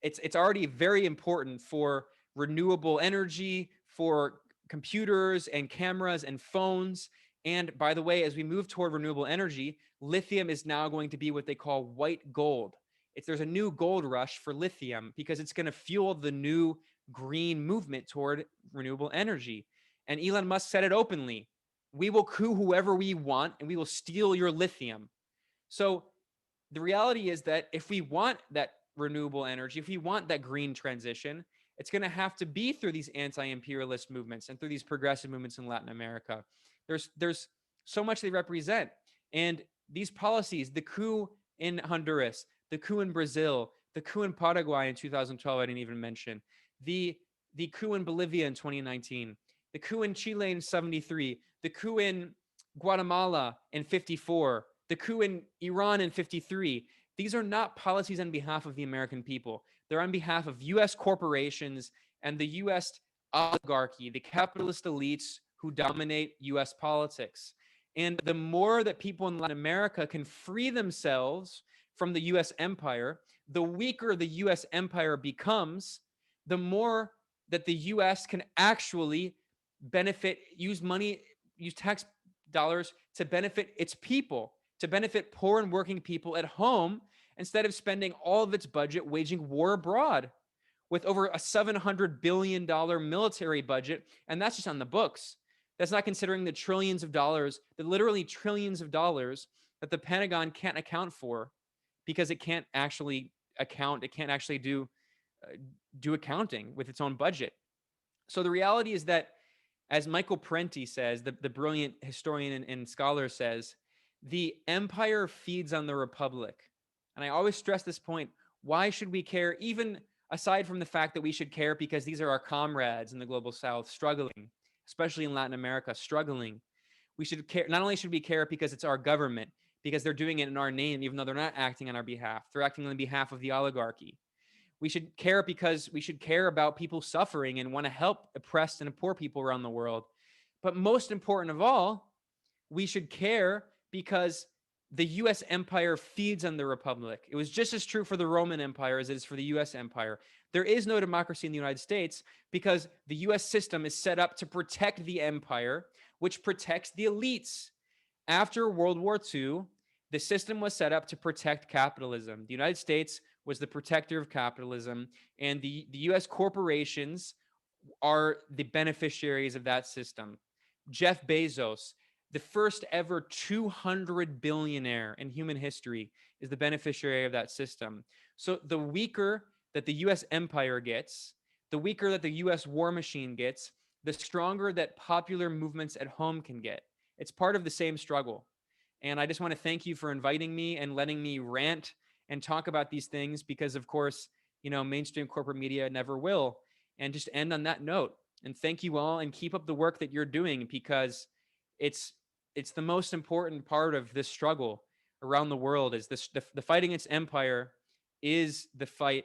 S2: it's already very important for renewable energy, for computers and cameras and phones. And by the way, as we move toward renewable energy, lithium is now going to be what they call white gold. There's a new gold rush for lithium because it's going to fuel the new green movement toward renewable energy. And Elon Musk said it openly. We will coup whoever we want and we will steal your lithium. So the reality is that if we want that renewable energy, if we want that green transition, it's going to have to be through these anti-imperialist movements and through these progressive movements in Latin America. There's so much they represent. And these policies, the coup in Honduras, the coup in Brazil, the coup in Paraguay in 2012, I didn't even mention, the coup in Bolivia in 2019, the coup in Chile in 73, the coup in Guatemala in 54, the coup in Iran in 53. These are not policies on behalf of the American people. They're on behalf of US corporations and the US oligarchy, the capitalist elites who dominate US politics. And the more that people in Latin America can free themselves from the US empire, the weaker the US empire becomes, the more that the US can actually use tax dollars to benefit its people, to benefit poor and working people at home, instead of spending all of its budget waging war abroad with over a $700 billion military budget. And that's just on the books. That's not considering the trillions of dollars, the literally trillions of dollars that the Pentagon can't account for because it can't actually account. It can't actually do accounting with its own budget. So the reality is that, as Michael Parenti says, the brilliant historian and scholar says, the empire feeds on the republic. And I always stress this point. Why should we care, even aside from the fact that we should care because these are our comrades in the global south struggling, especially in Latin America, struggling. We should care. Not only should we care because it's our government, because they're doing it in our name, even though they're not acting on our behalf. They're acting on behalf of the oligarchy. We should care because we should care about people suffering and want to help oppressed and poor people around the world. But most important of all, we should care because the US empire feeds on the republic. It was just as true for the Roman Empire as it is for the US empire. There is no democracy in the United States because the US system is set up to protect the empire, which protects the elites. After World War II, the system was set up to protect capitalism. The United States was the protector of capitalism, and the US corporations are the beneficiaries of that system. Jeff Bezos, the first ever 200 billionaire in human history, is the beneficiary of that system. So the weaker that the US empire gets, the weaker that the US war machine gets, the stronger that popular movements at home can get. It's part of the same struggle. And I just want to thank you for inviting me and letting me rant and talk about these things because, of course, mainstream corporate media never will. And just end on that note. And thank you all, and keep up the work that you're doing, because it's the most important part of this struggle around the world. Is this the fight against empire is the fight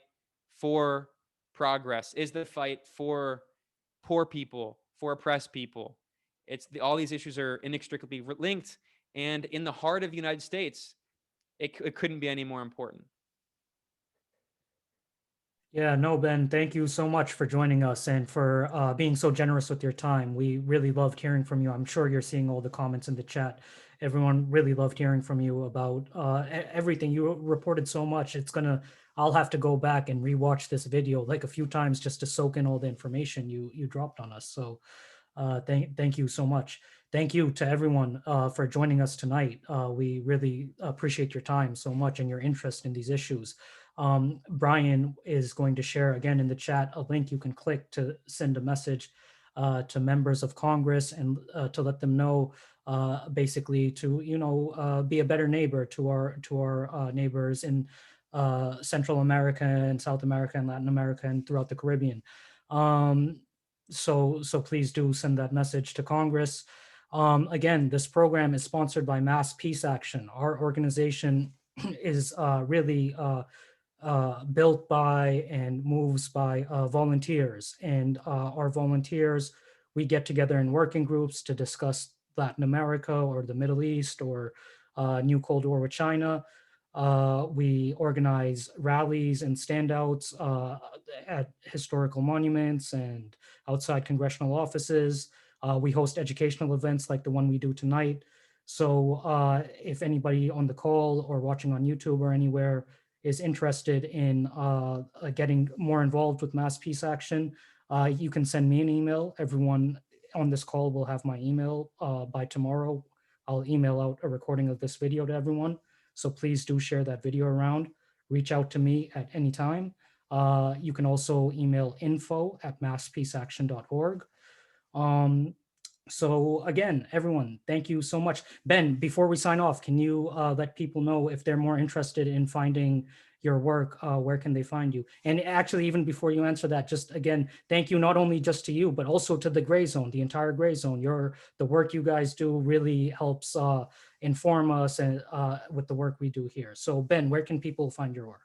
S2: for progress, is the fight for poor people, for oppressed people. All these issues are inextricably linked, and in the heart of the United States, it couldn't be any more important.
S1: Yeah, no, Ben, thank you so much for joining us and for being so generous with your time. We really loved hearing from you. I'm sure you're seeing all the comments in the chat. Everyone really loved hearing from you about everything. You reported so much. I'll have to go back and rewatch this video like a few times just to soak in all the information you dropped on us. So thank you so much. Thank you to everyone for joining us tonight. We really appreciate your time so much and your interest in these issues. Brian is going to share again in the chat a link you can click to send a message to members of Congress and to let them know basically to be a better neighbor to our neighbors in Central America and South America and Latin America and throughout the Caribbean. So please do send that message to Congress. Again, this program is sponsored by Mass Peace Action. Our organization is really built by and moves by volunteers. And our volunteers, we get together in working groups to discuss Latin America or the Middle East or New Cold War with China. We organize rallies and standouts at historical monuments and outside congressional offices. We host educational events like the one we do tonight. So if anybody on the call or watching on YouTube or anywhere is interested in getting more involved with Mass Peace Action, you can send me an email. Everyone on this call will have my email by tomorrow. I'll email out a recording of this video to everyone. So please do share that video around. Reach out to me at any time. You can also email info@masspeaceaction.org. So again, everyone, thank you so much. Ben, before we sign off, can you let people know if they're more interested in finding your work, where can they find you? And actually, even before you answer that, just again, thank you not only just to you, but also to the Grayzone, the entire Grayzone. The work you guys do really helps inform us and with the work we do here. So Ben, where can people find your work?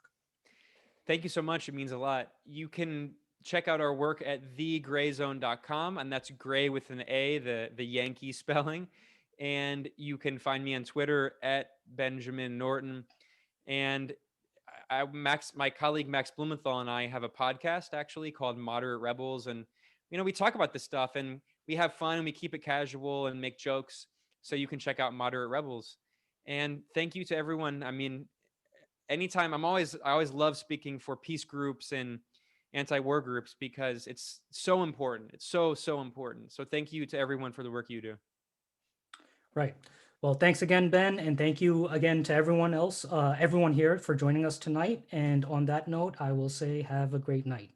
S2: Thank you so much. It means a lot. You can check out our work at thegrayzone.com, and that's gray with an A, the Yankee spelling. And you can find me on Twitter at Benjamin Norton. And my colleague Max Blumenthal and I have a podcast actually called Moderate Rebels, and we talk about this stuff, and we have fun and we keep it casual and make jokes. So you can check out Moderate Rebels. And thank you to everyone. I mean, anytime I always love speaking for peace groups and anti-war groups because it's so important. It's so important. So thank you to everyone for the work you do.
S1: Right. Well, thanks again, Ben, and thank you again to everyone else, everyone here for joining us tonight. And on that note, I will say have a great night.